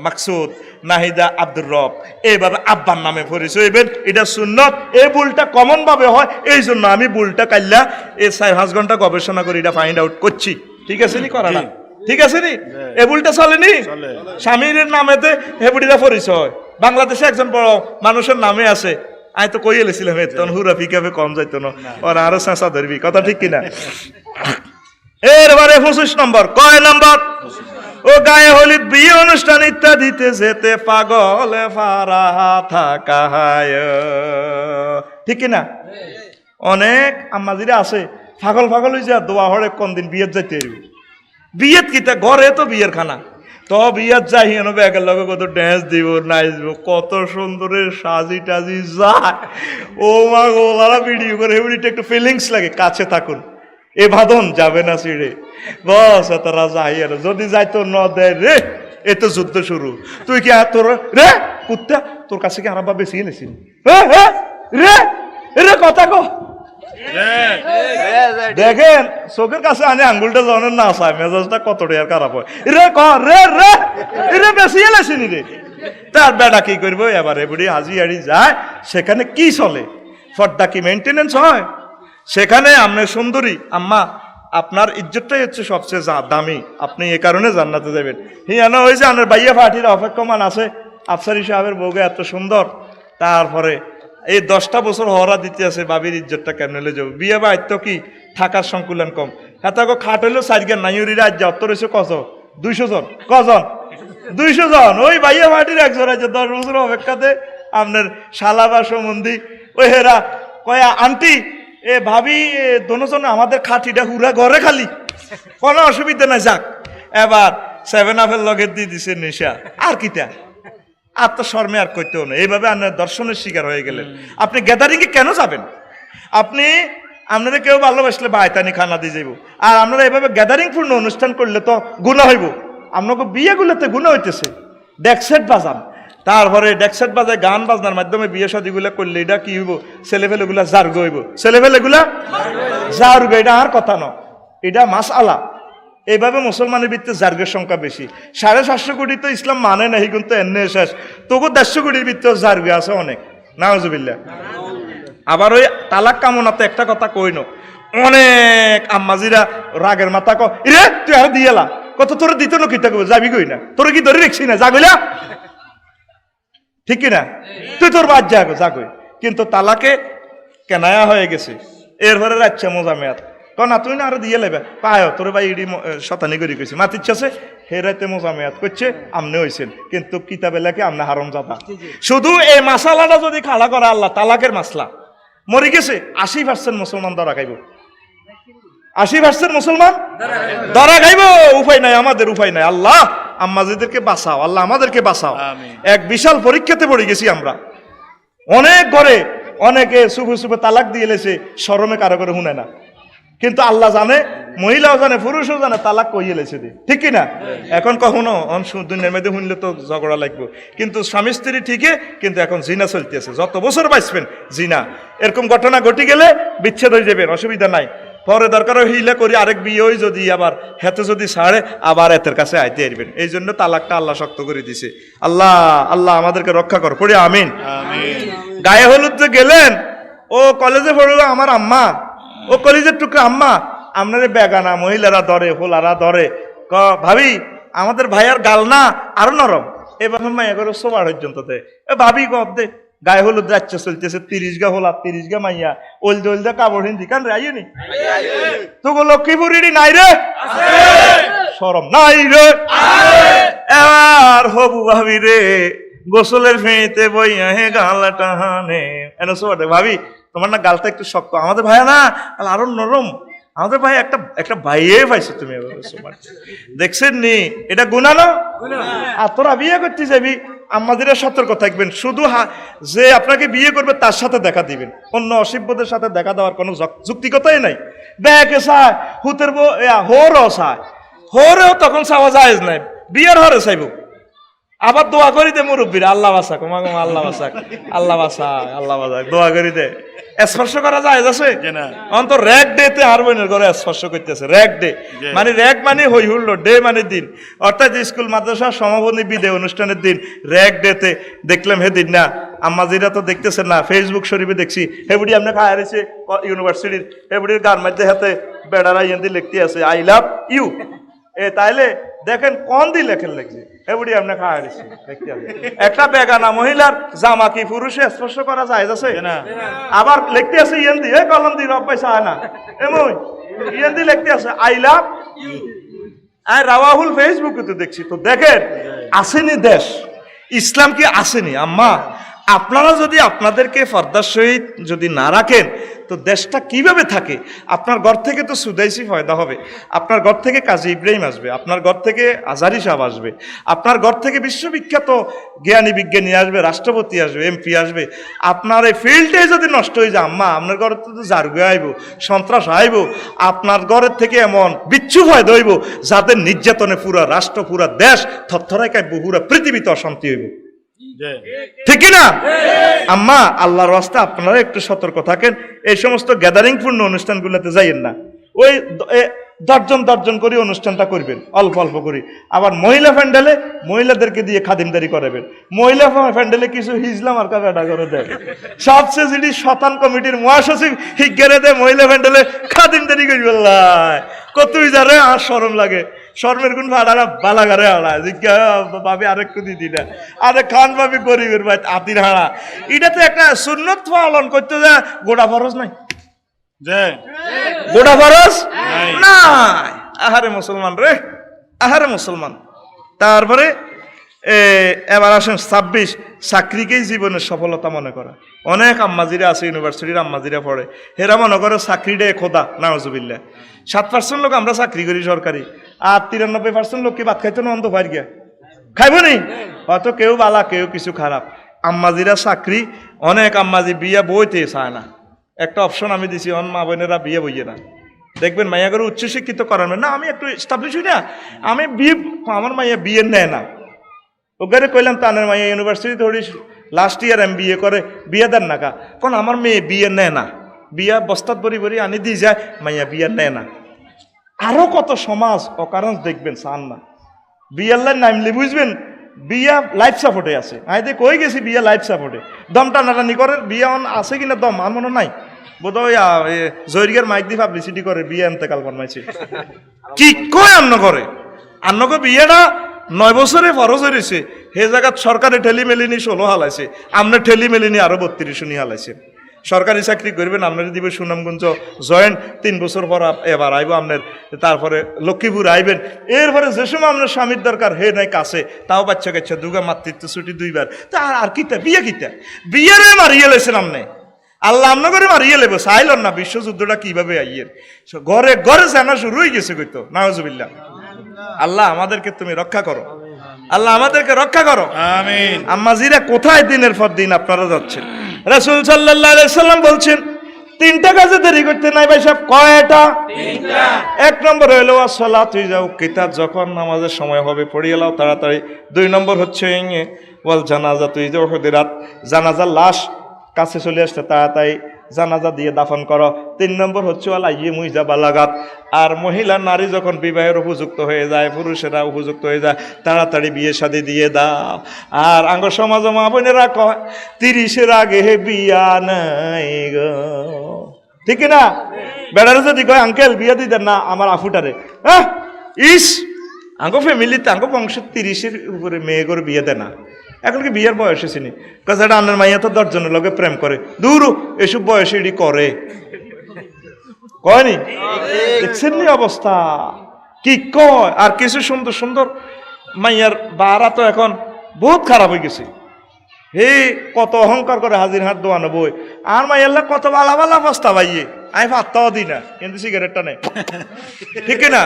মাকসুদ নাহিদা আব্দুর রব এইভাবে আব্বার নামে পরিচয় হইবেন এটা সুন্নত এই ভুলটা কমন ভাবে হয় এই জন্য আমি ভুলটা কাইল্লা এই 4-5 ঘন্টা গবেষণা করে এটা ফাইন্ড আউট করছি ঠিক আছে নি করা না ঠিক আছে নি এ ভুলটা চলেনি স্বামীর নামেতে হেবুড়িরা পরিচয় বাংলাদেশে একজন বড় মানুষের নামে আছে আমি তো কইয়ে লেছিলাম তখন হুরা ফিকাবে কম যাইতো না ওর আরো চেঁচা ধরবি কথা ঠিক কিনা এরবারে 25 নম্বর কয় নম্বর ও গায়ে হলুদ বিয়ে অনুষ্ঠান ইত্যাদিতে যেতে পাগলে ফারা থাকা ঠিক কিনা অনেক আম্মাজিরা আছে পাগল হয়ে যা দোয়া হরে কোন দিন বিয়েত যাইতে বিয়েত কিতা ঘরে তো বিয়ের খানা তো বিয়েত যাই হেন ব্যাগের লগে কত ড্যান্স দিব নাচব কত সুন্দরের সাজি টাজি যায় ও মা গোলারা ভিডিও করে এমনিটা একটু ফিলিংস লাগে কাছে থাকুন এ ভাদন যাবে না ছিড়ে বস তারা যাই আর যদি যাইতো ন দেয় রে এ তো যুদ্ধ শুরু তুই কি আর তোর রে কুত্তা তোর কাছে কি আরাম বেশি এনেছি রে রে কথা কো দেখেন চোখের কাছে আনে আঙ্গুলটা জনের না চায় মেজাজটা কতটা আর খারাপ হয় রে ক রে রে রে বেশি এলেছি নি রে তার বেড়া কি করবো এবারে বুড়ি হাজি হাড়ি যায় সেখানে কি চলে ফর্দা কি মেনটেনেন্স হয় সেখানে আপনি সুন্দরী আম্মা আপনার ইজ্জতটাই হচ্ছে সবচেয়ে দামি আপনি এ কারণে জান্নাতে যাবেন হিয়ানো হয়েছে আপনার বাইয়া ফাটির অপেক্ষমান আছে আফসারি সাহেবের বউকে এত সুন্দর তারপরে এই 10টা বছর হরা দিতে আছে বাবির ইজ্জতটা কেমনে যাবে বিয়ে বা তো কি থাকার সংকুলন কম হ্যাঁ তাকে খাট হইলো সাইডগান নাইউরিরা আজ যত রয়েছে কত 200 জন কজন 200 জন ওই বাইয়া ফাটির একজন আছে 10 বছর অপেক্ষাতে আপনার শালা বা সম্বন্ধী ওই হেরা কয়া আন্টি এ ভাবি দোনোজন আমাদের খাটিটা হুরা ঘরে খালি কোনো অসুবিধা নাই যাক এবার 7 আপের লগে দিয়ে দিছে নেশা আর কিটা আত্মশর্মে আর করতেও না। এইভাবে আপনার দর্শনের শিকার হয়ে গেলেন। আপনি গ্যাদারিং এ কেন যাবেন? আপনি আপনারা কেউ ভালোবাসলে বায়তানি খানা দিয়ে যাইব, আর আপনারা এভাবে গ্যাদারিং পূর্ণ অনুষ্ঠান করলে তো গুনাহ হইব। আপনাকে বিয়েগুলোতে গুনাহ হইতেছে। ডেকসেট বাজান, তারপরে ডেকসেট বাজায় গান বাজনার মাধ্যমে বিয়ে শাদীগুলা করলে এটা কি হইব? ছেলেফেলেগুলা জার্গ হইব, ছেলেফেলেগুলা জার্গ। এটা আর কথা ন, এটা মাসআলা। এইভাবে মুসলমানের ভিতরে জার্গের সংখ্যা বেশি। 750 কোটি তো ইসলাম মানে নাই, কিন্তু এনে শেষ তবু 150 কোটির ভিতরে জার্গ আছে অনেক। নাউজুবিল্লাহ। আবার ওই তালাক কামনাতে একটা কথা কইন, অনেক আম্মাজিরা রাগের মাথা রে তুই আর দিয়েলা কত তোর দিত না কিতা কই যাবি কই না, তোর কি ধরে রেখছি না, যাগইলা ঠিক কিনা, তুই তোর বাদ যা কই। কিন্তু তালাকে কেনায়া হয়ে গেছে। এরপরে রাখছে মোজামেয়াত না তুই না আরো দিয়ে লেবে পায় তোর ভাই ইডি শতানি করে কইছে মাতিচ্ছে হে রাতে মোজামেয়াত করছে আমনে হইছেন, কিন্তু কিতাবে লেখে আমনে হারাম জাদা। শুধু এই মাসালাটা যদি খাড়া করে আল্লাহ তালাকের মাসলা মরে গেছে 80% মুসলমান ধরা খাইব, 80% মুসলমান ধরা খাইব। উপায় নাই, আমাদের উপায় নাই। আল্লাহ আম্মাজিদেরকে বাঁচাও, আল্লাহ আমাদেরকে বাঁচাও। এক বিশাল পরীক্ষাতে পড়ে গেছি আমরা। অনেক ঘরে অনেকে সুফে সুফে তালাক দিয়ে লেছে, শরমে কারো করে শুনে না, কিন্তু আল্লাহ জানে, মহিলাও জানে, পুরুষও জানে তালাক কইয়ে লেছে দি, ঠিক কিনা? এখন কখনো দুনিয়ার মধ্যে শুনলে তো ঝগড়া লাগবে, কিন্তু স্বামী স্ত্রী ঠিকই, কিন্তু এখন জিনা চলতেছে। যত বছর বাঁচবেন জিনা, এরকম ঘটনা ঘটে গেলে বিচ্ছেদ হয়ে যাবেন, অসুবিধা নাই। পরে দরকার হিলে করি আরেক বিয়ে হই, যদি আবার হেতে যদি ছাড়ে আবার এতের কাছে আইতে আসবেন। এই জন্য তালাকটা আল্লাহ শক্ত করে দিছে। আল্লাহ আল্লাহ আমাদেরকে রক্ষা কর, পড়ে আমিন। গায়ে হলুদ যে গেলেন, ও কলেজে পড়লো আমার আম্মা, ও কলেজের টুকরা আম্মা, আপনার বেগানা মহিলারা ধরে, হোলারা ধরে, ভাবি আমাদের ভাইয়ার গাল না আরো নরম, এবার মাইয়া করে সোবার পর্যন্ত দেয়। ভাবি গপ দে গায়ে হলুদ যাচ্ছে চলতেছে, 30 গা হোলা 30 গা মাইয়া ওলদে ওলদে কাপড় হিন্দি কান রে আইনি তো লক্ষ্মীপুরি নাই রে, শরম নাই রে। এবার হবু ভাবি রে গোসলের ফেঁতে বইয়া হে গাল টাহানে এন সোবাটে, ভাবি তোমার না গালটা একটু শক্ত, আমাদের ভাইয়া না আরো নরম, আমাদের ভাই একটা ভাইয়ে পাইছো তুমি। দেখছেন নি এটা গুনাহ না? আর তোরা বিয়ে করতে যাবি, আমাদেরও সতর্ক থাকবেন। শুধু যে আপনাকে বিয়ে করবে তার সাথে দেখা দিবেন, অন্য অসভ্যদের সাথে দেখা দেওয়ার কোনো যুক্তিকতাই নাই। দেখে চায় হুতের হোরও চায়, হোরেও তখন চাওয়া যায় নাই, বিয়ের হরে চাইব। আবার দোয়া করি দে মুরব্বীরা, আল্লাহ বাসাক আল্লাহ বাসাক আল্লাহ বাসাক আল্লাহ বাসাক, দোয়া করি দে। স্পর্শ করা যায় আছে অন্তর র্যাক ডে তে হারমোনিয়ার ঘরে স্পর্শ করতেছে। র্যাক ডে মানে র্যাক মানে হই হুল্লো, ডে মানে দিন, অর্থাৎ স্কুল মাদ্রাসা সমাপনী বিদায় অনুষ্ঠানের দিন। র্যাক ডে তে দেখলাম হেদিন না আম্মাজিরা তো দেখতেছেন না, ফেসবুক শরীফে দেখছি হেবুড়ি আপনি খায় হারিয়েছে ইউনিভার্সিটির, হেবুড়ির গান মধ্যে হাতে বেড়ারা ইয়েন্দি লিখতে আছে আই লাভ ইউ। তাইলে দেখেন কোন দিয়ে লেখেন লাগছে এবারে আপনি খাওয়া গেছে দেখতে হবে। একটা বেগানা মহিলার জামা কি পুরুষে স্পর্শ করা যায় আছে না? আবার লিখতে আছে ইয়েন্দি, কলম দিয়ে রব পয়সা হয় না এমন ইয়েন্দি লিখতে আছে আই লাভ আর রাওয়াহুল ফেসবুকে তো দেখছি। তো দেখেন আসেনি দেশ, ইসলাম কি আসেনি? আম্মা আপনারা যদি আপনাদেরকে পর্দার সহিত যদি না রাখেন তো দেশটা কিভাবে থাকে? আপনার ঘর থেকে তো সুদাইসি ফয়দা হবে, আপনার ঘর থেকে কাজী ইব্রাহিম আসবে, আপনার ঘর থেকে আজারি সাহেব আসবে, আপনার ঘর থেকে বিশ্ববিখ্যাত জ্ঞানী বিজ্ঞানী আসবে, রাষ্ট্রপতি আসবে, এমপি আসবে। আপনার এই ফিল্ডে যদি নষ্ট হয়ে যায় আম্মা, আপনার ঘরের তো জারগে আইব, সন্ত্রাস আইব, আপনার ঘরের থেকে এমন বিচ্ছু ফয়দা হইব যাদের নির্যাতনে পুরা রাষ্ট্র পুরা দেশ থরথরাই কাঁপব, পুরা পৃথিবীতে অশান্তি হইব, ঠিক না? আম্মা আল্লাহর রাস্তা আপনারা একটু সতর্ক থাকেন, এই সমস্ত গ্যাদারিং পূর্ণ অনুষ্ঠানগুলোতে যাইয়েন না। ওই 10 করে অনুষ্ঠানটা করবেন অল্প অল্প করে। আবার মহিলা প্যান্ডেলে মহিলাদেরকে দিয়ে খাদিমদারি করাবেন, মহিলা প্যান্ডেলে কিছু হিজলাম আর কাটা করে দেয়। সবচেয়ে যিনি শতান কমিটির মহাসচিব হিগেরে দেয় মহিলা প্যান্ডেলে খাদিমদারি করি বললাই কতই যারে আর শরম লাগে। শর্মের গুণ ভাড়া বালাগারে হাড়া ভাবি আরেকটু দিদি না আরে খান ভাবি গরিবের ভাই আতির হাড়া। এটা তো একটা সুন্নত পালন করতে যা গোটা ফরজ নাই, গোটা ফরজ নাই। আহারে মুসলমান রে, আহারে মুসলমান। তারপরে এবার আসেন 26 চাকরিকেই জীবনের সফলতা মনে করা। অনেক আম্মাজিরা আছে, ইউনিভার্সিটির আম্মাজিরা পড়ে, হেরা মনে করে চাকরিটা খোদা, নাউজুবিল্লাহ। 7% লোক আমরা চাকরি করি সরকারি, আর 93% লোক কি ভাত খাইতো না অন্ধ ভাই গিয়া খাইব নি, হয়তো কেউ বালা কেউ কিছু খারাপ। আম্মাজিরা চাকরি, অনেক আম্মাজি বিয়া বইতে চায় না। একটা অপশন আমি দিছি, অন মা বোনেরা বিয়ে বইয়ে না, দেখবেন মাইয়া করে উচ্চশিক্ষিত করানো না, আমি একটু এস্টাবলিশ হই না, আমি বিয়ে, আমার মাইয়া বিয়ে নেয় না। ওখানে কইলাম তানের মাইয়া ইউনিভার্সিটি ধরি লাস্ট ইয়ার MBA করে, বিয়ে দেন না কা, কোন আমার মেয়ে বিয়ে নেয় না, বিয়া বস্তাত বরি বরি আনি দিয়ে যায়, মাইয়া বিয়ে নেয় না। আরো কত সমাজ অকারণ দেখবেন চান না, বিয়ার লাইন নামলে বুঝবেন বিয়া লাইফ সাপোর্টে আছে। আমি তো কই গেছি বিয়া লাইফ সাপোর্টে, দম টানাটানি করে, বিয়া আছে কিনা দম আর মনে নাই, বোধহয় জয়রিয়ার মাইক দিয়ে পাবলিসিটি করে বিয়ে এন্তেকাল ফরমাইছে। কি কয় আন্ন করে, আন্নকে বিয়েটা 9 বছরে ফরজ হয়েছে, হে জায়গা সরকারে ঠেলি মেলিনি 16 হালাইছে, আমনে ঠেলি মেলিনি আরো 32 নি হালাইছে। সরকারি চাকরি করবেন, আপনার দিবে সুনামগঞ্জ জয়েন্ট, 3 বছর পর এবার আইব আপনার, তারপরে লক্ষ্মীপুর আইবেন, এরপরে যে সময় আপনার স্বামীর দরকার হে নাই কাছে, তাও বাচ্চা কাচ্চা দুগা মাতৃত্ব ছুটি 2 বার, তা আর কিতা বিয়ে কিতা, বিয়েরে মারিয়ে লেছেন আপনি, আল্লাহ আমনা করে মারিয়ে লেব, চাইলেন না বিশ্বযুদ্ধটা কিভাবে আইয়ের, ঘরে ঘরে জানা শুরু হয়ে গেছে কইতো, নাউজুবিল্লাহ। আল্লাহ আমাদেরকে তুমি রক্ষা করো, আল্লাহ আমাদেরকে রক্ষা করো, আমিন। আম্মাজিরা কোথায় দিনের পর দিন আপনারা যাচ্ছেন? রাসূল সাল্লাল্লাহু আলাইহি সাল্লাম বলছেন 3টা কাজে দেরি করতে নাই ভাই সাহেব। কয়টা? 3টা। 1 নম্বর হলো আসসালাতু যাও কিতাব, যখন নামাজের সময় হবে পড়িয়ে লাও তাড়াতাড়ি। 2 নম্বর হচ্ছে ওয়াল জানাজা, তুই যে হদিরাত, জানাজার লাশ কাছে চলে আসতে তাড়াতাড়ি জানাজা দিয়ে দাফন করো। 3 নম্বর হচ্ছে মুইজা বালাগাত, আর মহিলা নারী যখন বিবাহের উপযুক্ত হয়ে যায়, পুরুষেরা উপযুক্ত হয়ে যায়, তাড়াতাড়ি বিয়ে শাদী দিয়ে দাও। আর আঙ্গ সমাজ মা বোনেরা কয় 30-এর আগে বিয়া নাই গো, ঠিক না? বেড়ারে যদি কয় আঙ্কেল বিয়ে দিয়ে দেন না আমার আফুটারে, হ্যাঁ ইস আঙ্গ ফ্যামিলিতে আঙ্গ বংশ 30-এর উপরে মেয়ে করে বিয়ে দেয় না। এখন কি বিয়ের বয়স এসেনি, কাজটা আন্নার মাইয়া তো 10 জনের লগে প্রেম করে, দূর এসব বয়সে এটি করে, কয়নি? দেখছেন নি অবস্থা কি কয়? আর কিছু সুন্দর সুন্দর মাইয়ার বাড়া তো এখন বহুত খারাপ হয়ে গেছে, হে কত অহংকার করে হাজির হাত দোয়ানো বই, আর মাইয়াল্লা কত বালা বালা বস্তা পাইয়ে, আমি ভাতটাও দিই না কিন্তু সিগারেটটা নেই, ঠিক না?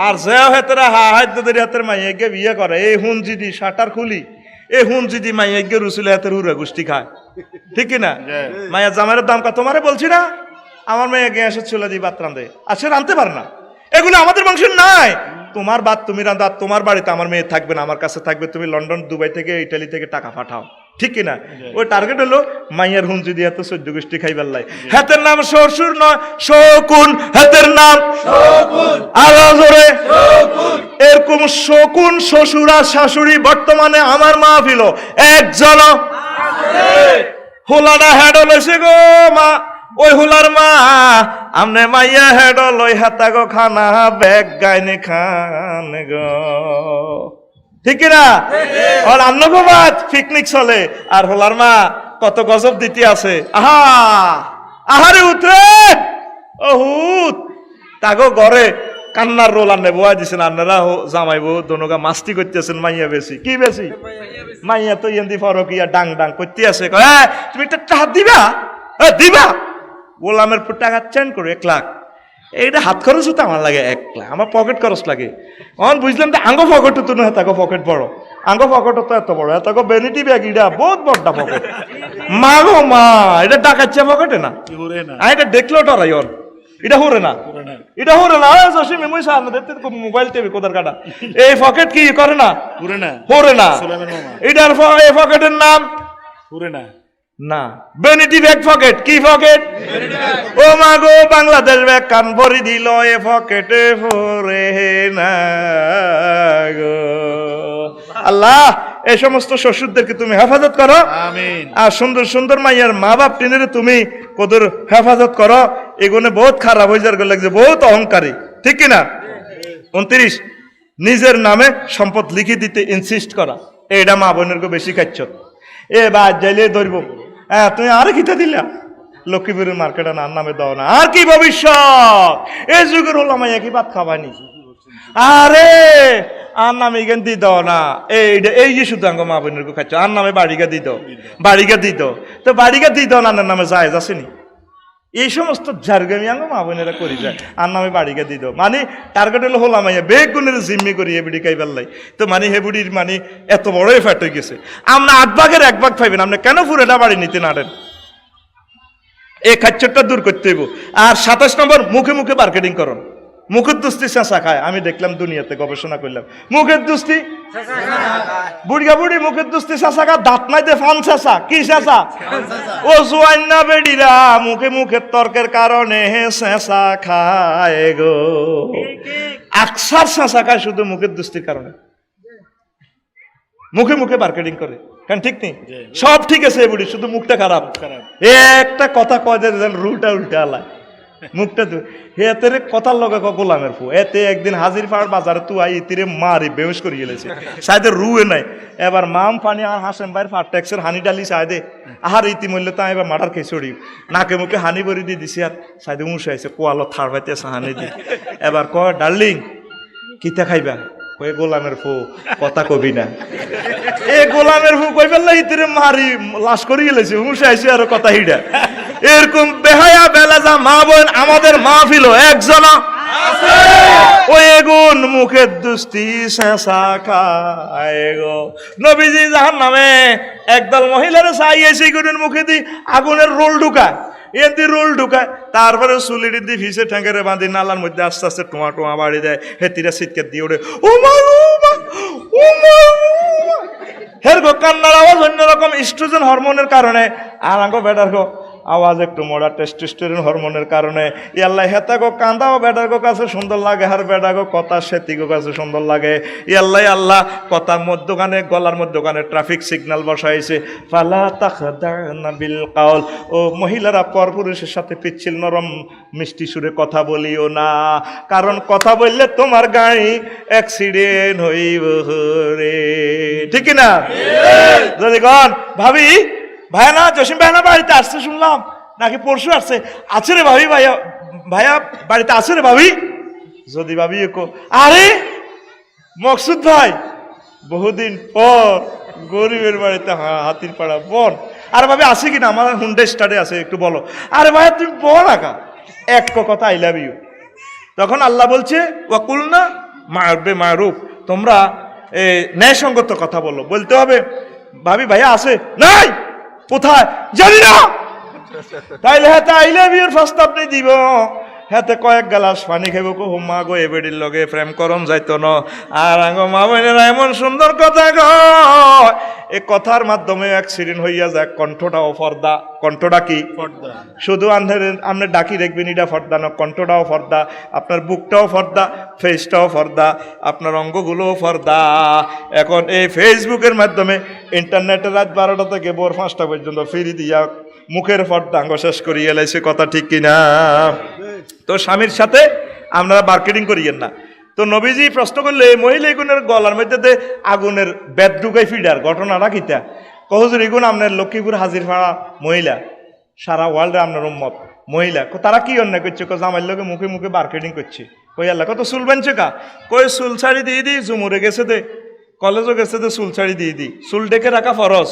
আর যে হাতেরা হাতের হাতের মাইয়াকে বিয়ে করে, এই হুন যদি শাটার খুলি, এ হুন যদি মাইয়াকে রুসুলে হাতের হুরা গোষ্ঠী খায়, ঠিক না? মাইয়া জামাইয়ের দাম কত তোমারে বলছি না, আমার মেয়ে গ্যাসের চলে দিয়ে ভাত রান্ধে, আর সে রাঁধতে পারে না, এগুলো আমাদের বংশের নাই। তোমার ভাত তুমি রাঁধা, তোমার বাড়িতে আমার মেয়ে থাকবে না, আমার কাছে থাকবে, তুমি লন্ডন দুবাই থেকে ইটালি থেকে টাকা পাঠাও, ঠিক কিনা? ওই টার্গেট হলো মাইয়ার হুন যদি এত 14 গোষ্ঠী খাইবার লাই। হাতের নাম শ্বশুর নয় শকুন, হাতের নাম শকুন, আরো জোরে শকুন। এরকম শকুন শ্বশুর আর শাশুড়ি বর্তমানে আমার মাহফিল একজন হোলাডা হেড লইছে গো মা, ওই হুলার মা আমনে মাইয়া হেড লই হাতা গো খানা ব্যাগ গাইনে খান গো, ঠিক না? আর আন্নগোবাদ পিকনিক চলে, আর হোলার মা কত গজব দিতে আছে, আহা আহারে উঠে অহুত তাগো ঘরে কান্নার রোল আনে বয়া দিছেন, আপনারা জামাইবো দনগা মাস্তি করতেছেন, মাইয়া বেশি কি বেশি, মাইয়া তো ইয়েন্দি ফরকিয়া ডাং ডাং করতে আছে, তুমি একটা টাকা দিবা, দিবা গোলামের টাকা চেন করে 1 লাখ, এইটা হাত খরচ হতো আমার লাগে 1 লাখ, আমার পকেট খরচ লাগে। অন বুঝলাম তো আঙ্গ পকেট তো না, তাকে পকেট বড়, আঙ্গ পকেট তো এত বড়, এত বেনিটি ব্যাগ, এটা বহুত বড়টা পকেট, মা গো মা এটা ডাকাচ্ছে পকেটে না, এটা দেখলো টরাই ওর, এটা হরে না, এটা হরে না, জসিম মুই সামনে দেখতে মোবাইল টিভি কোদার কাটা, এই পকেট কি করে না, হরে না, এটার এই পকেটের নাম হরে না, না বেনিটি ব্যাগ পকেট, কি পকেট? ও মা গো বাংলাদেশ ব্যাগ কান ভরি দিল, এ পকেটে ভরে না গো। আল্লাহ এই সমস্ত শ্বশুরদেরকে তুমি হেফাজত করো, আমিন। আর সুন্দর সুন্দর মাইয়ার মা বাপ টিনের তুমি কদর হেফাজত করো, এগুলো বহুত খারাপ হয়ে যার লাগছে, বহুত অহংকারী, ঠিক কিনা? 29 নিজের নামে সম্পদ লিখে দিতে ইনসিস্ট করা, এইটা মা বোনের বেশি খাচ্ছ, এ বা যাইলে ধরবো, হ্যাঁ তুমি আরে কিতা দিলা, লক্ষ্মীপুরের মার্কেটে নার নামে দাও না, আর কি ভবিষ্যৎ এই যুগের হলাম মাইয়া কি ভাত খাবানি, আরে আর নামে এখান দি দাও না, এই যে শুধু আঙ্গ মা বোনের খাচ্ছ, আর নামে বাড়িকা দি দাও, বাড়িকা দি দাও, তো বাড়িকা দি দাও নানার নামে জায়েজ আসেনি? এই সমস্ত ঝাড়গামি আঙ্গ মা বোনেরা করি যায়, আর নামে বাড়িকা দি দাও, মানে টার্গেট হলো হলামাইয়া বেগুনের জিম্মি করি এবিডি খাইবার লাই, তো মানে হেবুডির মানে এত বড় এফেক্ট হয়ে গেছে। আমরা 8 ভাগের 1 ভাগ পাইবেন, আপনি কেন পুরোটা বাড়ি নিতে নাড়েন? এই খাচ্চরটা দূর করতে হইব। আর 27 নম্বর, মুখে মুখে মার্কেটিং করুন। মুখের দুস্তি চেঁচা খায়, আমি দেখলাম দুনিয়াতে গবেষণা করলাম, মুখের দুস্তি বুড়িয়া বুড়ি মুখের দুস্তি চেঁচা খা, দাঁত নাই দে ফান চেঁচা, কি চেঁচা? ও জোয়ান্না বেডিরা মুখে মুখের তর্কের কারণে চেঁচা খায় গো, আকসার চেঁচা খায় শুধু মুখের দুস্তির কারণে, মুখে মুখে মার্কেটিং করে। কারণ ঠিক নেই, সব ঠিক আছে বুড়ি, শুধু মুখটা খারাপ। একটা কথা কয় যে রুলটা উল্টা আলায়, মুখটা হেতের কথার লগে গোলামের ফু, এতে একদিন হাজির পাড় বাজারে তু আই ইতিরে মারি বেউস করি গেলেছে, সাইদের রুয়ে নাই। এবার মাম পানি আর হাসেম ভাইয়ের ফার ট্যাক্সের হানি ডালি সাইদে আহার ইতিমূল্যে তা এবার মাটার খেয়ে চড়ি নাকে মুখে হানি ভরি দিয়ে দিছি, আর সাইদে উঁসে আইছে কোয়ালো থার ভাইতে হানি দি। এবার কয় ডার্লিং কিতা খাইবা? কয়ে গোলামের ফু, কথা কবি না। এ গোলামের ফু কই ফেললে ইতিরে মারি লাশ করি গেলেছে, উঁসে আইছে আর কথা হিডা। এরকম বেহায়া বেলাজা মা বোন আমাদের মাহফিল একজন ওই গুণ মুখের দুস্তি চেঁচা খায় গো। নবীজি জাহান্নামে একদল মহিলার চাইয়েছে গুণের মুখে দি আগুনের রোল ঢুকায়, এদি রোল ঢুকায়, তারপরে চুলিটি দি ভিসে ঠেঙ্গেরে বাঁধি নালার মধ্যে আস্তে আস্তে টোয়া টোয়া বাড়ি দেয়, হেতিরা চিৎকার দিয়ে ওঠে, ও মা হের গো কান্নার আওয়াজ অন্যরকম স্ট্রোজেন হরমোনের কারণে, আর আঙ্গো বেটার গো আওয়াজ একটু মোড়া টেস্টোস্টেরন হরমোনের কারণে। ইয়াল্লাহ হেতা গো কান্দাও বেটার গো কাছে সুন্দর লাগে, আর বেটা গো কথা সেতি গো কাছে সুন্দর লাগে। ইয়াল্লাহ আল্লাহ কথা মধ্যখানে গলার মধ্যখানে ট্রাফিক সিগন্যাল বসাইছে, ফালা তাখদানা বিল কাউল, ও মহিলারা পরপুরুষের সাথে পিচ্ছিল নরম মিষ্টি সুরে কথা বলিও না, কারণ কথা বললে তোমার গাড়ি অ্যাক্সিডেন্ট হইব রে, ঠিক না? যদি গন ভাবি ভাইয়া না জসিম ভাইয়া না বাড়িতে আসছে শুনলাম, নাকি পরশু আসছে, আছে রে ভাবি, ভাইয়া ভাইয়া বাড়িতে আছে রে ভাবি। যদি ভাবি আরে মকসুদ ভাই বহুদিন পর গরিবের বাড়িতে হাতির পাড়া বল, আর ভাবি আসে কিনা, আমার হুন্ডে স্টাডে আছে একটু বলো। আরে ভাইয়া তুমি বল আঁকা এক কথা আই লাভ ইউ। তখন আল্লাহ বলছে ওয়াকুল না মারবে মারুফ, তোমরা ন্যায়সঙ্গত কথা বলো, বলতে হবে ভাবি ভাইয়া আছে নাই কোথায় জানি না, তাইলে হাতে আই লাভ ইউর প্রস্তাব নেই দিব, হাতে কয়েক গ্লাস পানি খাইব, কো মা গো এবেডির লগে প্রেম করম যাইতো না। আর আঙ্গ মা বোনেরা এমন সুন্দর কথা কয়, এ কথার মাধ্যমে অ্যাক্সিডেন্ট হইয়া যায়। কণ্ঠটাও ফর্দা, কণ্ঠটা কি ফর্দা, শুধু আপনার ডাকি দেখবেন এটা ফর্দা না, কণ্ঠটাও ফর্দা, আপনার বুকটাও ফর্দা, ফেসটাও ফর্দা, আপনার অঙ্গগুলোও ফর্দা। এখন এই ফেসবুকের মাধ্যমে ইন্টারনেটে রাত 12টা থেকে ভোর 5টা পর্যন্ত ফিরি দিয়া মুখের ফর্দা আঙ্গ শেষ করিয়ে এলাইছে, কথা ঠিক কিনা? তো স্বামীর সাথে আপনারা মার্কেটিং করিয়েন না। তো নবীজি প্রশ্ন করলে মহিলা এগুনের গলার মধ্যে আগুনের বেদ ঢুকাই ফিডার ঘটনাটা কিতা? কহজুর এগুন আপনার লক্ষ্মীপুর হাজির ফাড়া মহিলা, সারা ওয়ার্ল্ডে আপনার উম্মত মহিলা, তারা কি অন্যায় করছে? জামাইর লোকে মুখে মুখে মার্কেটিং করছে। কই আল্লাহ কত চুল বানছে কা, কই চুল ছাড়ি দিয়ে দিই, জুমুরে গেছে দে, কলেজও গেছে দে, চুল ছাড়ি দিয়ে দিই। চুল ডেকে রাখা ফরজ,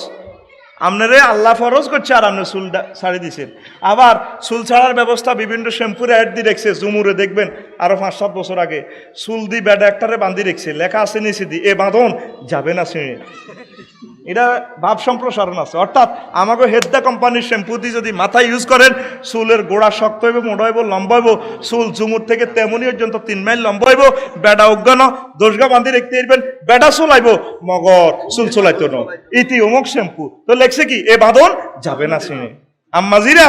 আপনারে আল্লাহ ফরজ করছে আর আপনি চুল ছাড়ি দিছেন। আবার চুল ছাড়ার ব্যবস্থা বিভিন্ন শ্যাম্পুরে অ্যাড দিয়ে রেখছে, জুমুরে দেখবেন আরো 5-7 বছর আগে চুল দি বেডা একটারে বান্ধি রেখছে, লেখা আছে নিচে দি এ বাঁধন যাবে না ছিঁড়ে। এটা ভাব সম্প্রসারণ আছে, অর্থাৎ আমাকে হেদ্দা কোম্পানির শ্যাম্পু দিয়ে যদি মাথায় ইউজ করেন, চুলের গোড়া শক্ত হইব, মোটা হইব, লম্বা হইব, চুল জুমুর থেকে তেমনি পর্যন্ত 3 মাইল লম্বা হইব, বেডা অজ্ঞান দোষগা বান্ধি রেখতে পারবেন, বেডা চুলাইব মগর চুল চুলাইতো না, ইতি অমুক শ্যাম্পু। তো লেখছে কি এ বাঁধন যাবে না ছিঁড়ে। আম্মাজিরা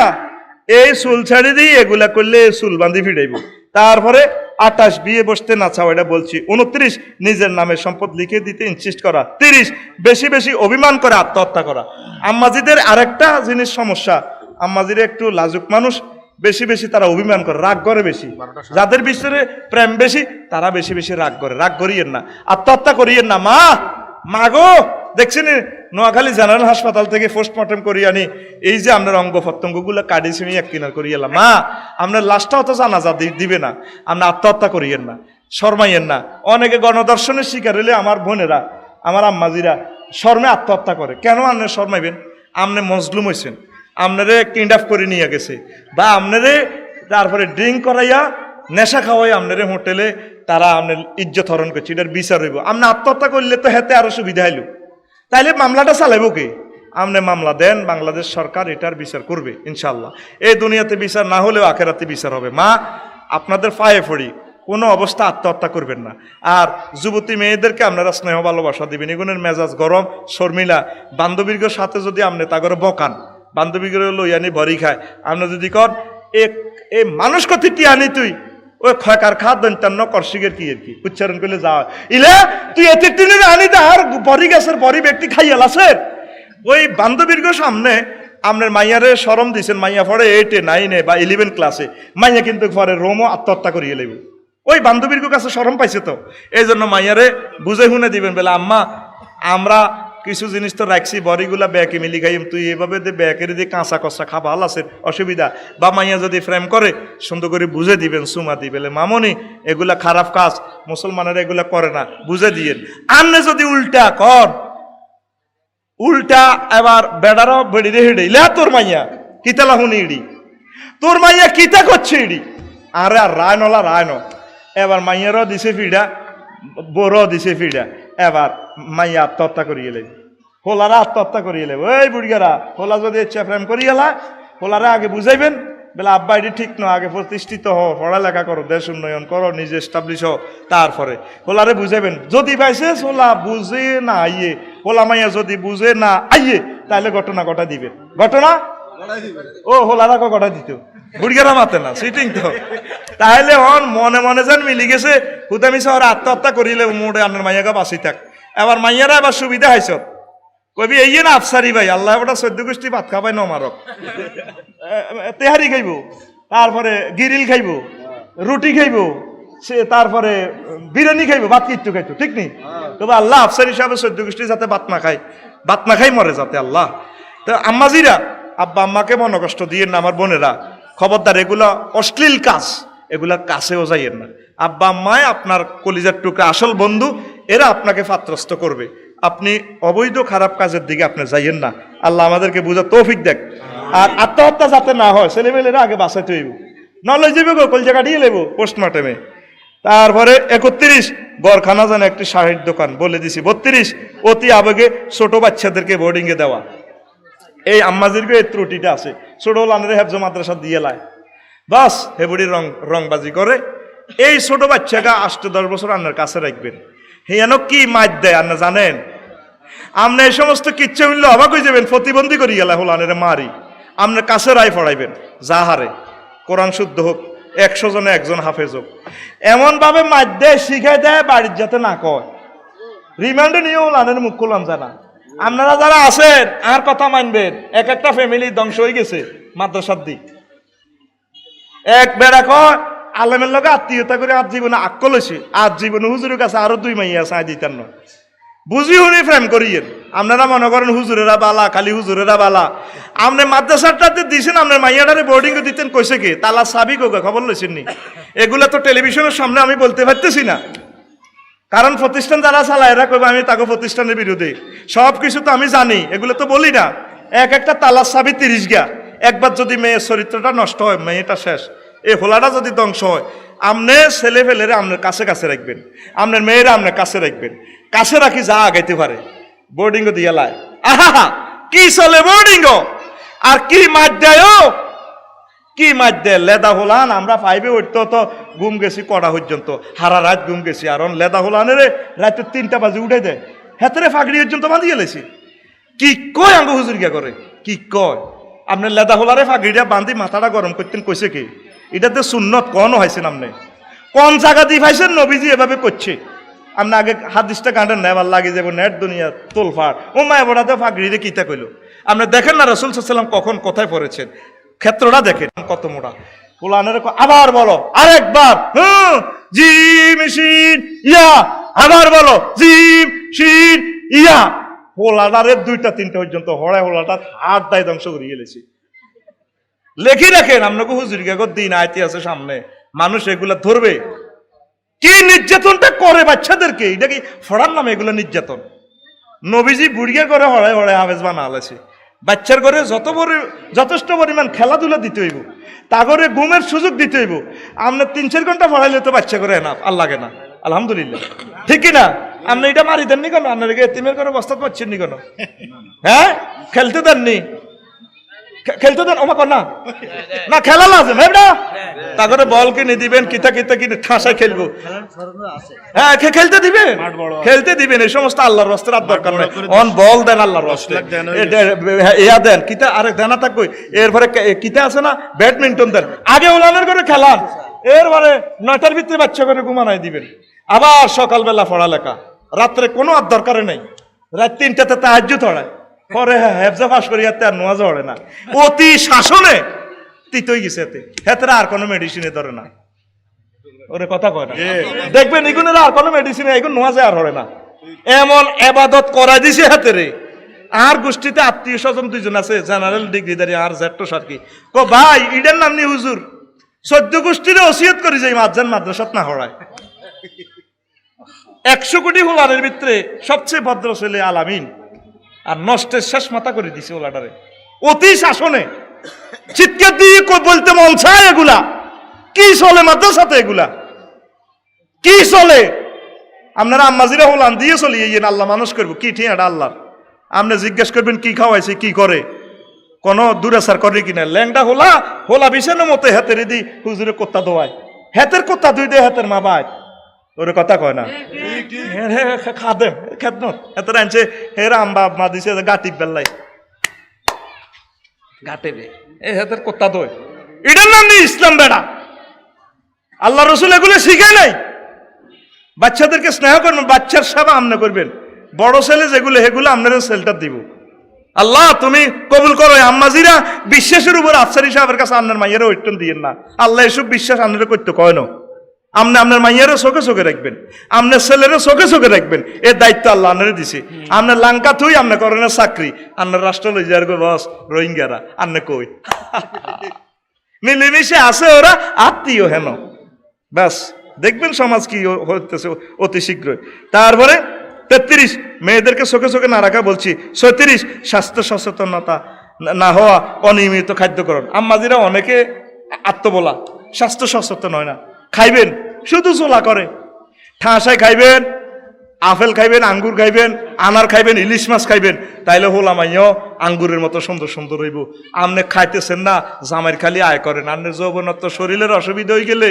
এই চুল ছাড়ি দিয়ে এগুলা করলে চুল বান্ধি ফিরাইব। তারপরে 28 বিয়ে বসতে না চাও, এটা বলছি। 29 নিজের নামে সম্পদ লিখে দিতে ইনসিস্ট করা। 30 বেশি বেশি অভিমান করে আত্মহত্যা করা। আম্মাজিদের আরেকটা জিনিস সমস্যা, আম্মাজিরা একটু লাজুক মানুষ, বেশি বেশি তারা অভিমান করে, রাগ করে বেশি। যাদের ভিতরে প্রেম বেশি তারা বেশি বেশি রাগ করে। রাগ করিয়েন না, আত্মহত্যা করিয়েন না। মা গো দেখছেন নোয়াখালী জেনারেল হাসপাতাল থেকে পোস্টমর্টম করিয়ে আনি, এই যে আপনার অঙ্গ প্রত্যঙ্গগুলো কাটিয়ে ছিঁড়ে এক কিনার করিয়ে এলাম, মা আপনার লাশটাও তো জানাজা দিবে না, আপনি আত্মহত্যা করিয়েন না। শর্মাইয়েন না। অনেকে গণদর্শনের শিকার হলে আমার বোনেরা, আমার আম্মাজিরা শর্মে আত্মহত্যা করে। কেন আপনি শর্মাইবেন? আপনি মজলুম হয়েছেন, আপনারে কিডন্যাপ করে নিয়ে গেছে, বা আপনারে তারপরে ড্রিঙ্ক করাইয়া নেশা খাওয়াই আপনারে হোটেলে তারা আপনার ইজ্জত হরণ করছে, এটার বিচার হইব। আপনি আত্মহত্যা করলে তো হেতে আরো সুবিধা হইল, তাইলে মামলাটা চালাইব কে? আপনি মামলা দেন, বাংলাদেশ সরকার এটার বিচার করবে ইনশাল্লাহ। এই দুনিয়াতে বিচার না হলেও আখেরাতে বিচার হবে। মা, আপনাদের পায়ে পড়ি, কোনো অবস্থা আত্মহত্যা করবেন না। আর যুবতী মেয়েদেরকে আপনারা স্নেহ ভালোবাসা দিবেন। এগুনের মেজাজ গরম, শর্মিলা বান্ধবীর সাথে যদি আপনি তাগরে বকান, বান্ধবীগুলো লইয়ানি ভরি খায়, আপনি যদি কন এ মানুষ কথিটি আনি তুই ওই খয়কার খাদ দন্তান্ন করশিগের কি আর কি উচ্চারণ করলে যাওয়া ইলে তুই এতে টিনের আনি আর বড়ি গাছের বড়ি ব্যক্তি খাইয়াল আছে। ওই বান্ধবীর সামনে আপনার মাইয়ারে শরম দিয়েছেন, মাইয়া পড়ে 8 9 বা 11 ক্লাসে, মাইয়া কিন্তু পরে রোমও আত্মহত্যা করিয়ে লেব। ওই বান্ধবীর কাছে শরম পাইছে, তো এই জন্য মাইয়ারে বুঝে শুনে দিবেন, বলে আম্মা আমরা কিছু জিনিস তো রাখছি, বড়িগুলা ব্যাকে মিলি খাইম, তুই এভাবে দে ব্যাকের দিয়ে কাঁচা কষা খাবা ভাল আছে অসুবিধা। বা মাইয়া যদি ফ্রেম করে সুন্দর করে বুঝে দিবেন, সুমা দিবেলে মামনি এগুলা খারাপ কাজ, মুসলমানেরা এগুলা করে না, বুঝে দিয়েন। আমনে যদি উল্টা কর, উল্টা এবার বেড়ারও বেড়িরে হেডে ইলা তোর মাইয়া কিতালা হুনি ইডি, তোর মাইয়া কিতা করছে ইডি, আরে আর রায় নলা রায় ন। এবার মাইয়ারও দিছে ফিডা, বড় দিছে ফিডা, এবার মাইয়া আত্মহত্যা করিয়ে লেব, হোলারা আত্মহত্যা করিয়ে লেব। ওই বুড়িয়ারা হোলা যদি ইচ্ছা প্রেম করিয়ে লা, হোলারা আগে বুঝাইবেন, বলে আব্বা এটি ঠিক নয়, আগে প্রতিষ্ঠিত হও, পড়ালেখা করো, দেশ উন্নয়ন করো, নিজে এস্টাবলিশ হও, তারপরে হোলারে বুঝাইবেন। যদি পাইছে হোলা বুঝে না আইয়ে, হোলা মাইয়া যদি বুঝে না আইয়ে, তাহলে ঘটনা ঘটা দিবেন, ঘটনা ও হোলারা ঘটা দিত, বুড়িয়ারা মাতে না, সিটিং তো। তাহলে হন মনে মনে যেন মিলি গেছে, হুদামি শহর আত্মহত্যা করিলে মোড়ে আনের মাইয়াকে বাঁচি থাক। এবার মাইয়ারা এবার সুবিধা হাইছ, কবি এই না আফসারি ভাই আল্লাহ ওটা 14 গোষ্ঠী ভাত খাবাই নমারক, তেহারি খাইব, তারপরে গিরিল খাইব, রুটি খাইব, সে তারপরে বিরিয়ানি খাইব, ভাত কিচ্ছু খাইতো, ঠিক নেই? তবে আল্লাহ আফসার হিসাবে 14 গোষ্ঠী যাতে ভাত না খাই মরে যাতে আল্লাহ। তো আম্মাজিরা আব্বা আম্মাকে মনে কষ্ট দিয়ে না, আমার বোনেরা খবরদার এগুলা অশ্লীল কাজ, এগুলার কাছেও যাইয়েন না। আব্বা আম্মায় আপনার কলিজার টুকরা আসল বন্ধু, এরা আপনাকে পাত্রস্থ করবে, আপনি অবৈধ খারাপ কাজের দিকে আপনি যাইয়েন না। আল্লাহ আমাদেরকে বুঝার তৌফিক দেখ। আর আত্মহত্যা যাতে না হয়, ছেলেমেয়েরা আগে বাঁচাইতে হইব, নলে যাবে গো কল জায়গা দিয়ে লেবো পোস্টমার্টেমে। তারপরে 31 গড়খানা যেন একটি শাড়ির দোকান বলে দিছি। 32 অতি আবেগে ছোট বাচ্চাদেরকে বোর্ডিং এ দেওয়া। এই আম্মাজিরকে এই ত্রুটিটা আছে, ছোট লানের হেফজ মাদ্রাসা দিয়ে লায়, বাস হেবুড়ি রংবাজি করে। এই ছোট বাচ্চাকে 8-10 বছর আপনার কাছে রাখবেন। হেন কি মাইর দেয় আপনি জানেন? আপনি এই সমস্ত কিচ্ছু মিললে অবাক হয়ে যাবেন, প্রতিবন্ধী করি গেলা হল আনের মারি, আপনার কাছে রায় পড়াইবেন, যাহারে কোরআন শুদ্ধ হোক, 100 জনে একজন হাফেজ হোক, এমন ভাবে মাইর দেয় শিখাই দেয় বাড়ির যাতে না কয়। রিমান্ডে নিয়েও লানের মুখ খুলাম জানা। আপনারা যারা আছেন আর কথা মানবেন, এক একটা ফ্যামিলি ধ্বংস হয়ে গেছে মাদ্রাসার দিক। এক বেড়া কয় আলেমের লোক আত্মীয়তা করে আজ জীবনে আক্কল হয়েছে, আজ জীবনে হুজুরের কাছে আরো 2 মাইয়া চাই দিতেন না, বুঝি শুনি প্রেম করিয়েন। আপনারা মনে করেন হুজুরেরা বালা, খালি হুজুরেরা বালা। আপনি মাদ্রাসাটাতে দিয়েছেন, আপনার মাইয়াটারে বোর্ডিং এ দিতেন, কইছে কি তালা সাবি কোকা খবর লইছেন নি? এগুলা তো টেলিভিশনের সামনে আমি বলতে পারতেছি না, কারণ প্রতিষ্ঠান যারা চালায় এরা কইবে আমি তাকে প্রতিষ্ঠানের বিরুদ্ধে। সব কিছু তো আমি জানি, এগুলো তো বলি না। এক একটা তালার চাবি 30 গা, একবার যদি মেয়ের চরিত্রটা নষ্ট হয়, মেয়েটা শেষ। এই হোলাটা যদি ধ্বংস হয়, আপনি ছেলে ফেলেরে আপনার কাছে কাছে রাখবেন, আপনার মেয়েরা আপনার কাছে রাখবেন, কাছে রাখি যা আগাইতে পারে। বোর্ডিং দিয়ে লাই আহা কি চলে বোর্ডিং, আর কি মার দেয়, কি মার দেয় লেদা হোলান। আমরা 5-এ উঠতে তো ঘুম গেছি কড়া পর্যন্ত, হারা রাত ঘুম গেছি। আর লেদা হোলানের রাতে 3টা বাজে উঠে দেয়, হেতরে ফাগড়ি পর্যন্ত বাঁধিয়ে লেছি। কি কয় আঙ্গ হুজুর গিয়া করে, কি কয় আপনার লেদা হোলারে ফাগড়িটা বান্ধি মাথাটা গরম করতেন, কইছে কি এটাতে সুন্নত কনও হয়েছেন? আপনি কোন জায়গা দিয়ে পাইছেন নবীজি এভাবে করছে? আপনি আগে হাদিসটা গাঁটেন না, এবার লাগে যাবো নেট দুনিয়া তোলফাড়। ও মায় বড়াতে ফাগড়িতে কিতা কইল। আপনি দেখেন না রাসূল সাল্লাল্লাহু আলাইহি ওয়াসাল্লাম কখন কোথায় পড়েছেন, ক্ষেত্রটা দেখেন কত মোটা। কোরআনের আবার বলো আরেকবার, জিম শিন ইয়া, আবার বলো জিম শিন ইয়া। হোলাটারে 2টা-3টা পর্যন্ত হড়ায় হোলাটার হাত দায় ধ্বংস করিয়ে গেলেছি। লেখি রাখেন, আপনাকে হুজুর দিন আইতে আছে সামনে, মানুষ এগুলা ধরবে। কি নির্যাতনটা করে বাচ্চাদেরকে, এটা কি ফড়ার নামে এগুলো নির্যাতন? নবীজি বুড়িয়া করে হড়ায় হড়ায় হাফেজ বানা আলাছে। বাচ্চার ঘরে যথেষ্ট পরিমাণ খেলাধুলা দিতে হইব, তা করে ঘুমের সুযোগ দিতে হইব। আপনার 3-4 ঘন্টা পড়াইলে তো বাচ্চা করে না, আর লাগে না। আলহামদুলিল্লাহ, ঠিক কিনা? আপনি এটা মারি দেননি কেন? আপনার এতিমের করে বস্তা পাচ্ছেন নি কেন? হ্যাঁ, খেলতে দেননি, খেলতে দেন ওমা কর না, না খেলা লাজেম এটা। তারপরে বল কিনে দিবেন, কিতা কিনে ঠাসায় খেলবো। হ্যাঁ, খেলতে দিবেন, খেলতে দিবেন। এই সমস্ত আল্লাহর রাস্তার আর দরকার নাই। অন বল দেন আল্লাহর রাস্তা, ইয়া দেন, কিতা আরে দেনা থাকবে। এরপরে কিতা আছে না, ব্যাডমিন্টন দেন। আগে ওলানের করে খেলান, এরপরে 9টার ভিতরে বাচ্চা করে ঘুমানাই দিবেন। আবার সকালবেলা পড়ালেখা, রাত্রে কোনো আর দরকার নেই। রাত 3টাতে তাহাজ্জুদ পড়ায়, পরে হেফজা ফাঁস করি আর নোয়াজ পড়ে না। অতি শাসনে তিতই গেছে, এতে হেতরা আর কোনো মেডিসিনে ধরে না। ওরে কথা কয় না, দেখবেন এগুলোর আর কোনো মেডিসিনে এগুলো নোয়াজে আর হরে না। এমন এবাদত করা দিছে হাতেরে। আর গোষ্ঠীতে আত্মীয় স্বজন 2জন আছে, জেনারেল ডিগ্রিধারী আর জেট্টো সার্কি। কো ভাই ইডের নাম নি হুজুর, 14 গোষ্ঠীরে ওসিয়ত করি যাই মাদ্রান মাদ্রাসাত না হড়ায়। 100 কোটি হোলারের ভিতরে সবচেয়ে ভদ্র ছেলে আলামিন, আর নষ্টের শেষ মাথা করে দিছে ওলাটারে অতি শাসনে। চিৎকার দিয়ে বলতে মন চায়, এগুলা কি চলে মাদ্রাসাতে? এগুলা কি চলে? আপনারা আম্মাজিরা হোলান দিয়ে চলি আল্লাহ মানুষ করবো কি? ঠিক এটা আল্লাহ। আপনি জিজ্ঞেস করবেন কি খাওয়াইছে, কি করে, কোন দুরাচার করে কিনা? ল্যাংটা হোলা বিছানোর মতো হাতের দি হুজুরে কোত্তা দোয়ায়, হাতের কোত্তা দুই দে হাতের মা বাই। ওরে কথা কয় না, খাদেম খেত এত আনছে হেরা আম্বা মা দিছে গাটি বেল্লাই গাটে রে এ হাতের কোত্তা দোয়। এটার নাম নেই ইসলাম বেড়া। আল্লাহ রসুল এগুলো শিখে নাই। বাচ্চাদেরকে স্নেহ করবেন, বাচ্চার সেবা আমনে করবেন। বড় ছেলে যেগুলো সেগুলো আপনারা সেলটার দিব। আল্লাহ তুমি কবুল করো। আম্মাজিরা বিশ্বাসের উপর আফসারি সাহেবের কাছে আপনার মাইয়েরা ওইটন দিয়েন না। আল্লাহ এসব বিশ্বাস আপনারা করতে কয় না। আপনি আপনার মাইয়ারও চোখে চোখে রাখবেন, আপনার ছেলেরও চোখে চোখে রাখবেন। এর দায়িত্ব আল্লাহ আপনারে দিছে। আপনার লাঙ্কা থুই আপনার করেন চাকরি, আপনার রাষ্ট্র লই যার গো বস রোহিঙ্গারা আপনি কই মিলেমিশে আছে ওরা আত্মীয় হেন। ব্যাস দেখবেন সমাজ কি হতেছে অতি শীঘ্রই। তারপরে 33 মেয়েদেরকে চোখে চোখে না রাখা বলছি। 36 স্বাস্থ্য সচেতনতা না হওয়া, অনিয়মিত খাদ্যকরণ। আম্মাজিরা অনেকে আত্মবলা, স্বাস্থ্য সচেতন হয় না। খাইবেন শুধু চোলা করে, ঠাঁসায় খাইবেন, আপেল খাইবেন, আঙ্গুর খাইবেন, আনার খাইবেন, ইলিশ মাছ খাইবেন, তাইলে হোলা মাইও আঙ্গুরের মতো সুন্দর সুন্দর হইব। আপনি খাইতেছেন না, জামাইয়ের খালি আয় করেন। আপনার যৌবনত্ব শরীরের অসুবিধা হয়ে গেলে,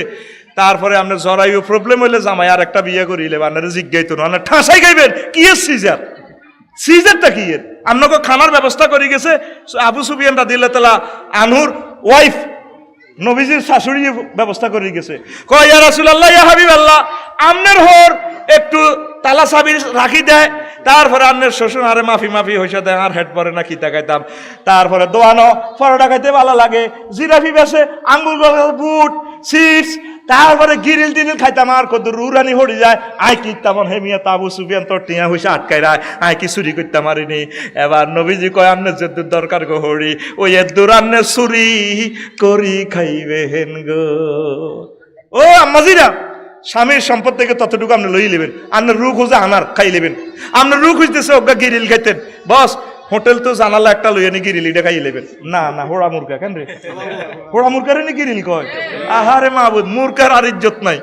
তারপরে আপনার জরায়ু প্রবলেম হইলে জামাই আর একটা বিয়ে করিলে আপনার জিজ্ঞাইত না, আপনার ঠাঁসাই খাইবেন। কি এর সিজার? সিজারটা কি এর? আপনাকে খানার ব্যবস্থা করে গেছে আবু সুফিয়ান রাদিয়াল্লাহু তাআলা আনহুর ওয়াইফ, নবীজির শাশুড়ি ব্যবস্থা করে গেছে। কয় ইয়া রাসূলুল্লাহ, ইয়া হাবিবাল্লাহ, আমনের হোর একটু তালা চাবি রাখি দেয়, তারপরে আপনার শ্বশুর আরে মাফি হইসা দেয়, আর হেড পরে না খিতা খাইতাম। তারপরে দোয়ানো পরোটা খাইতে ভালো লাগে, জিরাফি বেসে, আঙ্গুর বুট, চিপস, তারপরে গিরিল টিরিল খাইতাম। আর কত রুরানি হড়ি যায়, আয় কি তেমন হেমিয়া তাবু সুফিয়ান তোর টিয়া হইসা আটকাই রায়, আয় কি চুরি করতে পারিনি। এবার নবীজি কয় আমনে যদ্দুর দরকার গো হড়ি, ওই এদ্দুর আমনে চুরি করি খাইবে হেন গো। ও আম্মাজিরা, স্বামীর সম্পদ থেকে ততটুকু আপনি লই নেবেন। আপনার রুখ হচ্ছে আনার খাই নেবেন। আপনার রুখ হইতেছে ওগা গিরিল খাইতেন, বস হোটেল তো জানালা একটা লইয়া নি গিরিল এটা খাই নেবেন। না না, হোড়া মুরগা কেন রে? হোড়া মুরগারে নি গিরিল কয়? আহারে মাহবুদ, মুরগার আর ইজ্জত নাই,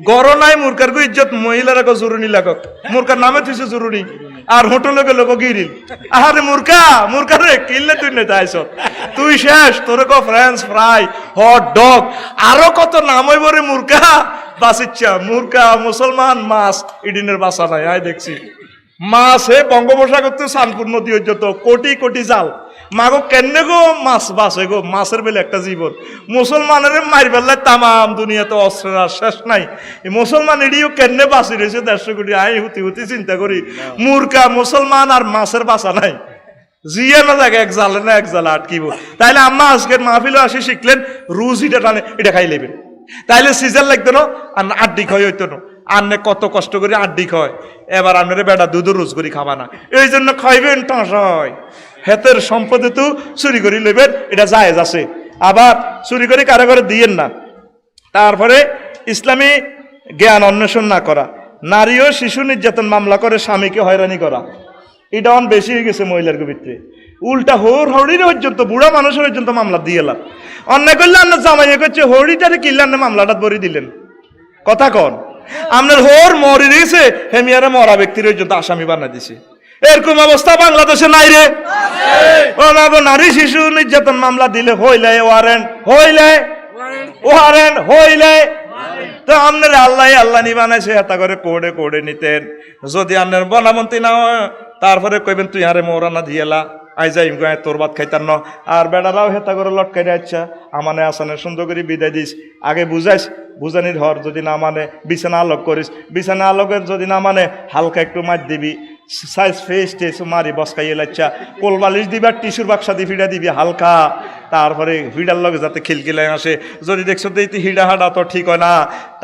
গড় নাই মুরগার গো ইজ্জত। মহিলারা গো জরুরি লাগক, মুরগার নামে তুইছে জরুরি, আর হোটেলে গেল গো গিরিল। আহারে মুরগা রে কিনলে তুই নেতা আইস, তুই শেষ। তোরে গো ফ্রেঞ্চ ফ্রাই, হট ডগ, আরো কত নাম হইব রে মুরগা। বাসিচ্ছা মুরগা, মুসলমান, মাছ ইডিনের বাসা নাই। আয় দেখছি মাছ হে বঙ্গোপসাগর তো শানপুর নদী হইত কোটি কোটি জাল। মাগো কেনে গো মাছ বাসে গো, মাছের বেলে একটা জীবন। মুসলমানের মার বেলায় তামাম দুনিয়াতে অস্ত্রের আর শেষ নাই। মুসলমান এডিও কেনে বাঁচি রয়েছে 150 কোটি। আই হুতি চিন্তা করি, মুরগা, মুসলমান আর মাছের বাসা নাই। জিয়া না থাকে এক জালে না এক জালে আটকিব। তাইলে আম্মা আজকের মাহফিলে আসি শিখলেন রুজ এটা টানে এটা খাই লেবেন, তাইলে সিজার লাগতো না, আর আড্ডি খাই হইতো না। আন্নে কত কষ্ট করে আড্ডি খায়, এবার আপনারা বেটা দুধ রোজ করি খাবা না, এই জন্য খাইবেন ঠাঁসায়। হেতের সম্পদে তো চুরি করে লইবেন, এটা জায়েজ আছে। আবার চুরি করে কারো করে দিয়েন না। তারপরে ইসলামী জ্ঞান অন্বেষণ না করা, নারী ও শিশু নির্যাতন মামলা করে স্বামীকে হয়রানি করা, এটা অন বেশি হয়ে গেছে মহিলার ভিতরে। উল্টা হরির পর্যন্ত বুড়া মানুষের পর্যন্ত মামলা দিয়ে এলাম। অন্যায় করলে আপনার জামাইয়ে করছে হরিটারে কিনলেন না মামলাটা বরি দিলেন। কথা কন, আপনার হোর মরি দিয়েছে হেমিয়ারে মরা ব্যক্তির পর্যন্ত আসামি বানা দিছে। এরকম অবস্থা বাংলাদেশে নাই রে। ও বাবু, নারী শিশু নির্যাতন মামলা দিলে হইলে ওয়ারেন্ট হইলে তো আপনার আল্লাহ নি বানাইছে এটা করে কোড়ে নিতেন। যদি আপনার বনামন্ত্রী না হয় তারপরে কইবেন তুই আরে মৌরানা দিয়েলা আই যাই গায়ে তোর ভাত খাইতার ন। আর বেড়ারাও হেতা করে লটকাই আচ্ছা আমানে আসানে সুন্দর করে বিদায় দিস, আগে বুঝাইস বুঝানির হর, যদি না মানে বিছানা আলোক করিস, বিছানা আলোকের যদি না মানে হালকা একটু মার দিবি, সাইজ ফেস টেস মারি বসকাইয়ে লাচ্ছা, কোল বালিশ দিবি আর টিস্যুর বাক্সা দিয়ে ফিডা দিবি হালকা, তারপরে হিডার লগে যাতে খিলখিলাই আসে। যদি দেখছো তো হিডা হাডা তো ঠিক হয় না,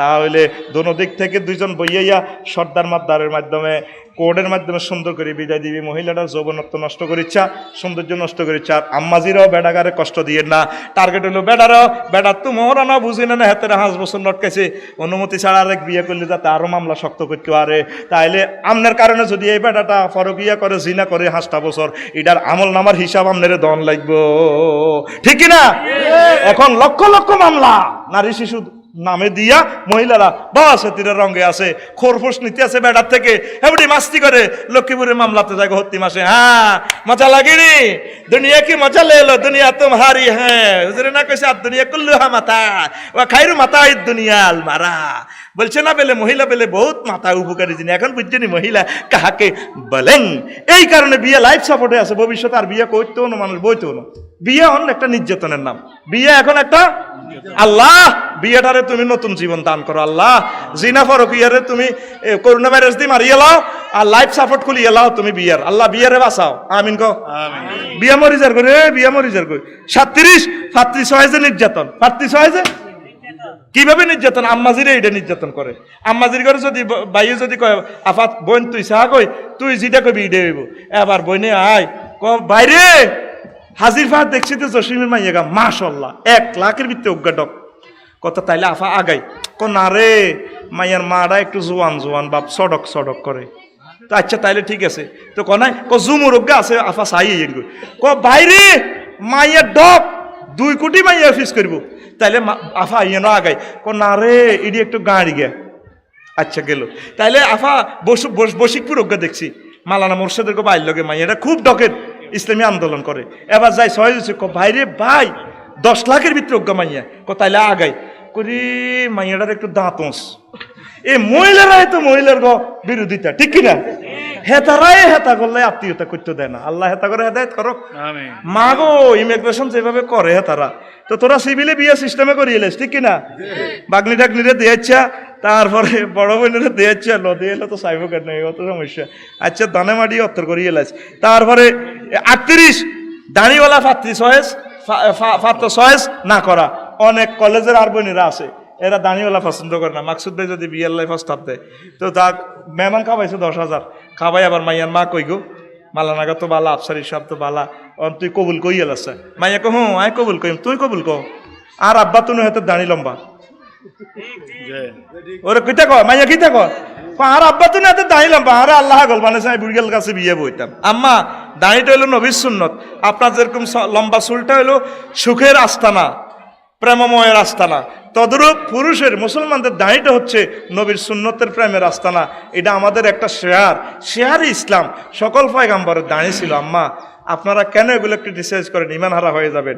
তাহলে দোনো দিক থেকে দুইজন বইয়াইয়া সর্দার মাদ্দারের মাধ্যমে কোর্টের মাধ্যমে সুন্দর করে বিদায় দিবি। মহিলাটা যৌবনত্ব নষ্ট করিচ্ছা, সৌন্দর্য নষ্ট করিচ্ছা। আর আম্মাজিরাও বেড়াগারে কষ্ট দিয়ে না, টার্গেট হলো বেড়ারাও, বেড়া তো মোহরা না বুঝি না হাতে 5 বছর লটকাইছে, অনুমতি ছাড়া আরেক বিয়ে করলে যাতে আরো মামলা শক্ত করতে পারে। তাইলে আমনের কারণে যদি এই বেটাটা ফরবিয়া করে জিনা করে 5টা বছর, এটার আমল নামার হিসাব আমনের দন লাগবো, ঠিক না? এখন লক্ষ লক্ষ মামলা নারী শিশু নামে দিয়া মহিলারা বাস তীরের রঙে আছে, খোরফোস নিতে আছে বেড়ার থেকে, এমনি মাস্তি করে লক্ষ্মীপুরে মামলাতে যায় হত্তি মাসে। হ্যাঁ মজা লাগেনি, দুনিয়া কি মজা লেলো, দুনিয়া তোমারি। হ্যাঁ হুজুরে না কইছে আর দুনিয়া কুল্লু হা মাতা ওয়া খাইরু মাতা ইদ দুনিয়া আল মারা। বলছে না বেলে মহিলা বেলে বহুত মাথা উপকারী জিনিস। এখন বুঝছেনি মহিলা কাহাকে বলেন। এই কারণে বিয়ে লাইফ সাপোর্টে আছে, ভবিষ্যতে আর বিয়ে করতেও না, মানুষ বইতেও না। বিয়ে হন একটা নির্যাতনের নাম, বিয়ে এখন একটা আল্লাহ বিয়েটারে তুমি নতুন জীবন দান করো। আল্লাহ জিনা ফরকিয়ারে তুমি করোনা ভাইরাস দিয়ে মারিয়ে লাও আর লাইফ সাপোর্ট খুলিয়ে লাও তুমি বিয়ার। আল্লাহ বিয়ারে বাঁচাও, আমিন কো। বিয়া মরিজার করে, বিয়া মরিজার করে 37 হয় যে নির্যাতন, 36 হয় যে কিভাবে নির্যাতন? আম্মাজিরে এটা নির্যাতন করে। আম্মাজির ঘরে যদি বাইয়ে যদি কয় আফাত বোন তুই চাহ কই, তুই যেটা কবি ইডে হইব। এবার বইনে আয় ক বাইরে হাজির ফাহাদ দেখছি তো জসিমের মাইয়া গা মাশাল্লাহ 1 লাখের ভিতরে অজ্ঞাটক কথা। তাইলে আফা আগাই ক না রে মাইয়ার মারা একটু জোয়ান বাপ সডক করে। তো আচ্ছা তাইলে ঠিক আছে। তো ক নাই ক জুমুর অজ্ঞা আছে আফা চাই ক বাইরে মাইয়ার ডক 2 কোটি মাইয়া ফিস করব। তাইলে আফা ইয়ে না আগাই ক না রে ইডি একটু গাড়ি গে। আচ্ছা গেল। তাইলে আফা বসিকপুর অজ্ঞা দেখছি মালানা মোর্শেদের কো বাইর লগে মাইয়াটা খুব ডকের ইসলামী আন্দোলন করে। এবার যাই সহজ ভাইরে ভাই 10 লাখের ভিতরে অজ্ঞা মাইয়া ক তাইলে আগাই করি মাইয়াটার একটু দাঁতস। এই মহিলারাই তো মহিলার বিরোধিতা, ঠিক কিনা? হেতারাই হেতা করলে আত্মীয়তা করতে দেয় না। আল্লাহ হেতা করে হেদায়ত করো। মা গো ইমিগ্রেশন যেভাবে করে হেতারা, তো তোরা সিভিলে বিয়ে সিস্টেমে করিয়েছিস, ঠিক কিনা? বাগনি টাগনিরে দিয়েছা, তারপরে বড় বোনেরা দিয়েছে, দিয়ে এলো তো চাইব কেন, অত সমস্যা। আচ্ছা দানে মাটি অত্তর করিয়ে এলাস। তারপরে 38 দাঁড়িওয়ালা ফাত্র সয়েস না করা। অনেক কলেজের আর বোনেরা আছে এরা দাঁড়িওয়ালা পছন্দ করে না। মাকসুদ ভাই যদি বিয়ের লাই প্রস্তাব দেয় তো তা মেহমান খাওয়াইছে 10,000 খাওয়াই, আবার মাইয়ার মা কই গো মালানাগা তো বালা আফসারি সব তো বালা, তুই কবুল কই এলাস। মাইয়া কো হুঁ আয় কবুল কইম, তুই কবুল কো। আর আব্বা তুমি হয়তো দাঁড়ি লম্বা ওরে কিতা কয় মাইয়া কিতা কয় আর আব্বা তুমি এত দাঁড়ি লম্বা। আরে আল্লাহ গল মানে বুড়িয়াল কাছে বিয়ে বইতাম। আম্মা দাঁড়িটা হইলো নবীর সুন্নত। আপনার যেরকম লম্বা চুলটা হইলো সুখের আস্তানা, প্রেমময়ের আস্তানা, তদরূপ পুরুষের মুসলমানদের দাঁড়িটা হচ্ছে নবীর সুন্নতের প্রেমের আস্তানা। এটা আমাদের একটা শেয়ার ইসলাম। সকল পয়গাম্বরের দাঁড়ি ছিল। আম্মা আপনারা কেন এগুলো ক্রিটিসাইজ করেন? ইমান হারা হয়ে যাবেন।